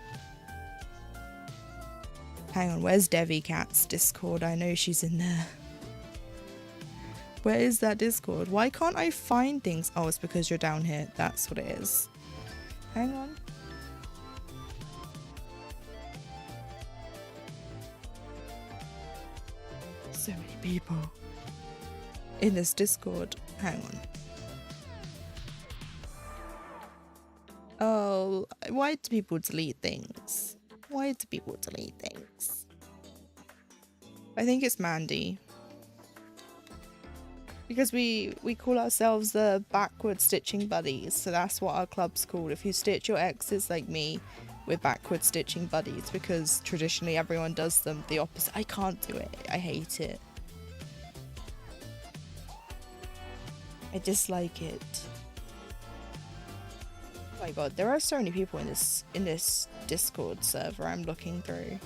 Hang on, where's Devi Cat's Discord? I know she's in there. Where is that Discord? Why can't I find things? Oh, it's because you're down here. That's what it is. Hang on. So many people in this Discord. Hang on. Oh, why do people delete things? I think it's Mandy. Because we call ourselves the backward stitching buddies, so that's what our club's called. If you stitch your X's like me, we're backward stitching buddies, because traditionally everyone does them the opposite. I can't do it. I hate it. I dislike it. Oh my god, there are so many people in this Discord server I'm looking through.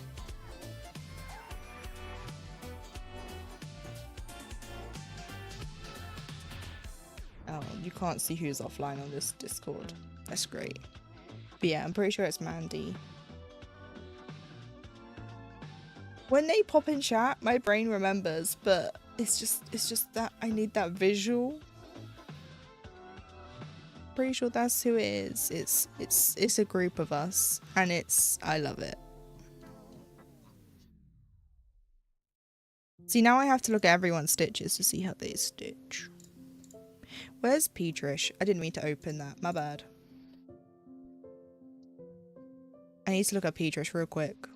Oh, you can't see who's offline on this Discord. That's great. But yeah, I'm pretty sure it's Mandy. When they pop in chat, my brain remembers, but it's just that I need that visual. Pretty sure that's who it is. It's a group of us, and I love it. See, now I have to look at everyone's stitches to see how they stitch. Where's Petrish? I didn't mean to open that. My bad. I need to look at Petrish real quick.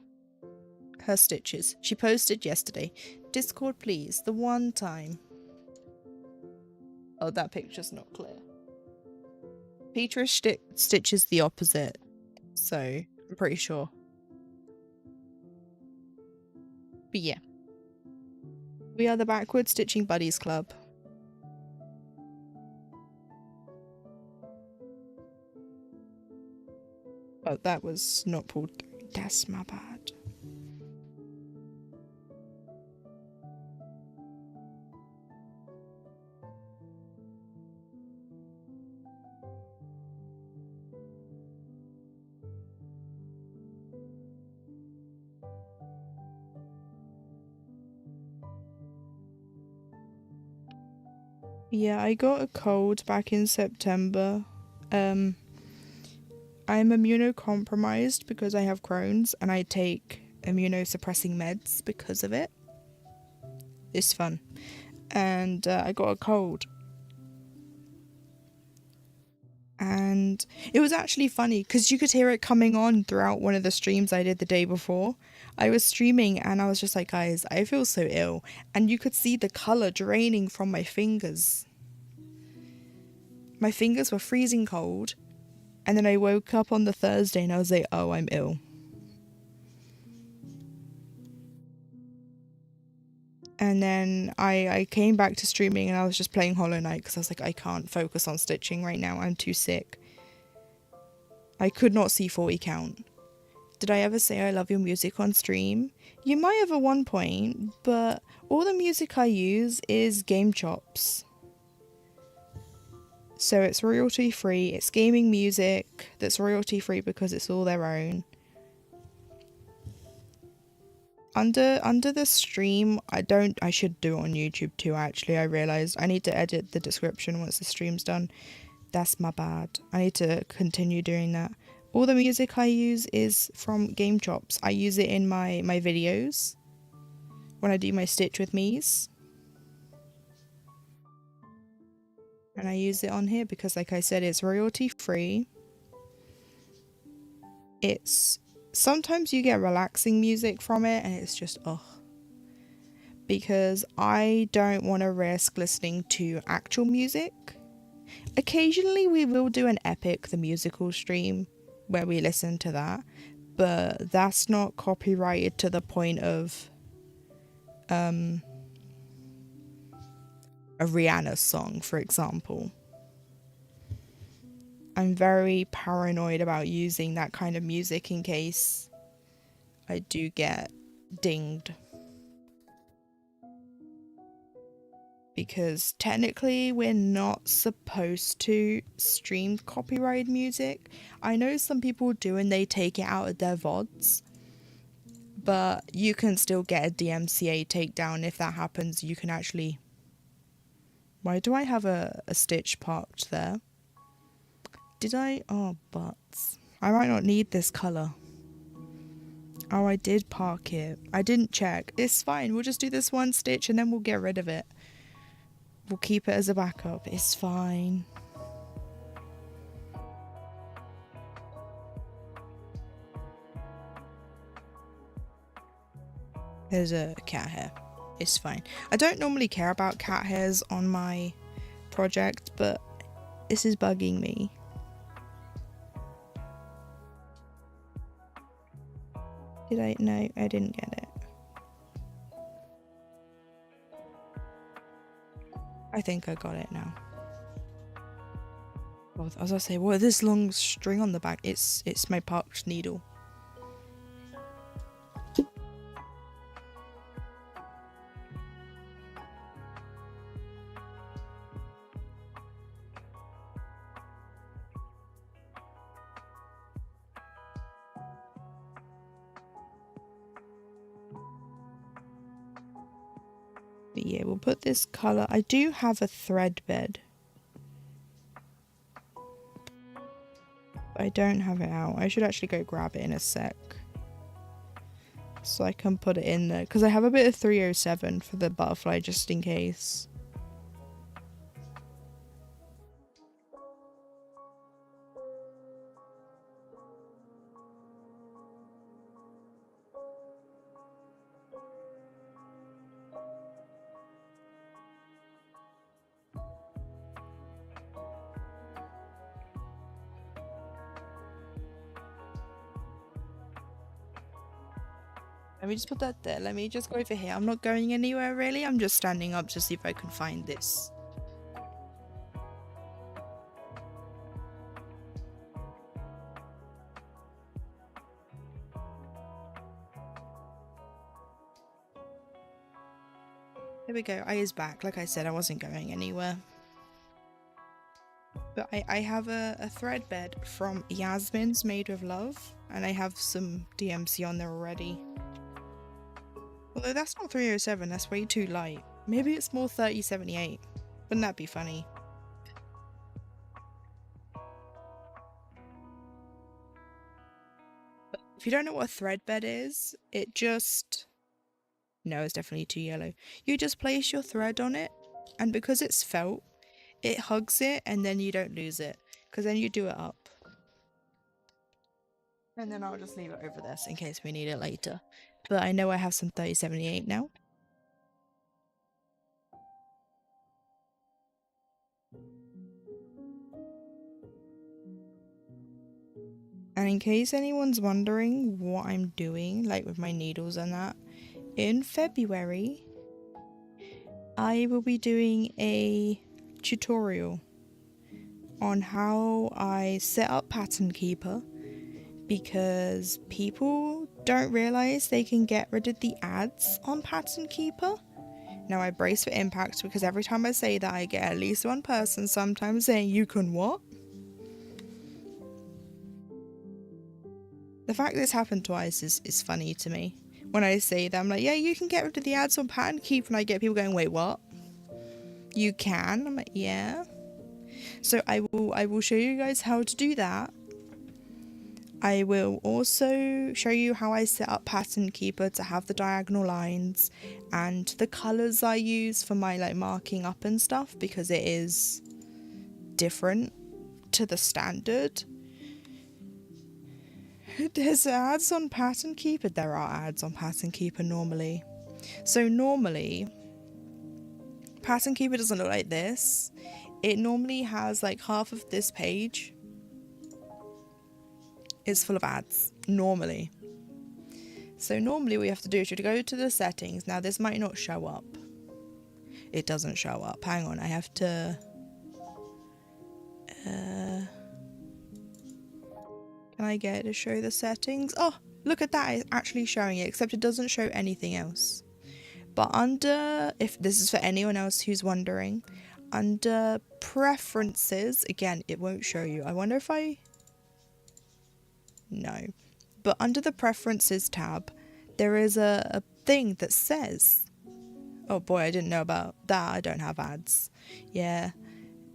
Her stitches. She posted yesterday. Discord, please. The one time. Oh, that picture's not clear. Petrish stitches the opposite. So, I'm pretty sure. But yeah. We are the Backward Stitching Buddies Club. Oh, that was not pulled through. That's my bad. Yeah, I got a cold back in September. I'm immunocompromised because I have Crohn's, and I take immunosuppressing meds because of it. It's fun. And I got a cold. And And it was actually funny because you could hear it coming on throughout one of the streams I did the day before. I was streaming and I was just like, guys, I feel so ill. And you could see the colour draining from my fingers. My fingers were freezing cold. And then I woke up on the Thursday and I was like, oh, I'm ill. And then I came back to streaming and I was just playing Hollow Knight because I was like, I can't focus on stitching right now. I'm too sick. I could not see 40 count. Did I ever say I love your music on stream? You might have at one point, but all the music I use is Game Chops. So it's royalty free. It's gaming music that's royalty free because it's all their own. Under the stream, I should do it on YouTube too, actually. I realised I need to edit the description once the stream's done. That's my bad. I need to continue doing that. All the music I use is from Game Chops. I use it in my videos when I do my Stitch with Me's. And I use it on here because, like I said, it's royalty free. Sometimes you get relaxing music from it and it's just, ugh. Because I don't want to risk listening to actual music. Occasionally we will do an Epic the musical stream where we listen to that, but that's not copyrighted to the point of a Rihanna song, for example. I'm very paranoid about using that kind of music in case I do get dinged. Because technically we're not supposed to stream copyrighted music. I know some people do and they take it out of their VODs, but you can still get a DMCA takedown. If that happens, you can actually... Why do I have a stitch parked there? Did I? Oh, butts. I might not need this colour. Oh, I did park it. I didn't check. It's fine. We'll just do this one stitch and then we'll get rid of it. We'll keep it as a backup. It's fine. There's a cat hair. It's fine. I don't normally care about cat hairs on my project, but this is bugging me. Did I? No, I didn't get it. I think I got it now. Well, as I say, well, this long string on the back, it's my parked needle. But yeah, we'll put this colour. I do have a thread bed. I don't have it out. I should actually go grab it in a sec. So I can put it in there. Because I have a bit of 307 for the butterfly just in case. Let me just put that there. Let me just go over here. I'm not going anywhere really. I'm just standing up to see if I can find this. There we go. I is back. Like I said, I wasn't going anywhere. But I have a thread bed from Yasmin's Made with Love. And I have some DMC on there already. Although that's not 307, that's way too light. Maybe it's more 3078. Wouldn't that be funny? But if you don't know what a thread bed is, it just... No, it's definitely too yellow. You just place your thread on it, and because it's felt, it hugs it and then you don't lose it. because then you do it up. And then I'll just leave it over this in case we need it later. But I know I have some 3078 now. And in case anyone's wondering what I'm doing, like with my needles and that, in February, I will be doing a tutorial on how I set up Pattern Keeper, because people don't realize they can get rid of the ads on Pattern Keeper. Now I brace for impact, because every time I say that I get at least one person sometimes saying, "You can what?" The fact this happened twice is funny to me. When I say that, I'm like, yeah, you can get rid of the ads on Pattern Keeper, and I get people going, "Wait, what? You can?" I'm like, yeah. So I will show you guys how to do that. I will also show you how I set up Pattern Keeper to have the diagonal lines and the colours I use for my like marking up and stuff, because it is different to the standard. There's ads on Pattern Keeper. There are ads on Pattern Keeper normally. So normally, Pattern Keeper doesn't look like this. It normally has like half of this page is full of ads, normally. So normally what you have to do is you have to go to the settings. Now this might not show up. It doesn't show up. Hang on, I have to... Can I get it to show the settings? Oh, look at that, it's actually showing it, except it doesn't show anything else. But under, if this is for anyone else who's wondering, under preferences, again, it won't show you. I wonder if I... No. But under the preferences tab, there is a thing that says... Oh boy, I didn't know about that. I don't have ads. Yeah.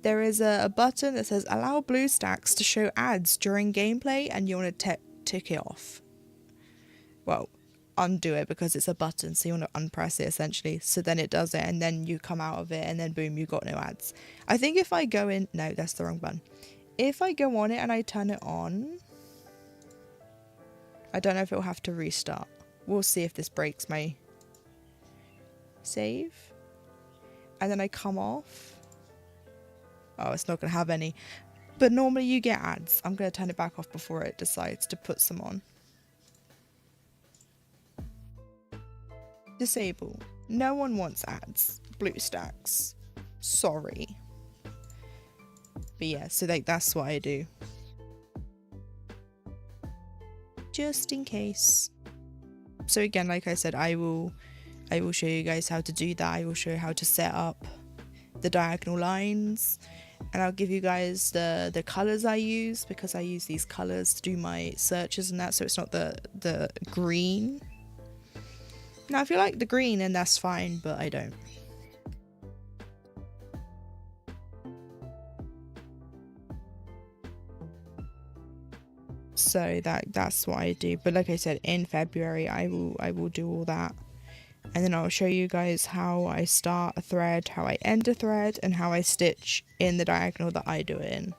There is a button that says allow BlueStacks to show ads during gameplay, and you want to tick it off. Well, undo it, because it's a button, so you want to unpress it essentially. So then it does it, and then you come out of it, and then boom, you got no ads. I think if I go in... No, that's the wrong button. If I go on it and I turn it on... I don't know if it'll have to restart. We'll see if this breaks my save. And then I come off. Oh, it's not going to have any. But normally you get ads. I'm going to turn it back off before it decides to put some on. Disable. No one wants ads. BlueStacks. Sorry. But yeah, so like that's what I do. Just in case. So again, like I said, I will show you guys how to do that. I will show you how to set up the diagonal lines, and I'll give you guys the colors I use, because I use these colors to do my searches and that, so it's not the green. Now if you like the green, then that's fine, but I don't. So that's what I do. But like I said, in February I will do all that. And then I'll show you guys how I start a thread, how I end a thread, and how I stitch in the diagonal that I do it in.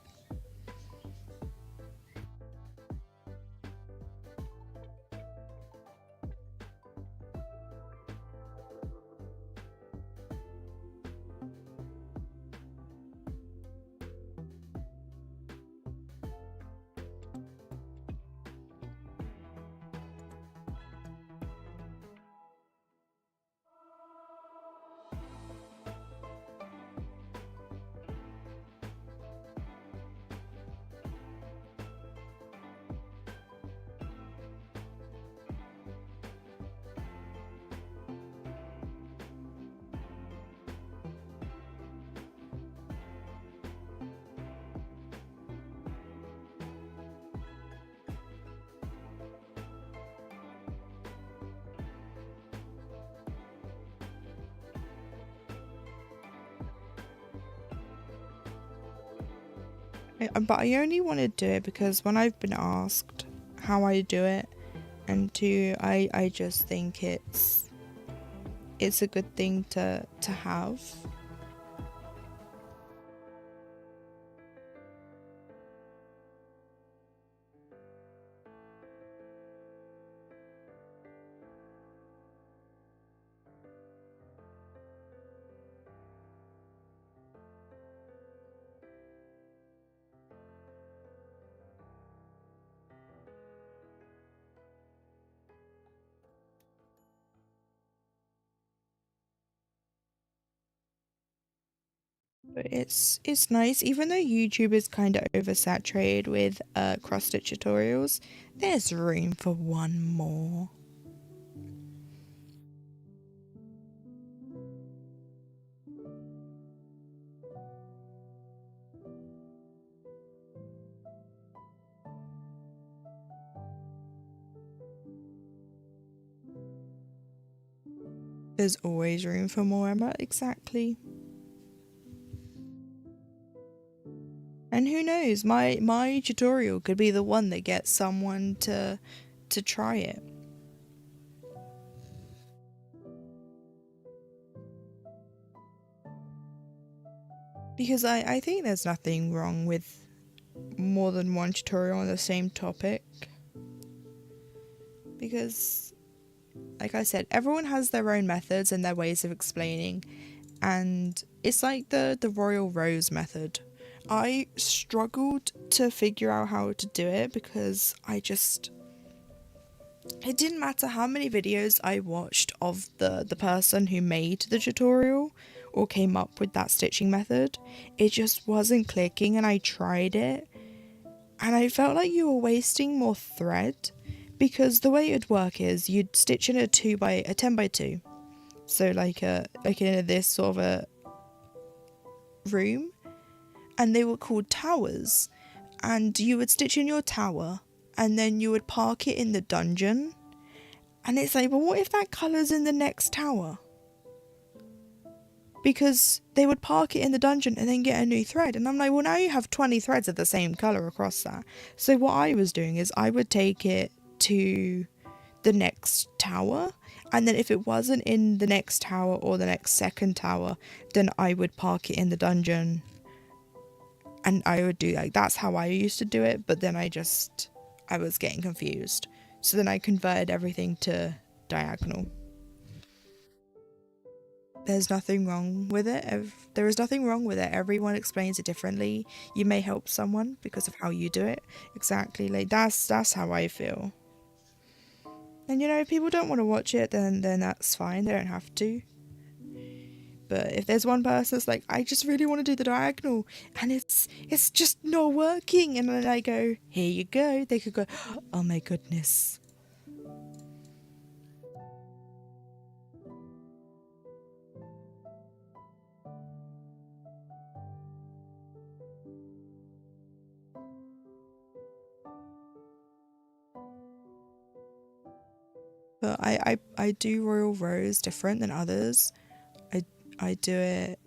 But I only want to do it because when I've been asked how I do it, and two, I just think it's a good thing to have. It's nice, even though YouTube is kind of oversaturated with cross stitch tutorials. There's room for one more. There's always room for more, Emma. Exactly. And who knows, my tutorial could be the one that gets someone to try it. Because I think there's nothing wrong with more than one tutorial on the same topic. Because, like I said, everyone has their own methods and their ways of explaining. And it's like the royal rose method. I struggled to figure out how to do it because it didn't matter how many videos I watched of the person who made the tutorial or came up with that stitching method. It just wasn't clicking, and I tried it and I felt like you were wasting more thread, because the way it'd work is you'd stitch in a 10 by 2, so like in this sort of a room, and they were called towers, and you would stitch in your tower and then you would park it in the dungeon. And it's like, well, what if that colour's in the next tower? Because they would park it in the dungeon and then get a new thread. And I'm like, well, now you have 20 threads of the same colour across that. So what I was doing is I would take it to the next tower, and then if it wasn't in the next tower or the next second tower, then I would park it in the dungeon. And I would do, like, that's how I used to do it, but then I was getting confused. So then I converted everything to diagonal. There's nothing wrong with it. There is nothing wrong with it. Everyone explains it differently. You may help someone because of how you do it. Exactly. Like, that's how I feel. And you know, if people don't want to watch it, then that's fine. They don't have to. But if there's one person that's like, I just really want to do the diagonal and it's just not working, and then I go, here you go, they could go, oh my goodness. But I do royal rows different than others. I do it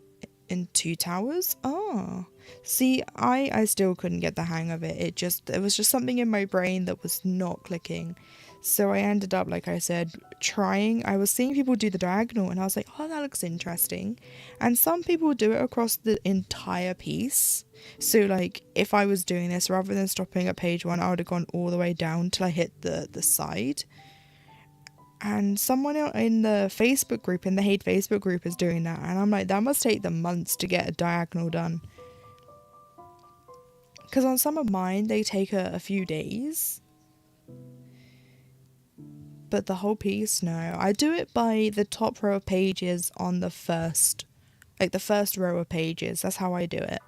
in 2 towers. Oh, see, I still couldn't get the hang of it. It was just something in my brain that was not clicking. So I ended up, like I said, trying. I was seeing people do the diagonal and I was like, oh, that looks interesting. And some people do it across the entire piece. So like, if I was doing this, rather than stopping at page 1, I would have gone all the way down till I hit the side. And someone in the Facebook group, in the Hate Facebook group, is doing that. And I'm like, that must take them months to get a diagonal done. Because on some of mine, they take a few days. But the whole piece, no. I do it by the top row of pages on the first row of pages. That's how I do it.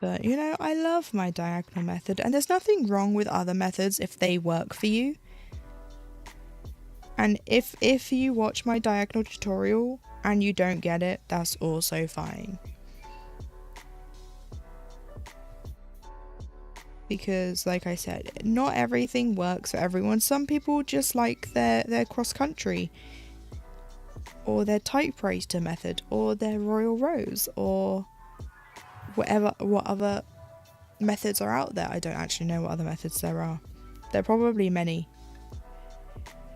But, you know, I love my diagonal method, and there's nothing wrong with other methods if they work for you. And if you watch my diagonal tutorial and you don't get it, that's also fine. Because, like I said, not everything works for everyone. Some people just like their cross-country, or their typewriter method, or their royal rose, or what other methods are out there. I don't actually know what other methods there are. There are probably many.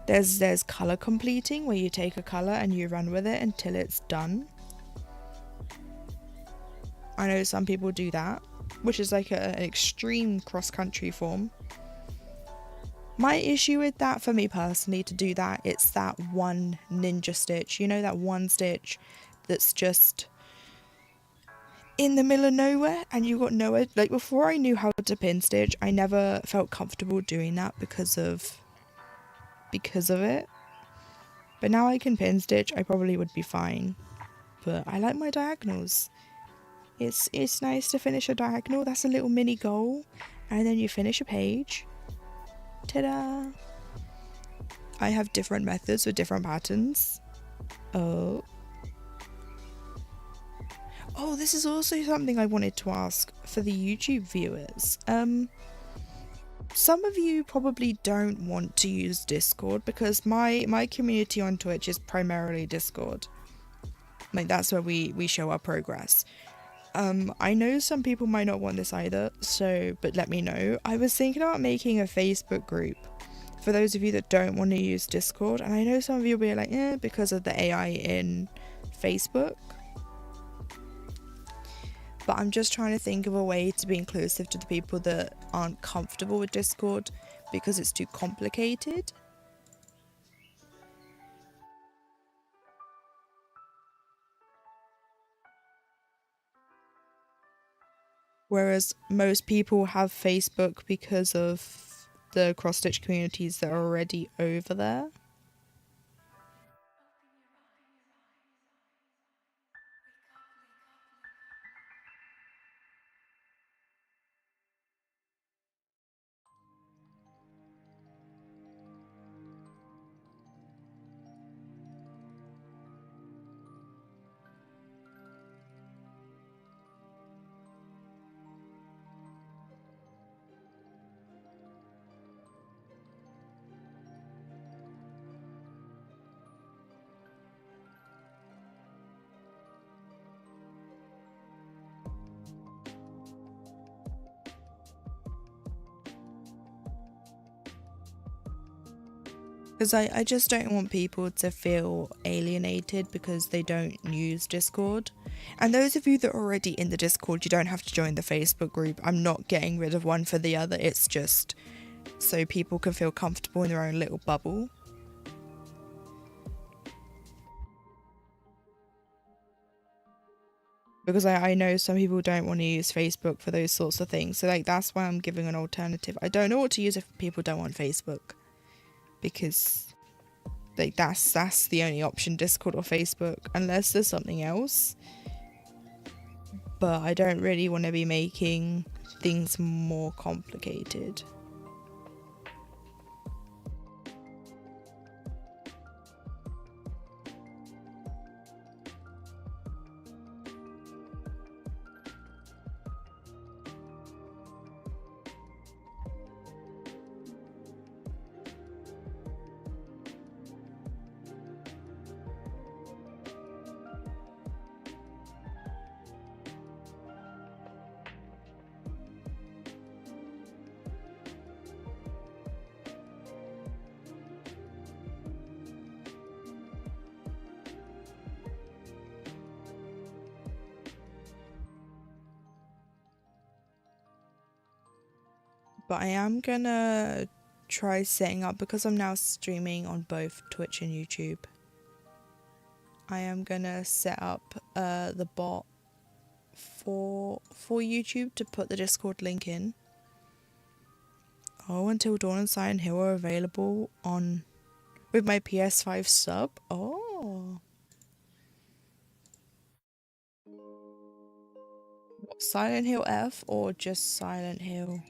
There's colour completing, where you take a colour and you run with it until it's done. I know some people do that, which is like an extreme cross-country form. My issue with that, for me personally, to do that, it's that one ninja stitch. You know, that one stitch that's just in the middle of nowhere and you got nowhere. Like before I knew how to pin stitch, I never felt comfortable doing that because of it. But now I can pin stitch, I probably would be fine. But I like my diagonals. It's nice to finish a diagonal. That's a little mini goal. And then you finish a page. Ta-da! I have different methods with different patterns. Oh, this is also something I wanted to ask for the YouTube viewers. Some of you probably don't want to use Discord because my community on Twitch is primarily Discord. Like that's where we show our progress. I know some people might not want this either, but let me know. I was thinking about making a Facebook group for those of you that don't want to use Discord, and I know some of you will be like, because of the AI in Facebook. But I'm just trying to think of a way to be inclusive to the people that aren't comfortable with Discord because it's too complicated. Whereas most people have Facebook because of the cross-stitch communities that are already over there. Because I just don't want people to feel alienated because they don't use Discord. And those of you that are already in the Discord, you don't have to join the Facebook group. I'm not getting rid of one for the other. It's just so people can feel comfortable in their own little bubble. Because I know some people don't want to use Facebook for those sorts of things. So like that's why I'm giving an alternative. I don't know what to use if people don't want Facebook. Because like that's the only option, Discord or Facebook, unless there's something else. But I don't really want to be making things more complicated. But I am gonna try setting up, because I'm now streaming on both Twitch and YouTube, I am gonna set up the bot for YouTube to put the Discord link in. Oh, Until Dawn and Silent Hill are available on with my PS5 sub. Oh, what, Silent Hill F or just Silent Hill?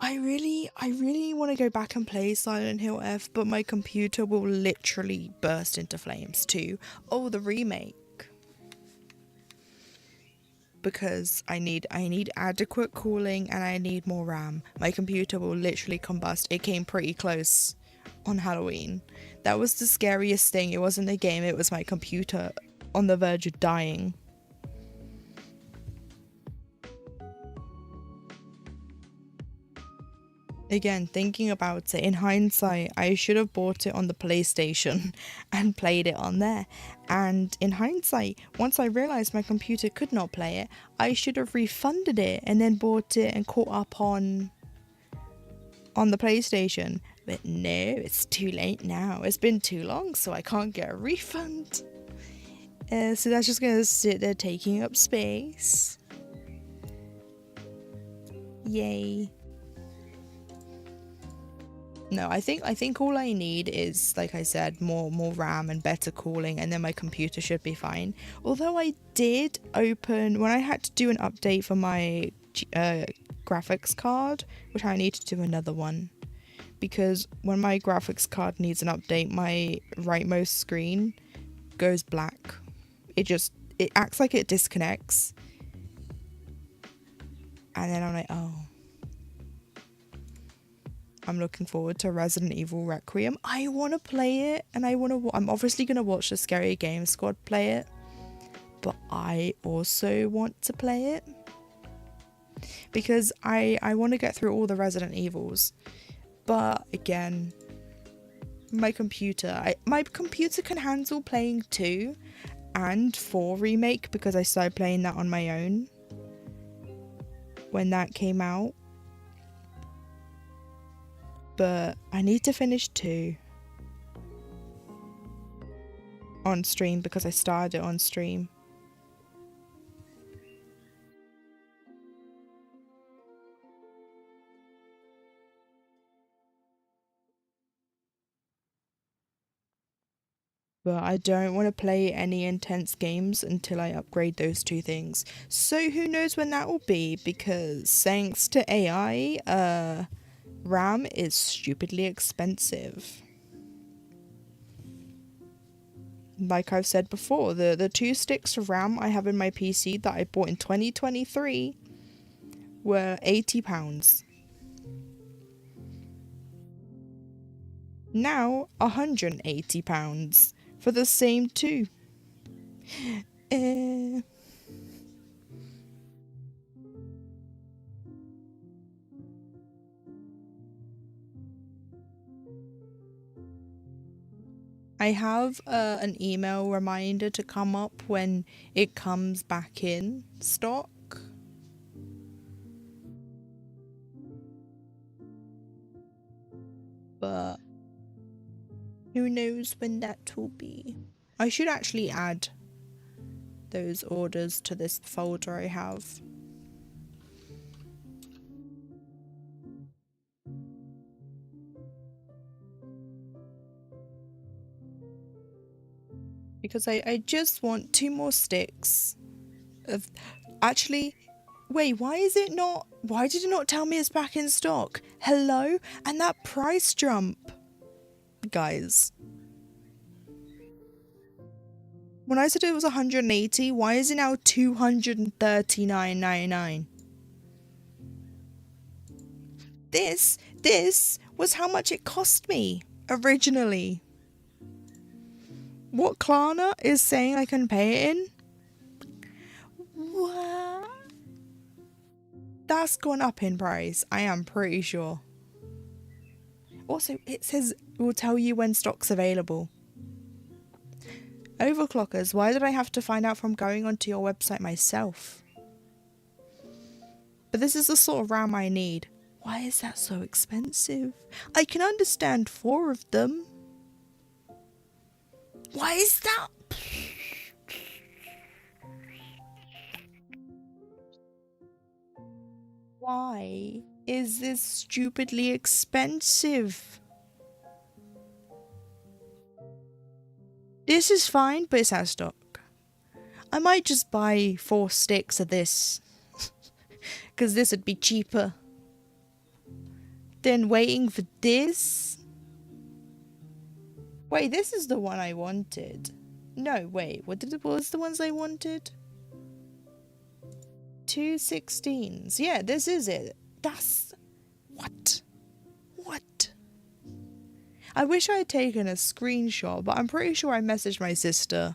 I really want to go back and play Silent Hill F, but my computer will literally burst into flames too. Oh, the remake. Because I need adequate cooling and I need more RAM. My computer will literally combust. It came pretty close on Halloween. That was the scariest thing. It wasn't the game, it was my computer on the verge of dying. Again, thinking about it, in hindsight, I should have bought it on the PlayStation and played it on there. And in hindsight, once I realised my computer could not play it, I should have refunded it and then bought it and caught up on the PlayStation. But no, it's too late now. It's been too long, so I can't get a refund. So that's just gonna sit there taking up space. Yay. No, I think all I need is, like I said, more RAM and better cooling, and then my computer should be fine. Although I did open, when I had to do an update for my graphics card, which I need to do another one, because when my graphics card needs an update, my rightmost screen goes black. It acts like it disconnects. And then I'm like, oh. I'm looking forward to Resident Evil Requiem. I want to play it, and I'm obviously going to watch the Scary Game Squad play it, but I also want to play it because I want to get through all the Resident Evils. But again, my computer can handle playing 2 and 4 remake, because I started playing that on my own when that came out. But I need to finish 2 on stream because I started it on stream. But I don't want to play any intense games until I upgrade those 2 things. So who knows when that will be, because thanks to AI, RAM is stupidly expensive. Like I've said before, the 2 sticks of RAM I have in my PC that I bought in 2023 were £80. Now £180 for the same 2. I have an email reminder to come up when it comes back in stock. But who knows when that will be. I should actually add those orders to this folder I have. Because I just want 2 more sticks of... Actually, wait, why did it not tell me it's back in stock? Hello? And that price jump, guys. When I said it was 180, why is it now 239.99? This was how much it cost me originally. What Klarna is saying I can pay it in? What? That's gone up in price, I am pretty sure. Also, it says it will tell you when stock's available. Overclockers, why did I have to find out from going onto your website myself? But this is the sort of RAM I need. Why is that so expensive? I can understand 4 of them. Why is that? Why is this stupidly expensive? This is fine, but it's out of stock. I might just buy 4 sticks of this. Because this would be cheaper than waiting for this. Wait, this is the one I wanted. No, wait, what was the ones I wanted? 2 16s. Yeah, this is it. That's... What? What? I wish I had taken a screenshot, but I'm pretty sure I messaged my sister.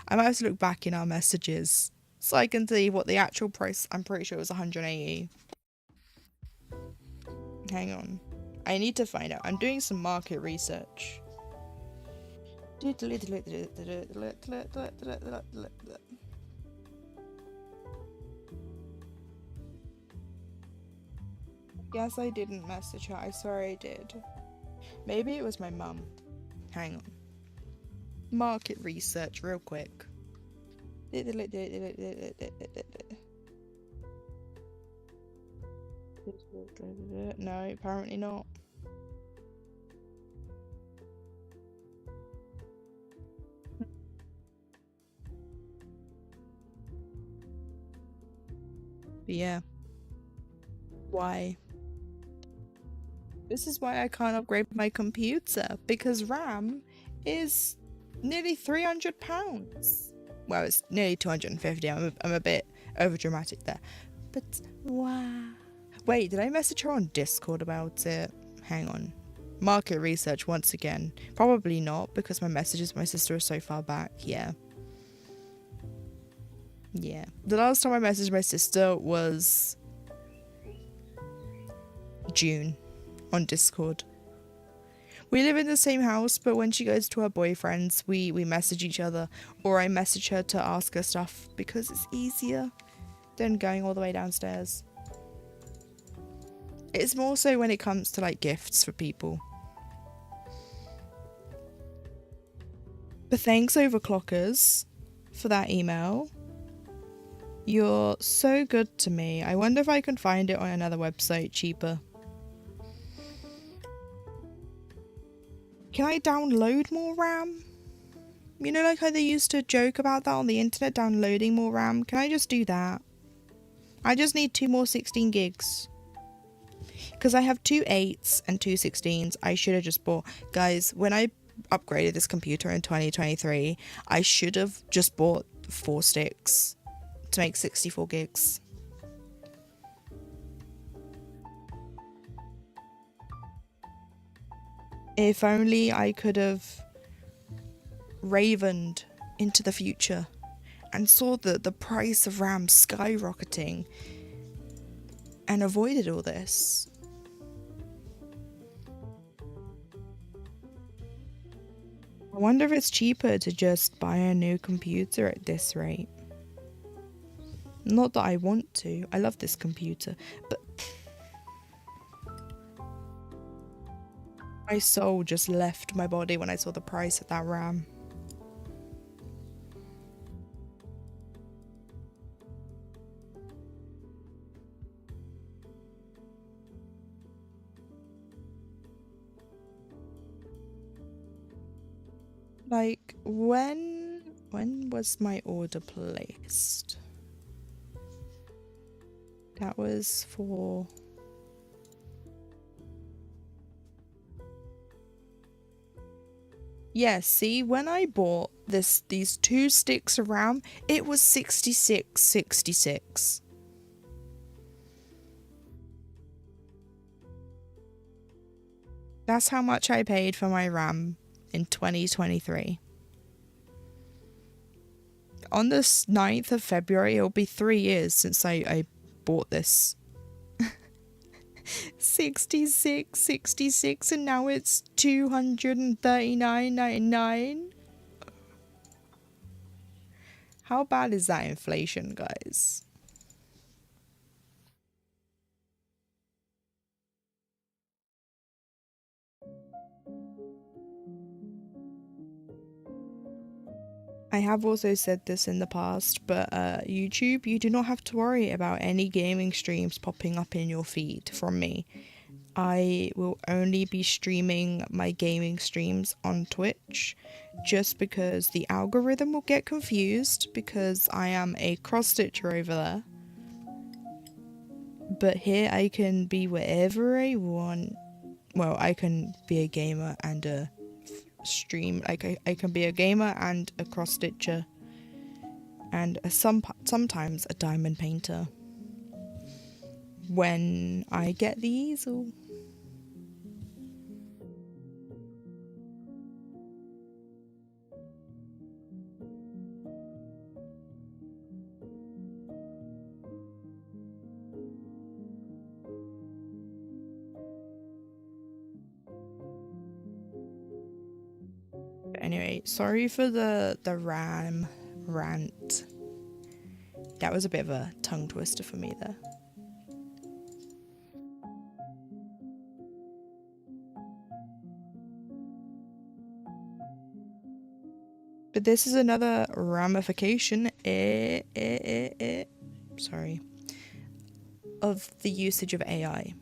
I might have to look back in our messages so I can see what the actual price... I'm pretty sure it was 180. Hang on. I need to find out. I'm doing some market research. Yes, I didn't message her. I swear I did. Maybe it was my mum. Hang on. Market research real quick. No, apparently not. But yeah. Why? This is why I can't upgrade my computer, because RAM is nearly £300. Well, it's nearly 250. I'm a bit over dramatic there. But wow. Wait, did I message her on Discord about it? Hang on. Market research once again. Probably not, because my messages with my sister are so far back. Yeah. Yeah. The last time I messaged my sister was June on Discord. We live in the same house, but when she goes to her boyfriend's, we message each other, or I message her to ask her stuff because it's easier than going all the way downstairs. It's more so when it comes to like gifts for people. But thanks, Overclockers, for that email. You're so good to me. I wonder if I can find it on another website cheaper. Can I download more RAM? You know, like how they used to joke about that on the internet, downloading more RAM? Can I just do that? I just need 2 more 16 gigs. Because I have 2 8s and 2 16s. I should have just bought... Guys, when I upgraded this computer in 2023, I should have just bought 4 sticks to make 64 gigs. If only I could have ravened into the future and saw the price of RAM skyrocketing and avoided all this. I wonder if it's cheaper to just buy a new computer at this rate. Not that I want to. I love this computer, but my soul just left my body when I saw the price of that RAM. Like, when was my order placed? That was for... Yeah, see, when I bought these 2 sticks of RAM, it was 66.66. That's how much I paid for my RAM in 2023. On the 9th of February, it'll be 3 years since I bought this. 66, and now it's 239.99. How bad is that inflation, guys? I have also said this in the past, but YouTube, you do not have to worry about any gaming streams popping up in your feed from me. I will only be streaming my gaming streams on Twitch, just because the algorithm will get confused because I am a cross-stitcher over there. But here I can be wherever I want. Well, I can be a gamer and a stream. Like I can be a gamer and a cross-stitcher and sometimes a diamond painter when I get the easel. Anyway, sorry for the RAM rant. That was a bit of a tongue twister for me there. But this is another ramification sorry, of the usage of AI.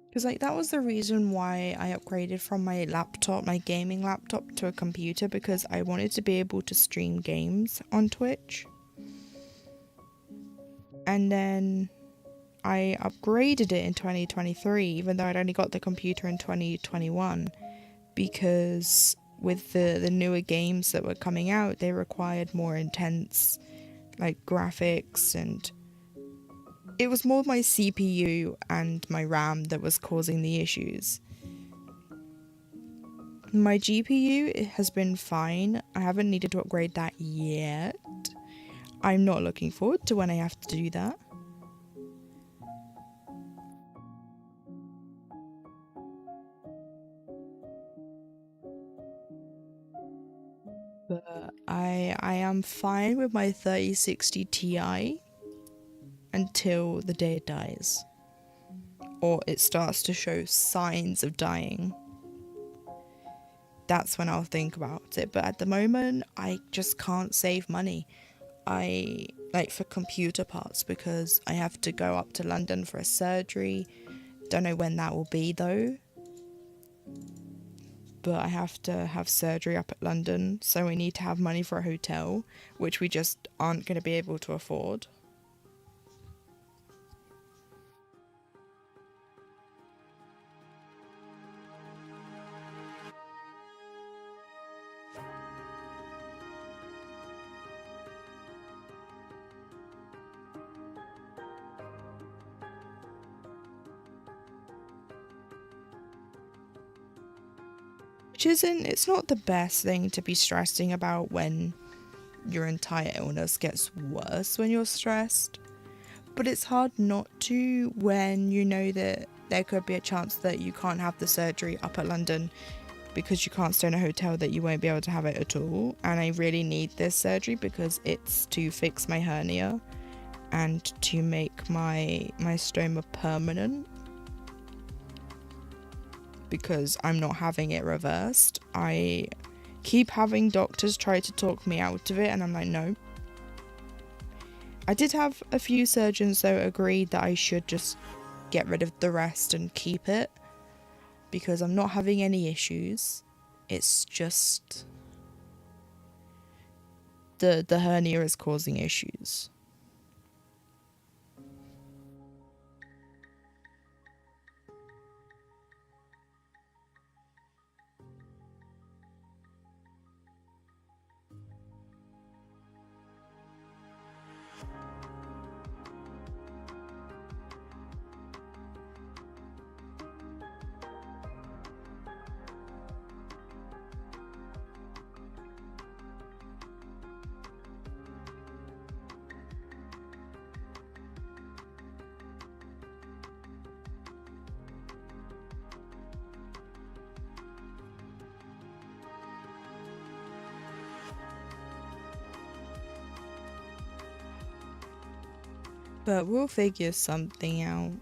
Because like that was the reason why I upgraded from my laptop, my gaming laptop, to a computer, because I wanted to be able to stream games on Twitch. And then I upgraded it in 2023, even though I'd only got the computer in 2021, because with the newer games that were coming out, they required more intense like graphics, and it was more my CPU and my RAM that was causing the issues. My GPU has been fine. I haven't needed to upgrade that yet. I'm not looking forward to when I have to do that. But I am fine with my 3060 Ti until the day it dies. Or it starts to show signs of dying. That's when I'll think about it. But at the moment, I just can't save money. I like for computer parts, because I have to go up to London for a surgery. Don't know when that will be though. But I have to have surgery up at London, so we need to have money for a hotel, which we just aren't going to be able to afford. Which it's not the best thing to be stressing about when your entire illness gets worse when you're stressed. But it's hard not to when you know that there could be a chance that you can't have the surgery up at London because you can't stay in a hotel, that you won't be able to have it at all. And I really need this surgery because it's to fix my hernia and to make my stoma permanent, because I'm not having it reversed. I keep having doctors try to talk me out of it, and I'm like, no. I did have a few surgeons though agree that I should just get rid of the rest and keep it, because I'm not having any issues. It's just the hernia is causing issues. But we'll figure something out.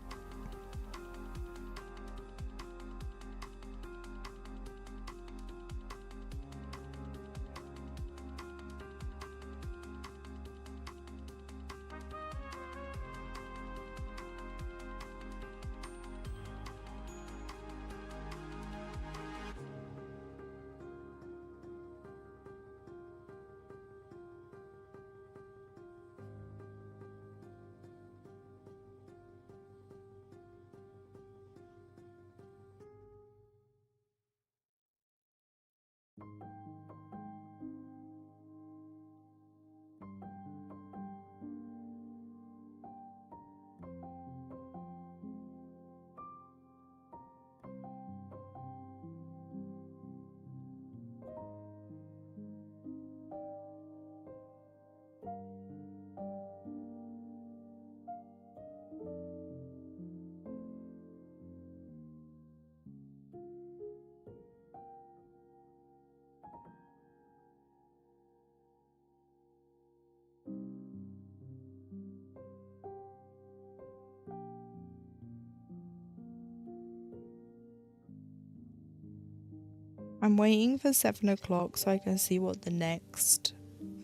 I'm waiting for 7 o'clock so I can see what the next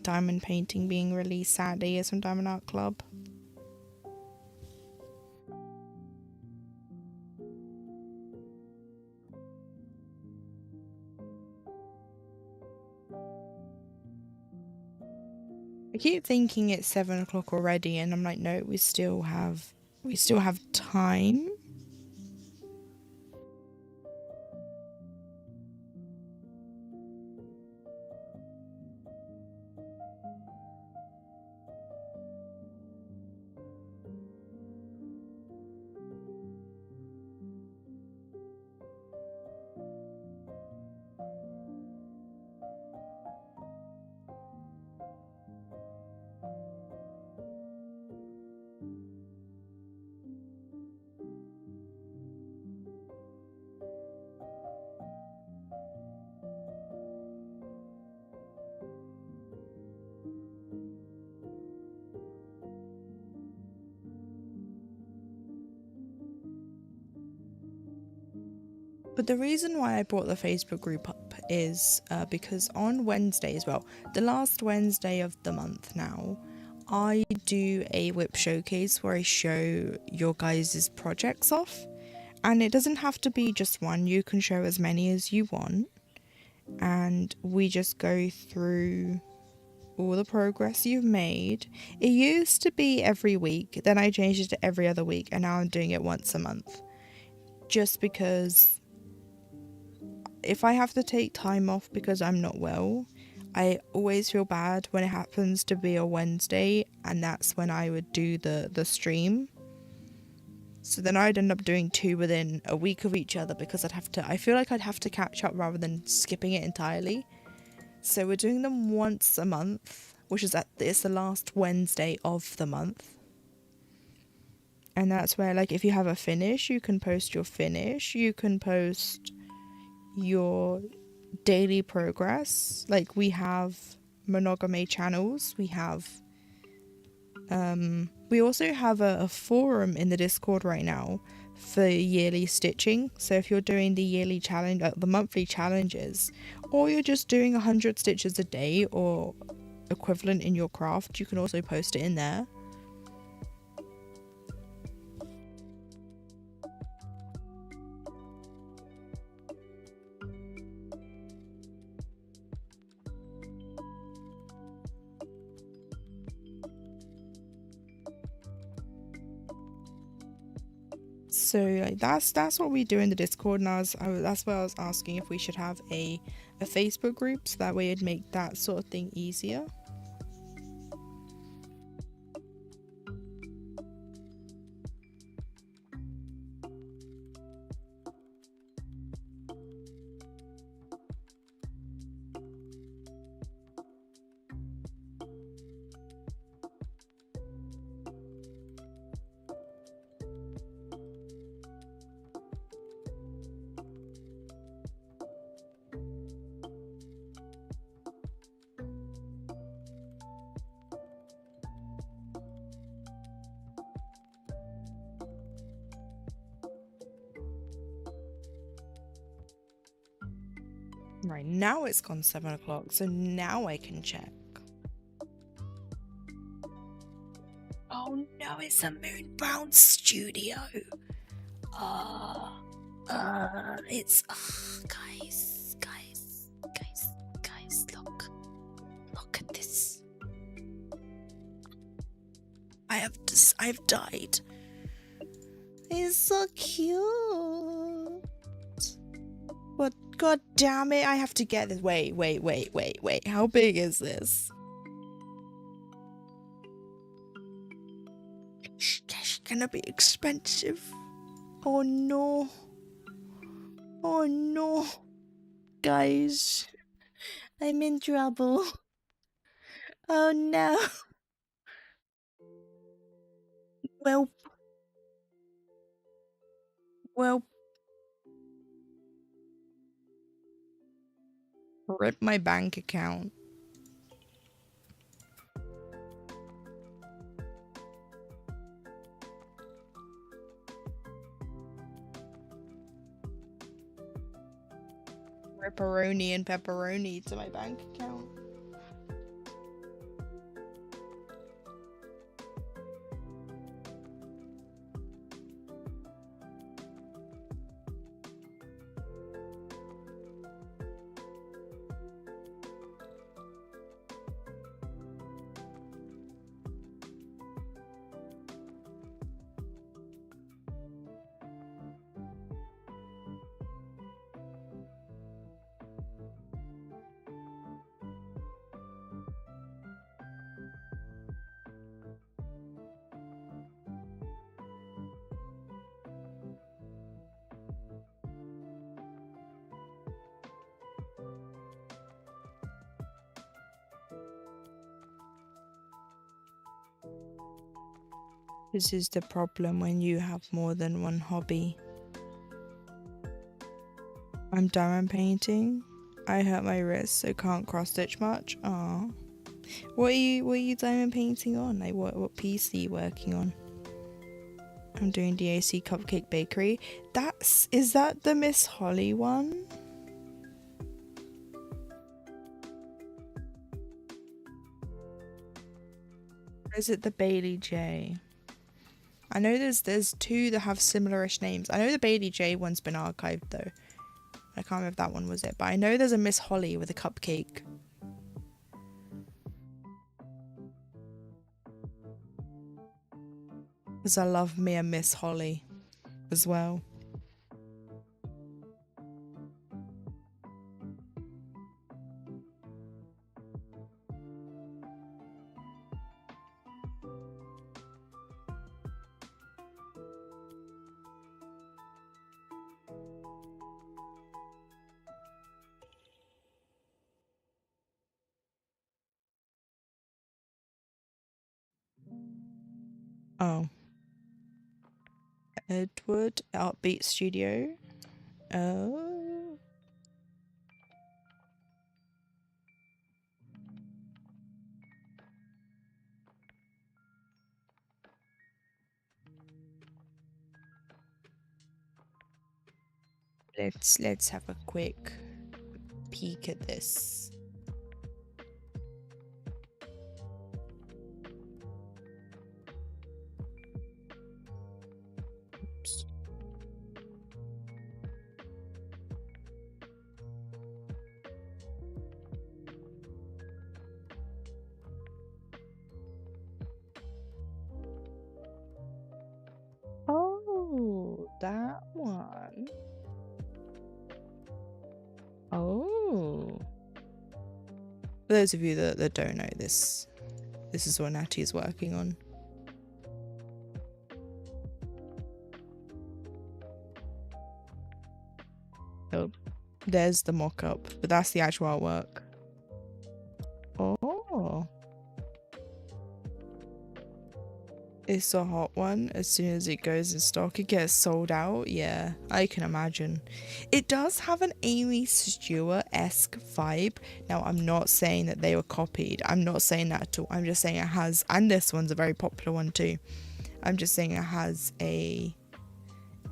diamond painting being released Saturday is from Diamond Art Club. I keep thinking it's 7 o'clock already and I'm like, no, we still have time. But the reason why I brought the Facebook group up is because on Wednesdays, well, the last Wednesday of the month now, I do a whip showcase where I show your guys' projects off. And it doesn't have to be just one, you can show as many as you want. And we just go through all the progress you've made. It used to be every week, then I changed it to every other week, and now I'm doing it once a month. Just because if I have to take time off because I'm not well, I always feel bad when it happens to be a Wednesday and that's when I would do the stream. So then I'd end up doing 2 within a week of each other because I feel like I'd have to catch up rather than skipping it entirely. So we're doing them once a month, which is it's the last Wednesday of the month. And that's where, like, if you have a finish, you can post your finish, you can post your daily progress. Like, we have monogamy channels, we also have a forum in the Discord right now for yearly stitching. So if you're doing the yearly challenge, the monthly challenges, or you're just doing 100 stitches a day or equivalent in your craft, you can also post it in there. So like, that's what we do in the Discord, and that's why I was asking if we should have a Facebook group, so that way it'd make that sort of thing easier. Right, now it's gone 7 o'clock, so now I can check. Oh no, it's a Moonbound studio. It's guys, look at this. I've died. It's so cute. But god damn it, I have to get this. Wait. How big is this? It's gonna be expensive. Oh no. Oh no. Guys, I'm in trouble. Oh no. Well, rip my bank account. Ripperoni and pepperoni to my bank account. This is the problem when you have more than one hobby. I'm diamond painting. I hurt my wrist, so can't cross stitch much. Aww. What are you diamond painting on? Like what piece are you working on? I'm doing DAC Cupcake Bakery. Is that the Miss Holly one? Or is it the Bailey J? I know there's two that have similar-ish names. I know the Bailey J one's been archived though. I can't remember if that one was it, but I know there's a Miss Holly with a cupcake. Because I love me a Miss Holly as well. Oh. Edward Artbeat Studio. Oh. Let's have a quick peek at this. Oops. Oh, that one. Oh. For those of you that don't know, this is what Natty is working on. Oh, there's the mock-up, but that's the actual artwork. Oh. It's a hot one. As soon as it goes in stock, it gets sold out. Yeah, I can imagine. It does have an Amy Stewart-esque vibe. Now, I'm not saying that they were copied. I'm not saying that at all. I'm just saying it has, and this one's a very popular one too. I'm just saying it has a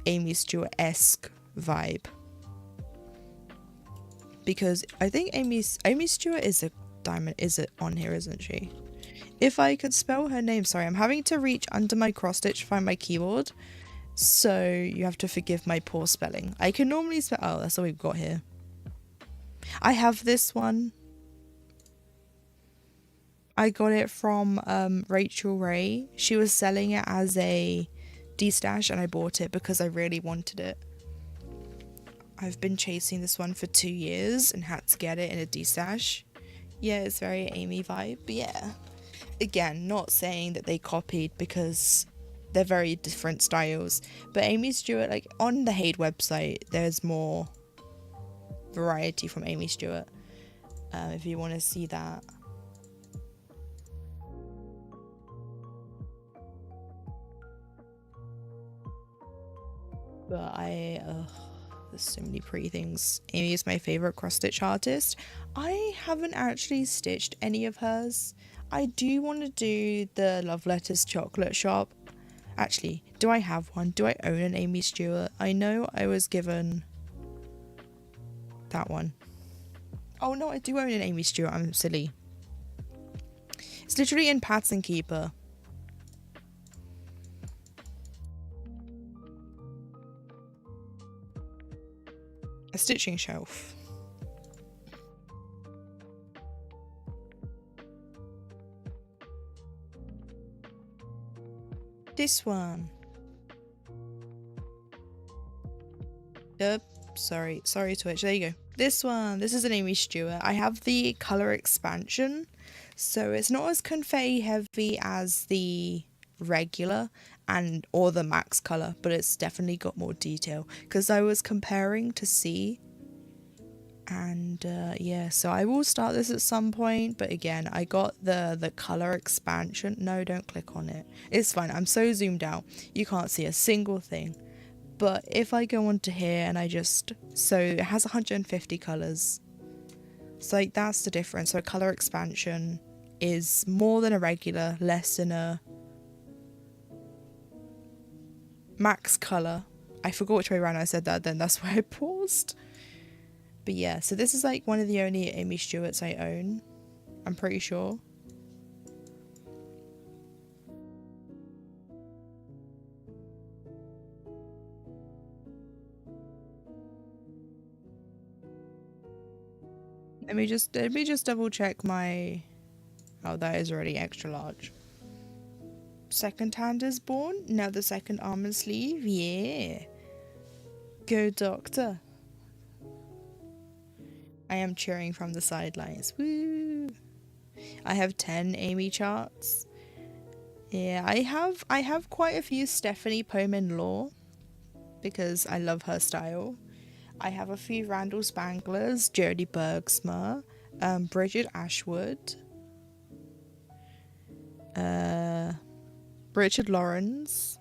Amy Stewart-esque vibe. Because I think Amy Stewart is on here, isn't she? If I could spell her name, sorry, I'm having to reach under my cross stitch to find my keyboard, so you have to forgive my poor spelling. I can normally spell, oh, that's all we've got here. I have this one. I got it from Rachel Ray. She was selling it as a D-stash and I bought it because I really wanted it. I've been chasing this one for 2 years and had to get it in a D-stash. Yeah, it's very Amy vibe, but yeah. Again, not saying that they copied because they're very different styles, but Amy Stewart, like on the Hade website, there's more variety from Amy Stewart if you want to see that. But there's so many pretty things. Amy is my favorite cross stitch artist. I haven't actually stitched any of hers. I do want to do the Love Letters chocolate shop. Actually, do I have one? Do I own an Amy Stewart? I know I was given that one. Oh no, I do own an Amy Stewart. I'm silly. It's literally in Pattern Keeper. A stitching shelf. This one. Sorry Twitch, there you go. This one, this is an Amy Stewart. I have the color expansion, so it's not as confetti heavy as the regular or the max color, but it's definitely got more detail because I was comparing to see. And yeah, so I will start this at some point, but again, I got the color expansion. No, don't click on it. It's fine. I'm so zoomed out you can't see a single thing. But if I go onto here and so it has 150 colors. So like that's the difference. So a color expansion is more than a regular, less than a max color. I forgot which way around I said that then, that's why I paused. But yeah, so this is like one of the only Amy Stewarts I own, I'm pretty sure. Let me just double check my... Oh, that is already extra large. Second hand is born. Now the second arm and sleeve. Yeah. Go doctor. I am cheering from the sidelines. Woo. I have 10 Amy charts. Yeah, I have quite a few Stephanie Poman Law because I love her style. I have a few Randall Spanglers, Jodie Bergsma, Bridget Ashwood, Richard Lawrence.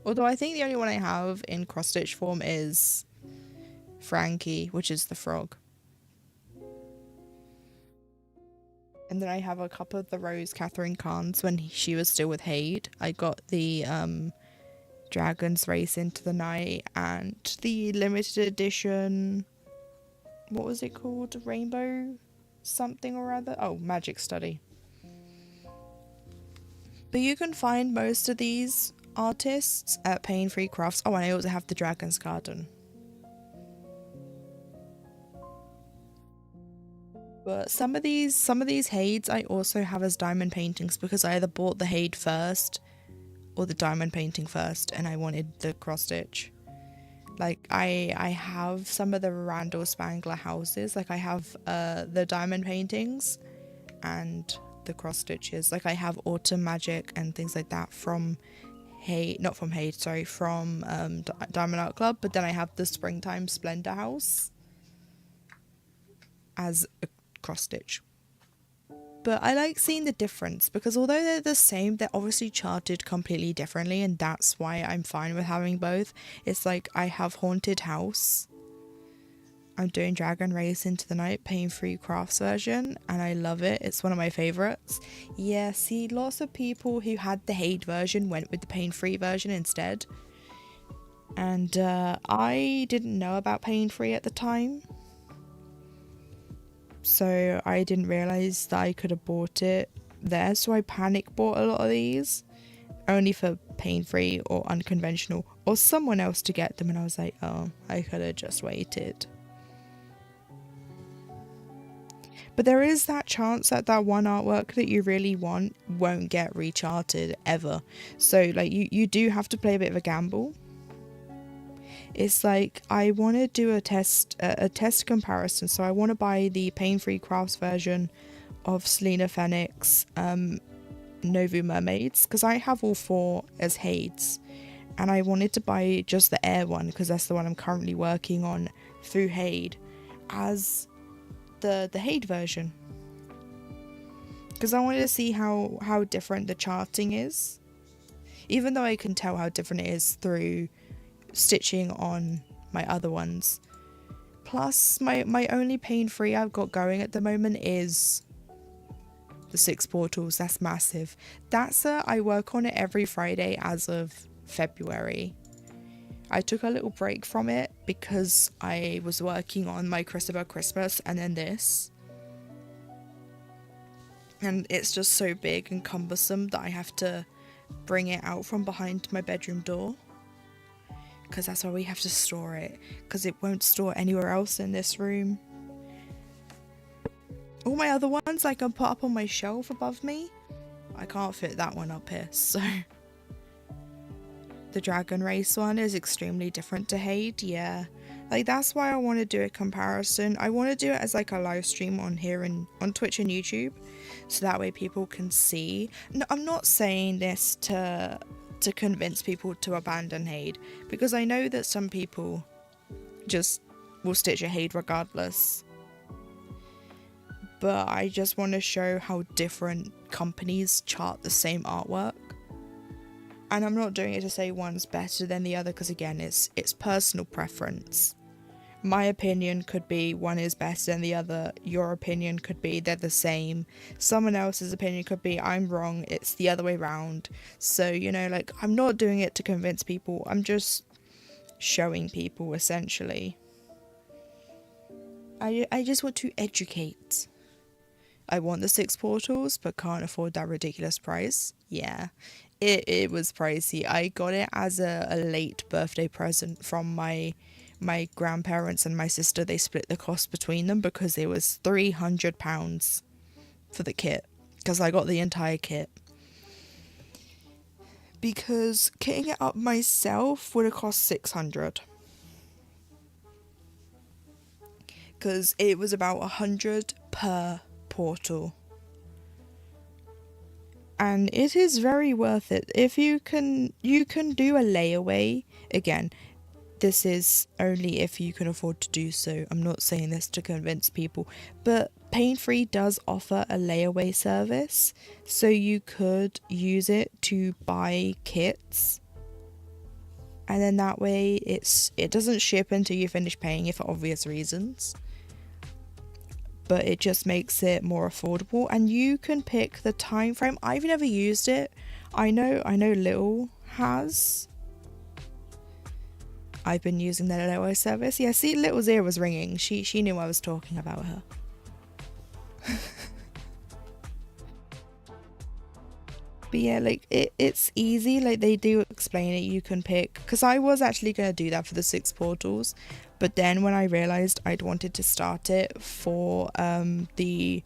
Although I think the only one I have in cross stitch form is Frankie, which is the frog. And then I have a couple of the Rose Catherine Kahns when she was still with Haid. I got the Dragons Race into the Night and the limited edition, what was it called? Rainbow something or other? Oh, Magic Study. But you can find most of these artists at Pain Free Crafts. Oh, and I also have the Dragon's Garden. But some of these Haids I also have as diamond paintings because I either bought the Haid first or the diamond painting first and I wanted the cross stitch. Like I have some of the Randall Spangler houses. Like I have the diamond paintings and the cross stitches. Like I have Autumn Magic and things like that from from Diamond Art Club. But then I have the Springtime Splendor house as a cross stitch. But I like seeing the difference because although they're the same, they're obviously charted completely differently, and that's why I'm fine with having both. It's like I have Haunted House, I'm doing Dragon Race into the Night Pain Free Crafts version, and I love it. It's one of my favorites. Yeah, see, lots of people who had the Haid version went with the Pain Free version instead, and I didn't know about Pain Free at the time. So I didn't realise that I could have bought it there, so I panic bought a lot of these only for Pain Free or Unconventional or someone else to get them, and I was like, oh, I could have just waited. But there is that chance that that one artwork that you really want won't get recharted ever, so like you do have to play a bit of a gamble. It's like I want to do a test comparison, so I want to buy the Pain Free Crafts version of Selena Fenix Novu Mermaids because I have all 4 as Haids, and I wanted to buy just the Air one because that's the one I'm currently working on through Haid as the Haid version, because I wanted to see how different the charting is, even though I can tell how different it is through stitching on my other ones. Plus, my only pain-free I've got going at the moment is the 6 portals. That's massive. I work on it every Friday as of February. I took a little break from it because I was working on my Christopher Christmas and then this. And it's just so big and cumbersome that I have to bring it out from behind my bedroom door. Because that's where we have to store it. Because it won't store anywhere else in this room. All my other ones I can put up on my shelf above me. I can't fit that one up here, so... The Dragon Race one is extremely different to Hade, yeah. Like, that's why I want to do a comparison. I want to do it as like a live stream on here and on Twitch and YouTube. So that way people can see. No, I'm not saying this to convince people to abandon Hade. Because I know that some people just will stitch a Hade regardless. But I just want to show how different companies chart the same artwork. And I'm not doing it to say one's better than the other, because again, it's personal preference. My opinion could be one is better than the other. Your opinion could be they're the same. Someone else's opinion could be I'm wrong, it's the other way round. So, you know, like, I'm not doing it to convince people. I'm just showing people, essentially. I just want to educate. I want the 6 portals, but can't afford that ridiculous price. Yeah. It was pricey. I got it as a late birthday present from my grandparents and my sister. They split the cost between them because it was £300 for the kit. Because I got the entire kit. Because kitting it up myself would have cost £600. Because it was about £100 per portal. And it is very worth it. If you can do a layaway. Again, this is only if you can afford to do so. I'm not saying this to convince people, but Pain-Free does offer a layaway service, so you could use it to buy kits, and then that way it doesn't ship until you finish paying it for obvious reasons. But it just makes it more affordable, and you can pick the time frame. I've never used it. I know Lil has. I've been using the layaway service. Yeah, see, Little's ear was ringing. She knew I was talking about her. But yeah, like, it's easy. Like, they do explain it. You can pick, because I was actually going to do that for the 6 portals, but then when I realised I'd wanted to start it for the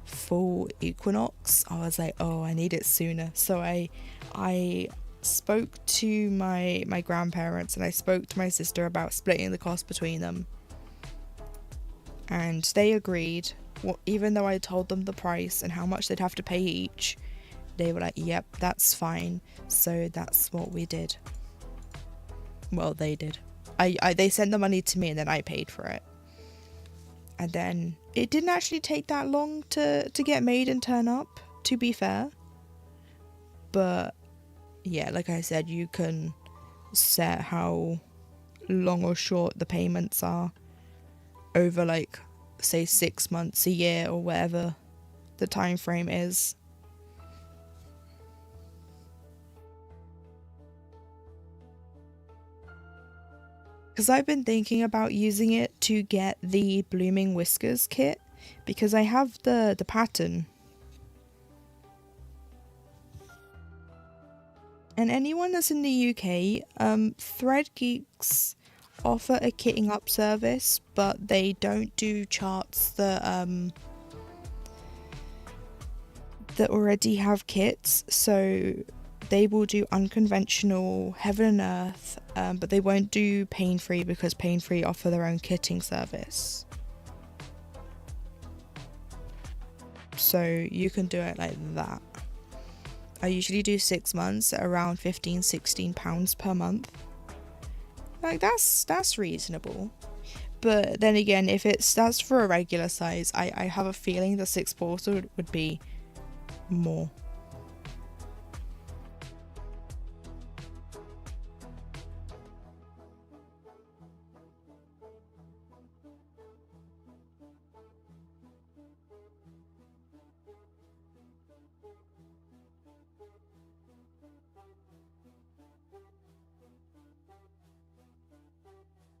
full equinox, I was like, oh, I need it sooner. So I spoke to my grandparents and I spoke to my sister about splitting the cost between them, and they agreed. Well, even though I told them the price and how much they'd have to pay each, they were like, yep, that's fine. So that's what we did. Well, they did. They sent the money to me and then I paid for it. And then it didn't actually take that long to get made and turn up, to be fair. But yeah, like I said, you can set how long or short the payments are over, like, say 6 months, a year, or whatever the time frame is. Because I've been thinking about using it to get the Blooming Whiskers kit, because I have the pattern. And anyone that's in the UK, Thread Geeks offer a kitting up service, but they don't do charts that already have kits. So they will do unconventional, heaven and earth, but they won't do Pain-Free because Pain-Free offer their own kitting service. So you can do it like that. I usually do 6 months at around £15-16 per month. Like, that's reasonable. But then again, if that's for a regular size, I have a feeling the 6 portal would be more.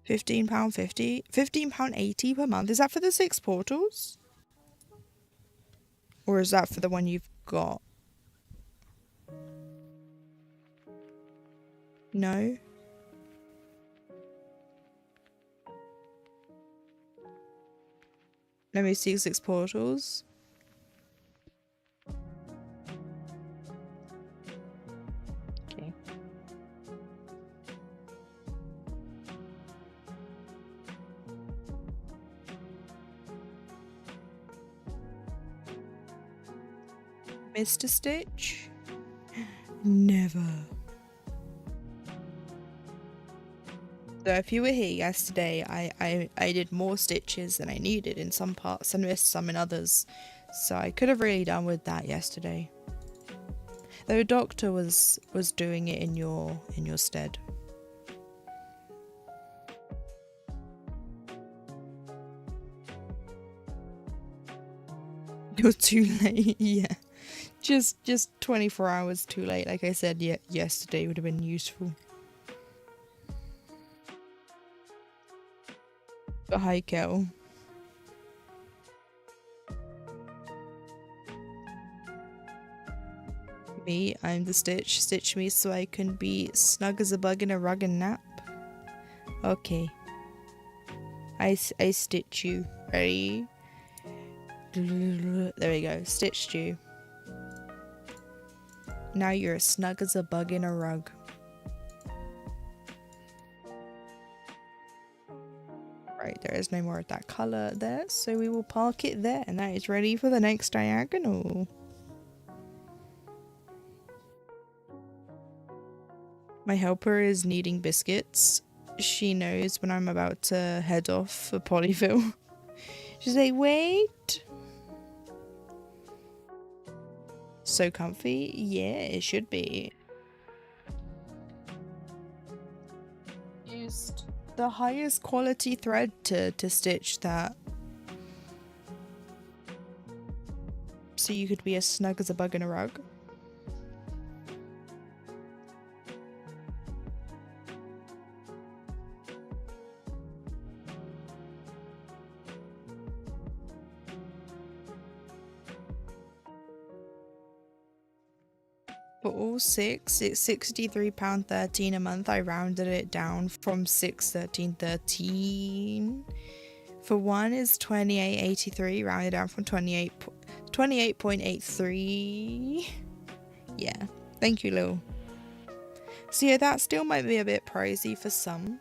£15.50, £15.80 per month. Is that for the 6 portals? Or is that for the one you've got? No? Let me see 6 portals. Okay. Mr. Stitch? Never. So if you were here yesterday, I did more stitches than I needed in some parts and missed some in others. So I could have really done with that yesterday. Though Doctor was doing it in your stead. You're too late, yeah. Just 24 hours too late. Like I said, yeah, yesterday would have been useful. But hi, Kel. Me, I'm the Stitch. Stitch me so I can be snug as a bug in a rug and nap. Okay. I stitch you. Ready? There we go. Stitched you. Now you're as snug as a bug in a rug. Right, there is no more of that colour there, so we will park it there, and that is ready for the next diagonal. My helper is kneading biscuits. She knows when I'm about to head off for polyfill. She's like, wait. So comfy? Yeah, it should be. Used the highest quality thread to stitch that. So you could be as snug as a bug in a rug. For all 6, it's £63.13 a month. I rounded it down from £6.13.13. For 1 is £28.83, rounded down from 28.83. Yeah, thank you, Lil. So yeah, that still might be a bit pricey for some.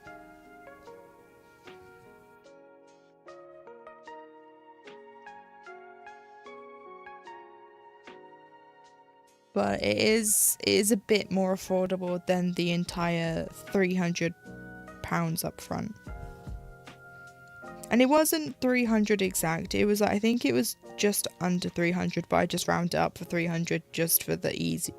But it is a bit more affordable than the entire £300 up front. And it wasn't 300 exact. It was, I think it was just under 300, but I just rounded up for 300 just for the ease.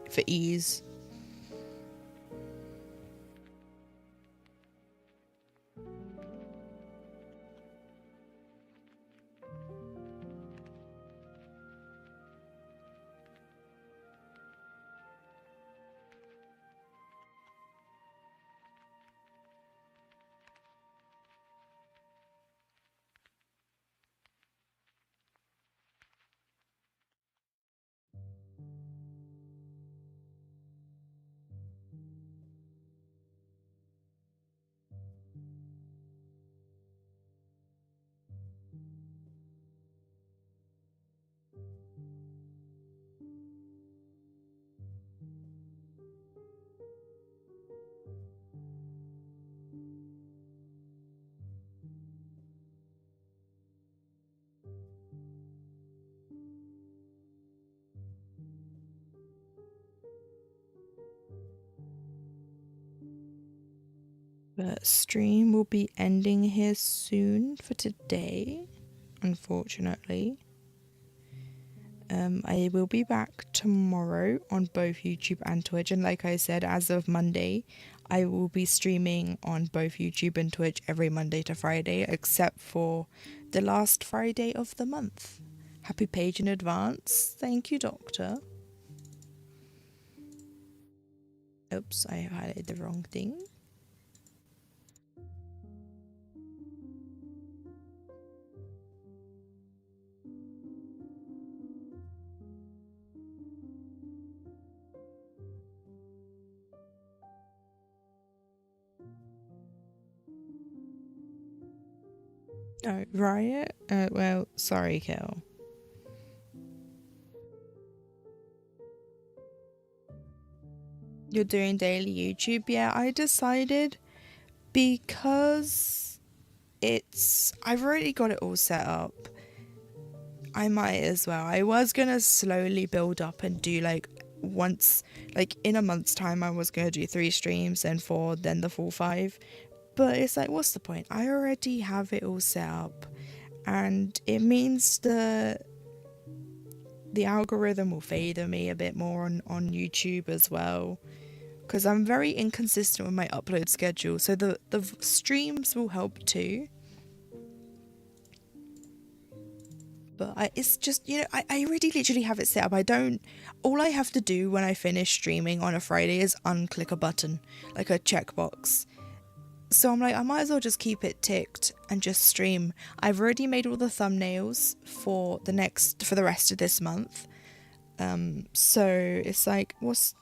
But stream will be ending here soon for today, unfortunately. I will be back tomorrow on both YouTube and Twitch, and like I said, as of Monday, I will be streaming on both YouTube and Twitch every Monday to Friday, except for the last Friday of the month. Happy page in advance. Thank you, Doctor. Oops, I highlighted the wrong thing. Oh, Riot? Well, sorry, Kel. You're doing daily YouTube? Yeah, I decided because I've already got it all set up. I might as well. I was gonna slowly build up and do like once, like in a month's time, I was gonna do 3 streams, then 4, then the full 5. But it's like, what's the point? I already have it all set up, and it means the algorithm will favor me a bit more on YouTube as well, because I'm very inconsistent with my upload schedule. So the streams will help too. But it's just, you know, I already literally have it set up. All I have to do when I finish streaming on a Friday is unclick a button, like a checkbox. So I'm like, I might as well just keep it ticked and just stream. I've already made all the thumbnails for the rest of this month. So it's like, what's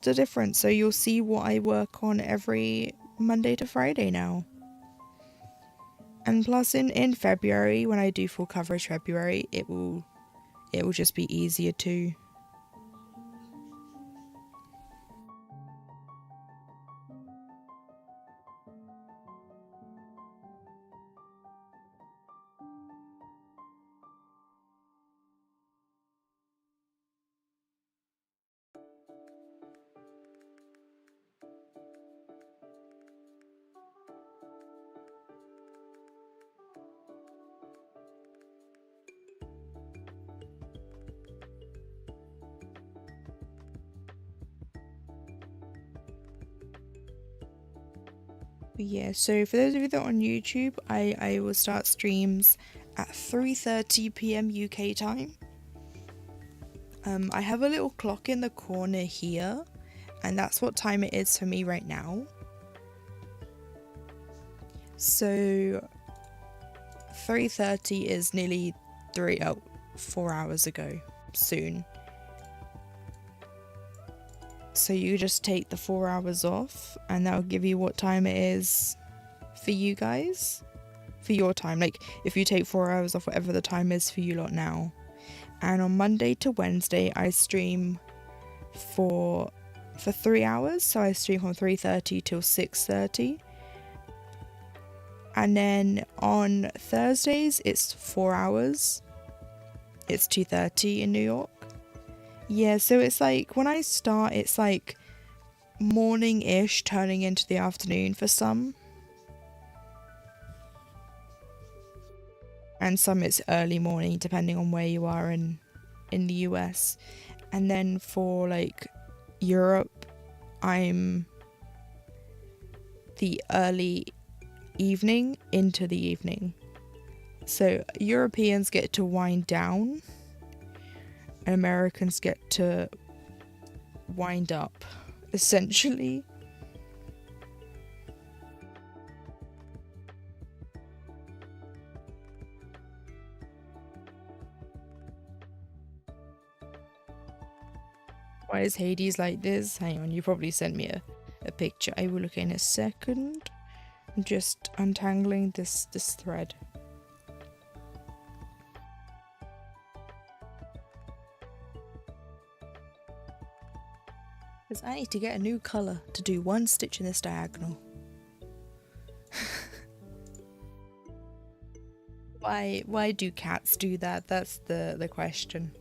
the difference? So you'll see what I work on every Monday to Friday now. And plus in February, when I do full coverage February, it will just be easier too. Yeah, so for those of you that are on YouTube, I will start streams at 3:30 p.m. UK time. I have a little clock in the corner here, and that's what time it is for me right now. So 3:30 is nearly 4 hours ago soon. So you just take the 4 hours off, and that'll give you what time it is for you guys, for your time. Like if you take 4 hours off, whatever the time is for you lot now. And on Monday to Wednesday I stream for 3 hours, so I stream from 3:30 till 6:30. And then on Thursdays it's 4 hours. It's 2:30 in New York. Yeah, so it's like when I start, it's like morning-ish turning into the afternoon for some. And some it's early morning, depending on where you are in the US. And then for like Europe, I'm the early evening into the evening. So Europeans get to wind down, and Americans get to wind up, essentially. Why is Hades like this? Hang on, you probably sent me a picture. I will look in a second. I'm just untangling this thread. Because I need to get a new colour to do one stitch in this diagonal. Why do cats do that? That's the question.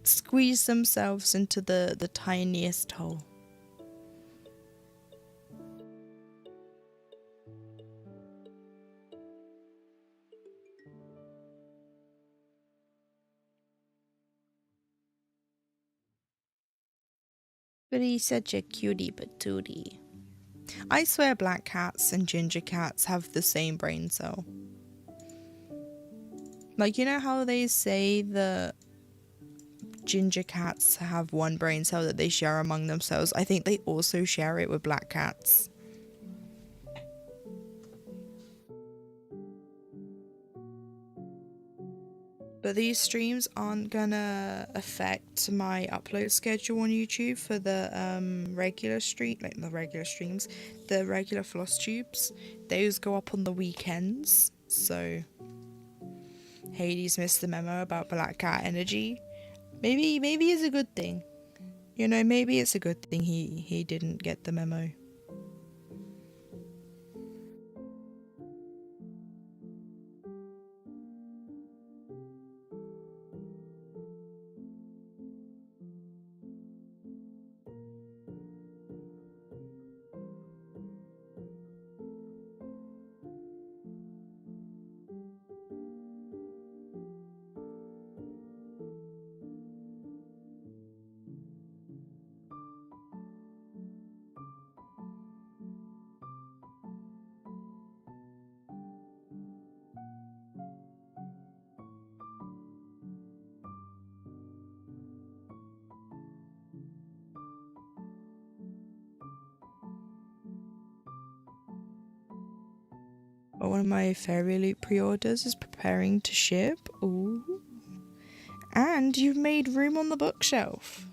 Squeeze themselves into the tiniest hole. But he's such a cutie patootie. I swear black cats and ginger cats have the same brain cell. Like, you know how they say the ginger cats have one brain cell that they share among themselves? I think they also share it with black cats. But these streams aren't gonna affect my upload schedule on YouTube for the regular stream, like the regular streams, the regular floss tubes. Those go up on the weekends. So Hades missed the memo about Black Cat energy. Maybe it's a good thing. You know, maybe it's a good thing he didn't get the memo. But one of my Fairy Loot pre-orders is preparing to ship. Ooh. And you've made room on the bookshelf.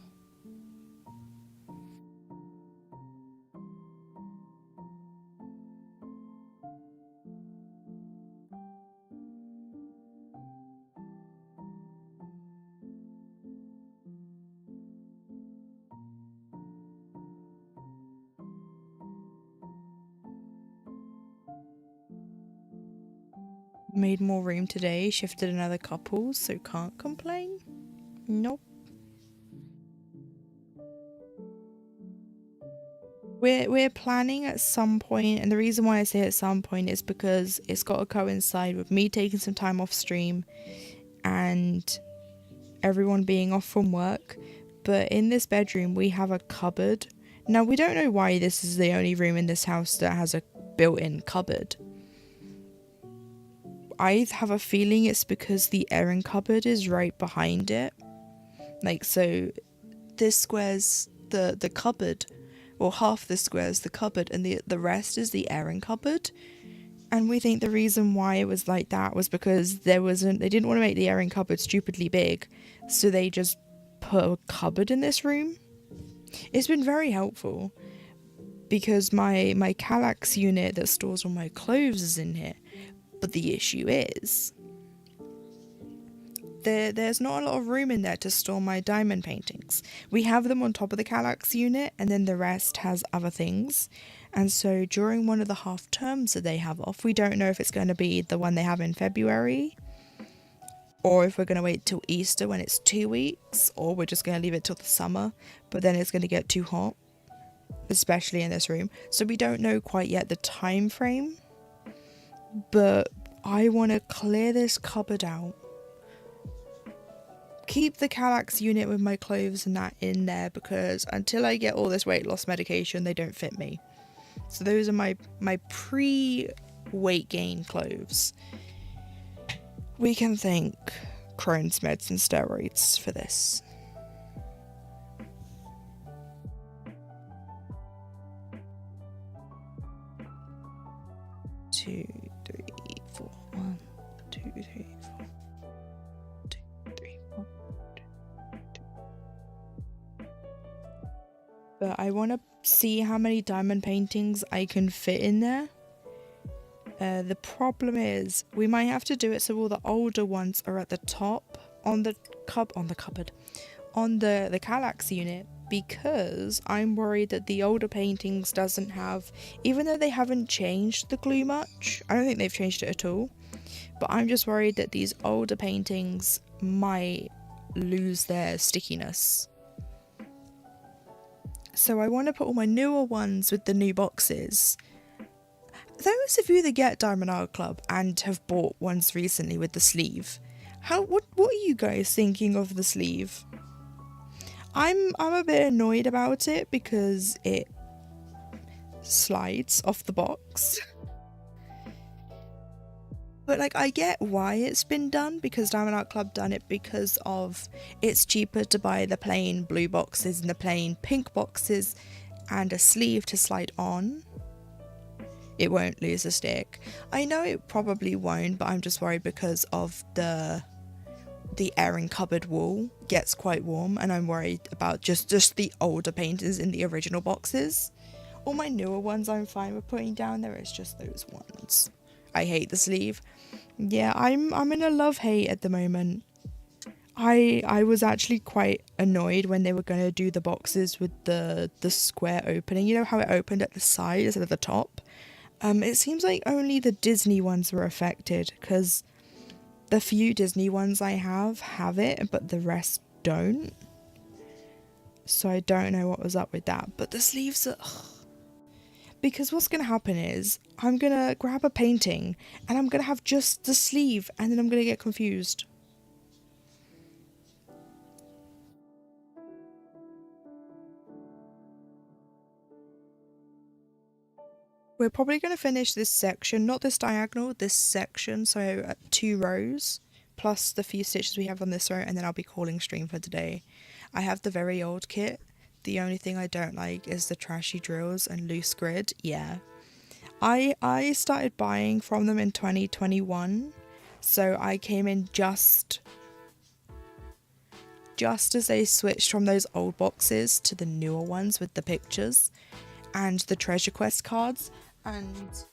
Made more room today, shifted another couple, so can't complain. Nope. We're planning at some point, and the reason why I say at some point is because it's got to coincide with me taking some time off stream and everyone being off from work. But in this bedroom we have a cupboard. Now we don't know why this is the only room in this house that has a built-in cupboard. I have a feeling it's because the airing cupboard is right behind it. Like, so this square's the cupboard, or half the square's the cupboard, and the rest is the airing cupboard. And we think the reason why it was like that was because they didn't want to make the airing cupboard stupidly big, so they just put a cupboard in this room. It's been very helpful because my Kallax unit that stores all my clothes is in here. But the issue is, there's not a lot of room in there to store my diamond paintings. We have them on top of the Kallax unit, and then the rest has other things. And so during one of the half terms that they have off, we don't know if it's going to be the one they have in February, or if we're going to wait till Easter when it's 2 weeks, or we're just going to leave it till the summer, but then it's going to get too hot, especially in this room. So we don't know quite yet the time frame. But I want to clear this cupboard out. Keep the Kallax unit with my clothes and that in there, because until I get all this weight loss medication, they don't fit me. So those are my pre-weight gain clothes. We can thank Crohn's meds and steroids for this. Two, three, four. 1, 2, 3, 4. 2, 3, 4. 2. But I want to see how many diamond paintings I can fit in there. The problem is we might have to do it so all the older ones are at the top on the cupboard, on the Kallax unit, because I'm worried that the older paintings doesn't have, even though they haven't changed the glue much, I don't think they've changed it at all, but I'm just worried that these older paintings might lose their stickiness. So I want to put all my newer ones with the new boxes. Those of you that get Diamond Art Club and have bought ones recently with the sleeve, what are you guys thinking of the sleeve? I'm a bit annoyed about it because it slides off the box. But like, I get why it's been done, because Diamond Art Club done it because of it's cheaper to buy the plain blue boxes and the plain pink boxes and a sleeve to slide on. It won't lose a stick. I know it probably won't, but I'm just worried because of the the airing cupboard wall gets quite warm, and I'm worried about just the older paintings in the original boxes. All my newer ones I'm fine with putting down there, it's just those ones. I hate the sleeve. Yeah, I'm in a love-hate at the moment. I was actually quite annoyed when they were going to do the boxes with the square opening. You know how it opened at the side instead of the top? It seems like only the Disney ones were affected, because the few Disney ones I have it, but the rest don't. So I don't know what was up with that. But the sleeves are... Because what's going to happen is, I'm going to grab a painting, and I'm going to have just the sleeve, and then I'm going to get confused. We're probably going to finish this section, not this diagonal, this section, so 2 rows, plus the few stitches we have on this row, and then I'll be calling stream for today. I have the very old kit. The only thing I don't like is the trashy drills and loose grid. Yeah. I started buying from them in 2021, so I came in just as they switched from those old boxes to the newer ones with the pictures and the treasure quest cards. And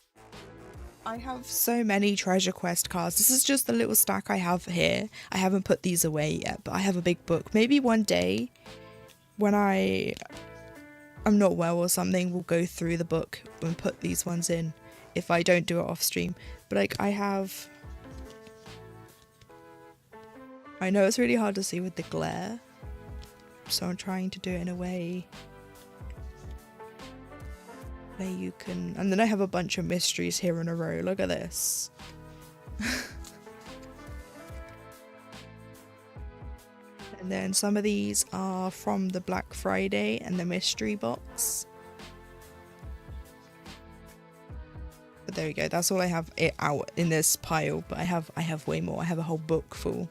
I have so many treasure quest cards. This is just the little stack I have here. I haven't put these away yet, but I have a big book. Maybe one day when I'm not well or something, we'll go through the book and put these ones in, if I don't do it off stream. But like, I know it's really hard to see with the glare, so I'm trying to do it in a way where you can... And then I have a bunch of mysteries here in a row. Look at this. And then some of these are from the Black Friday and the mystery box. But there we go. That's all I have it out in this pile. But I have way more. I have a whole book full.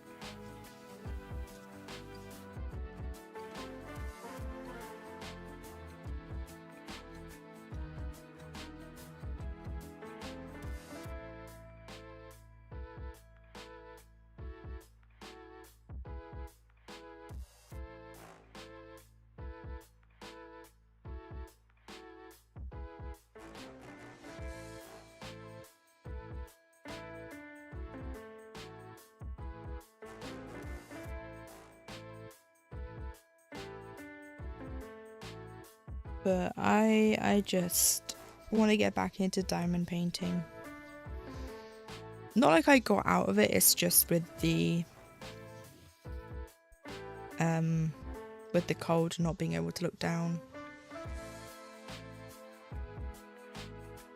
But I just want to get back into diamond painting. Not like I got out of it, it's just with the cold, not being able to look down.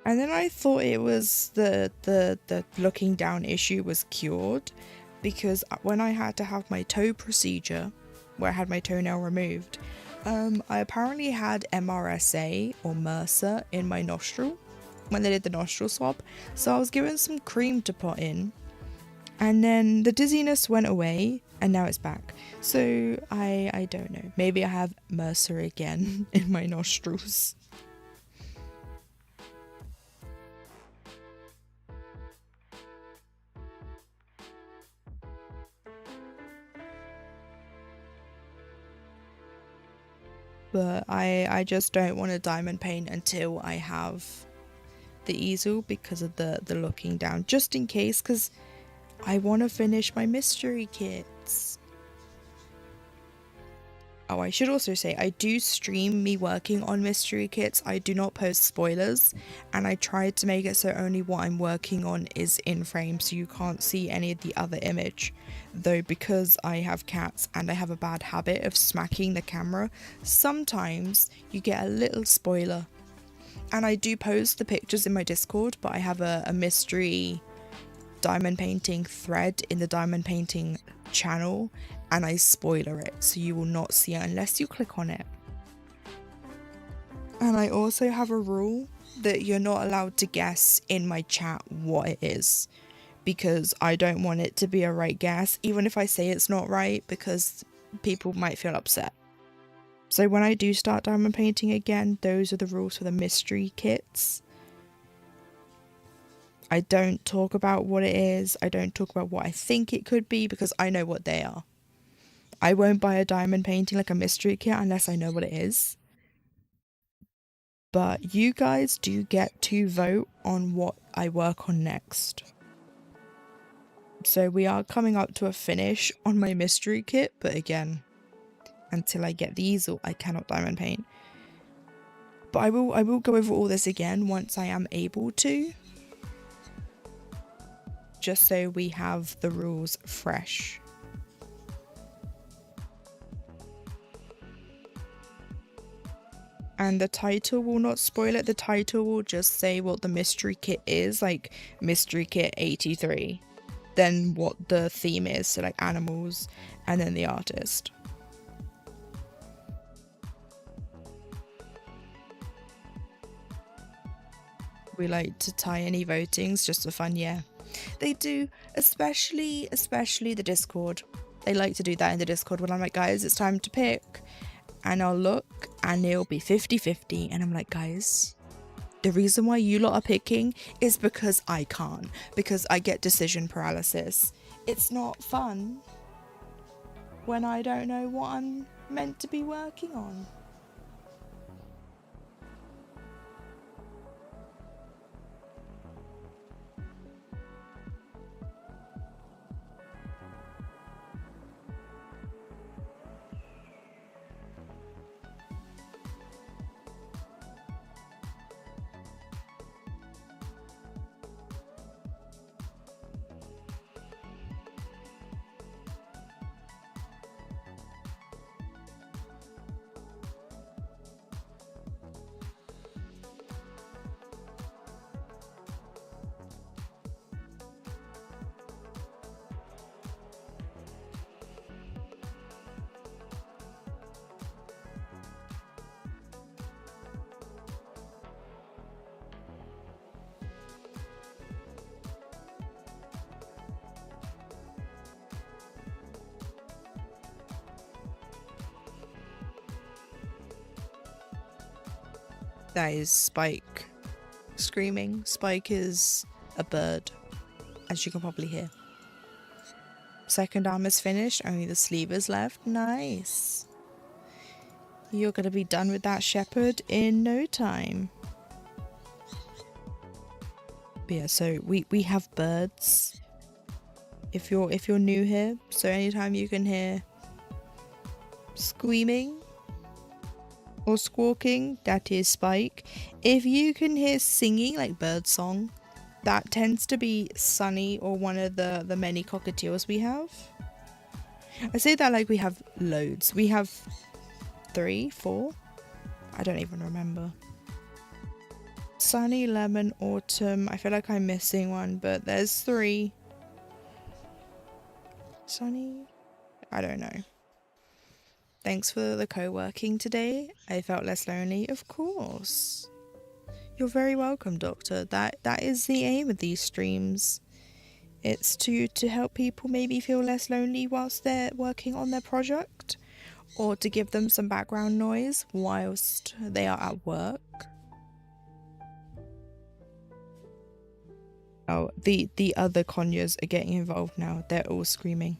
And then I thought it was the looking down issue was cured, because when I had to have my toe procedure, where I had my toenail removed, I apparently had MRSA or MRSA in my nostril when they did the nostril swab. So I was given some cream to put in, and then the dizziness went away, and now it's back. So I don't know. Maybe I have MRSA again in my nostrils. But I just don't want to diamond paint until I have the easel, because of the looking down, just in case, because I want to finish my mystery kits. Oh, I should also say, I do stream me working on mystery kits. I do not post spoilers, and I tried to make it so only what I'm working on is in frame, so you can't see any of the other image. Though because I have cats and I have a bad habit of smacking the camera, sometimes you get a little spoiler. And I do post the pictures in my Discord, but I have a mystery diamond painting thread in the diamond painting channel, and I spoiler it, so you will not see it unless you click on it. And I also have a rule that you're not allowed to guess in my chat what it is, because I don't want it to be a right guess, even if I say it's not right, because people might feel upset. So when I do start diamond painting again, those are the rules for the mystery kits. I don't talk about what it is. I don't talk about what I think it could be because I know what they are. I won't buy a diamond painting like a mystery kit unless I know what it is. But you guys do get to vote on what I work on next. So we are coming up to a finish on my mystery kit, but again, until I get the easel, I cannot diamond paint. But I will go over all this again once I am able to. Just so we have the rules fresh. And the title will not spoil it. The title will just say what the mystery kit is, like mystery kit 83. Then what the theme is, so like animals, and then the artist. We like to tie any votings just for fun, yeah. They do, especially the Discord. They like to do that in the Discord when I'm like, guys, it's time to pick. And I'll look and it'll be 50-50. And I'm like, guys, the reason why you lot are picking is because I can't. Because I get decision paralysis. It's not fun when I don't know what I'm meant to be working on. That is Spike screaming. Spike is a bird, as you can probably hear. Second arm is finished, only the sleeve is left. Nice. You're gonna be done with that shepherd in no time. But yeah, so we have birds. If you're new here, so anytime you can hear screaming or squawking, that is Spike. If you can hear singing, like bird song, that tends to be Sunny or one of the many cockatiels we have. I say that like we have loads. We have 3, 4? I don't even remember. Sunny, Lemon, Autumn. I feel like I'm missing one, but there's 3. Sunny? I don't know. Thanks for the co-working today. I felt less lonely, of course. You're very welcome, Doctor. That is the aim of these streams. It's to help people maybe feel less lonely whilst they're working on their project, or to give them some background noise whilst they are at work. Oh, the other conures are getting involved now. They're all screaming.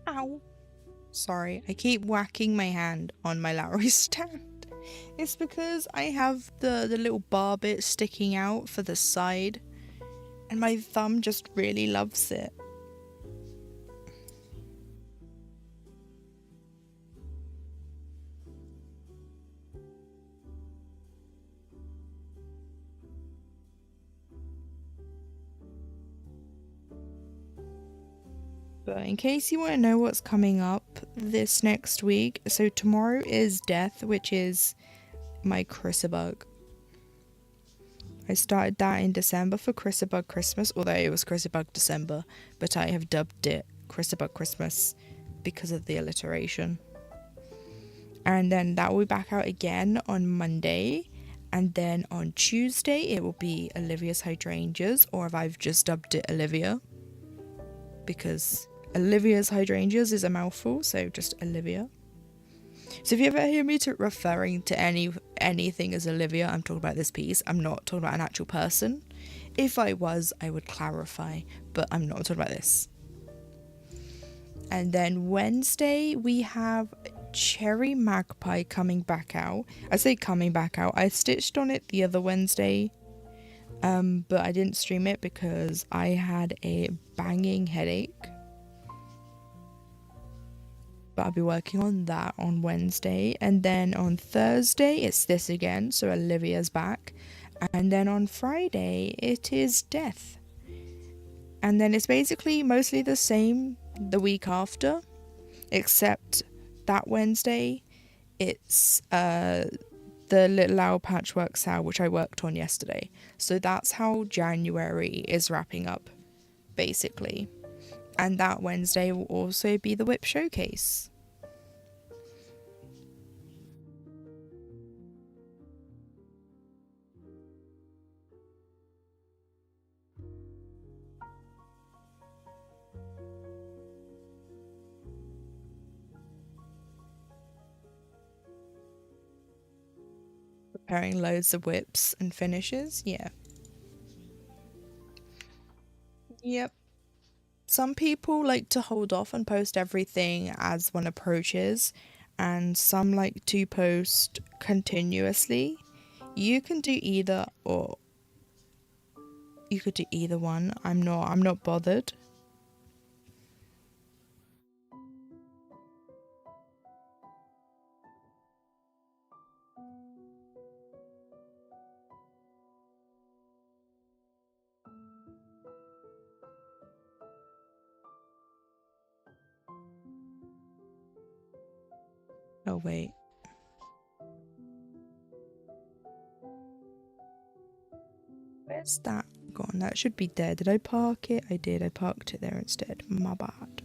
Ow. Sorry, I keep whacking my hand on my Lowry stand. It's because I have the little bar bit sticking out for the side, and my thumb just really loves it. But in case you want to know what's coming up this next week, so tomorrow is Death, which is my Crisibug. I started that in December for Crisibug Christmas, although it was Crisibug December, but I have dubbed it Crisibug Christmas because of the alliteration. And then that will be back out again on Monday, and then on Tuesday it will be Olivia's Hydrangeas, or if I've just dubbed it Olivia, because Olivia's Hydrangeas is a mouthful, so just Olivia. So if you ever hear me referring to anything as Olivia, I'm talking about this piece. I'm not talking about an actual person. If I was, I would clarify, but I'm not talking about this. And then Wednesday we have Cherry Magpie coming back out. I say coming back out. I stitched on it the other Wednesday, but I didn't stream it because I had a banging headache. But I'll be working on that on Wednesday, and then on Thursday it's this again, so Olivia's back, and then on Friday it is Death, and then it's basically mostly the same the week after, except that Wednesday it's the Little Owl Patchwork Sow, which I worked on yesterday. So that's how January is wrapping up, basically. And that Wednesday will also be the Whip Showcase. Preparing loads of whips and finishes, yeah. Yep. Some people like to hold off and post everything as one approaches, and some like to post continuously. You can do either, or you could do either one. I'm not bothered. Oh wait. Where's that gone? That should be there. Did I park it? I did. I parked it there instead. My bad.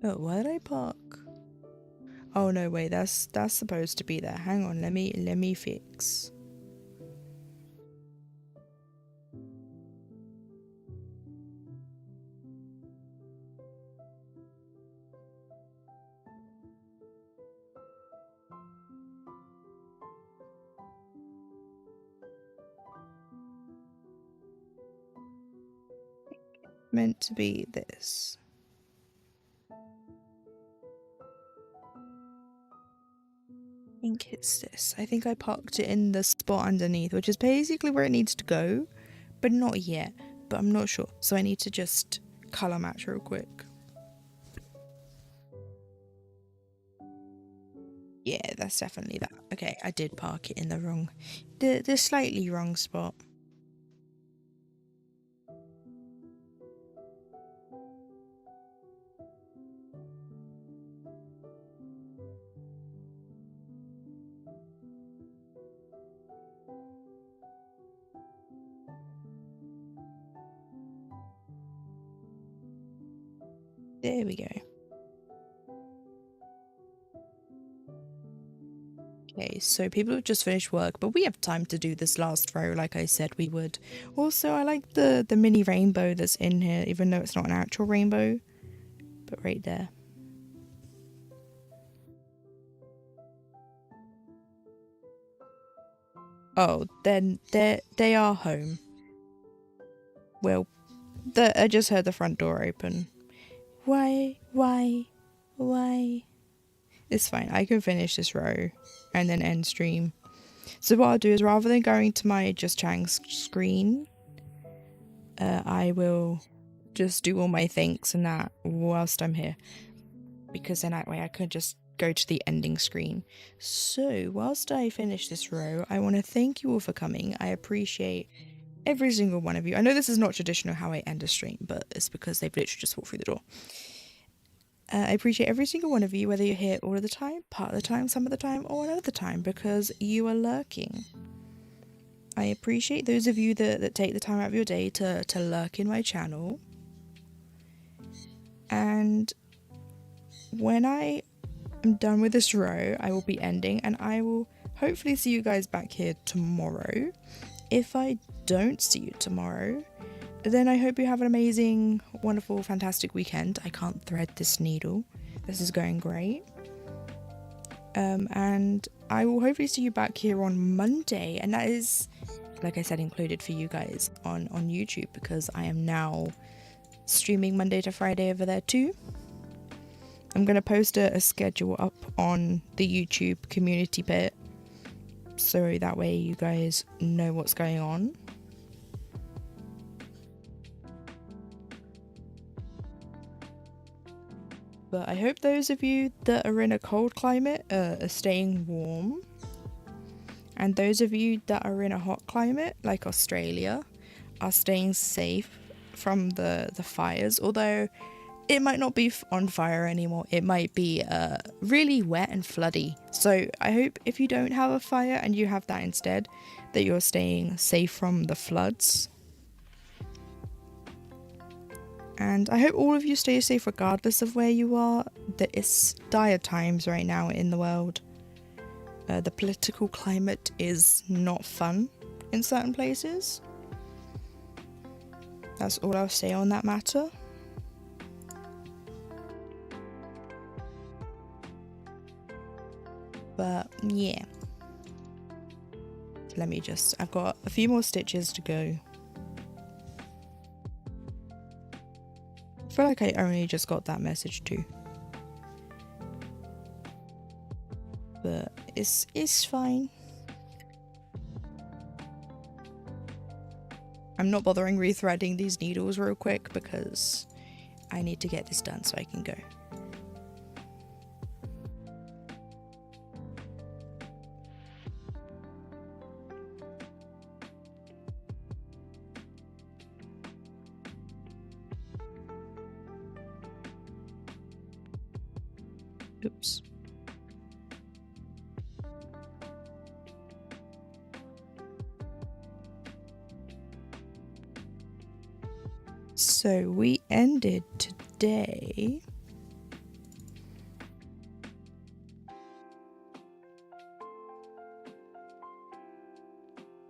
Oh, where did I park? Oh no, wait, that's supposed to be there. Hang on, let me fix. Meant to be this. I think it's this. I think I parked it in the spot underneath, which is basically where it needs to go, but not yet. But I'm not sure, so I need to just colour match real quick. Yeah, that's definitely that. Okay, I did park it in the slightly wrong spot. There we go. Okay, so people have just finished work, but we have time to do this last row like I said we would. Also, I like the mini rainbow that's in here, even though it's not an actual rainbow, but right there. Oh, then they are home. Well, I just heard the front door open. Why? It's fine, I can finish this row and then end stream. So what I'll do is, rather than going to my Just Chang's screen, I will just do all my thanks and that whilst I'm here. Because then that way I could just go to the ending screen. So whilst I finish this row, I want to thank you all for coming. I appreciate every single one of you. I know this is not traditional how I end a stream, but it's because they've literally just walked through the door. I appreciate every single one of you, whether you're here all of the time, part of the time, some of the time, or another the time, because you are lurking. I appreciate those of you that take the time out of your day to lurk in my channel. And when I am done with this row, I will be ending, and I will hopefully see you guys back here tomorrow. If I don't see you tomorrow, then I hope you have an amazing, wonderful, fantastic weekend. I can't thread this needle. This is going great. And I will hopefully see you back here on Monday, and that is, like I said, included for you guys on YouTube, because I am now streaming Monday to Friday over there too. I'm going to post a schedule up on the YouTube community bit, so that way you guys know what's going on. But I hope those of you that are in a cold climate are staying warm. And those of you that are in a hot climate, like Australia, are staying safe from the fires. Although it might not be on fire anymore. It might be really wet and floody. So I hope if you don't have a fire and you have that instead, that you're staying safe from the floods. And I hope all of you stay safe regardless of where you are. That it's dire times right now in the world. The political climate is not fun in certain places. That's all I'll say on that matter. But yeah. Let me just, I've got a few more stitches to go. I feel like I only just got that message too. But it's fine. I'm not bothering rethreading these needles real quick because I need to get this done so I can go. Oops. So we ended today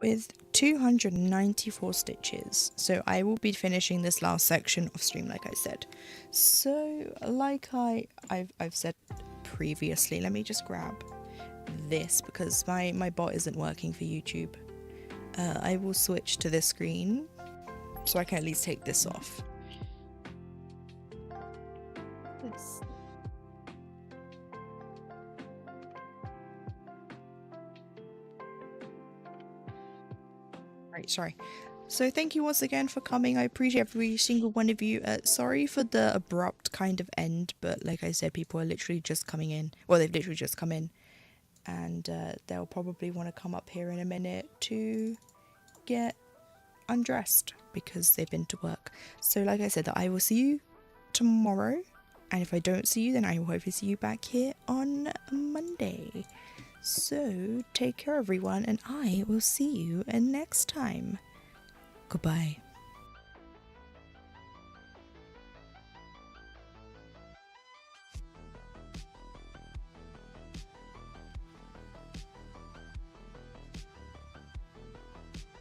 with 294 stitches. So I will be finishing this last section of stream, like I said. So like I've said previously, let me just grab this because my bot isn't working for YouTube. I will switch to this screen so I can at least take this off. Right, sorry. So thank you once again for coming. I appreciate every single one of you. Sorry for the abrupt kind of end, but like I said, people are literally just coming in. Well, they've literally just come in, and they'll probably want to come up here in a minute to get undressed because they've been to work. So like I said, that I will see you tomorrow, and if I don't see you, then I will hopefully see you back here on Monday. So take care everyone, and I will see you next time. Goodbye.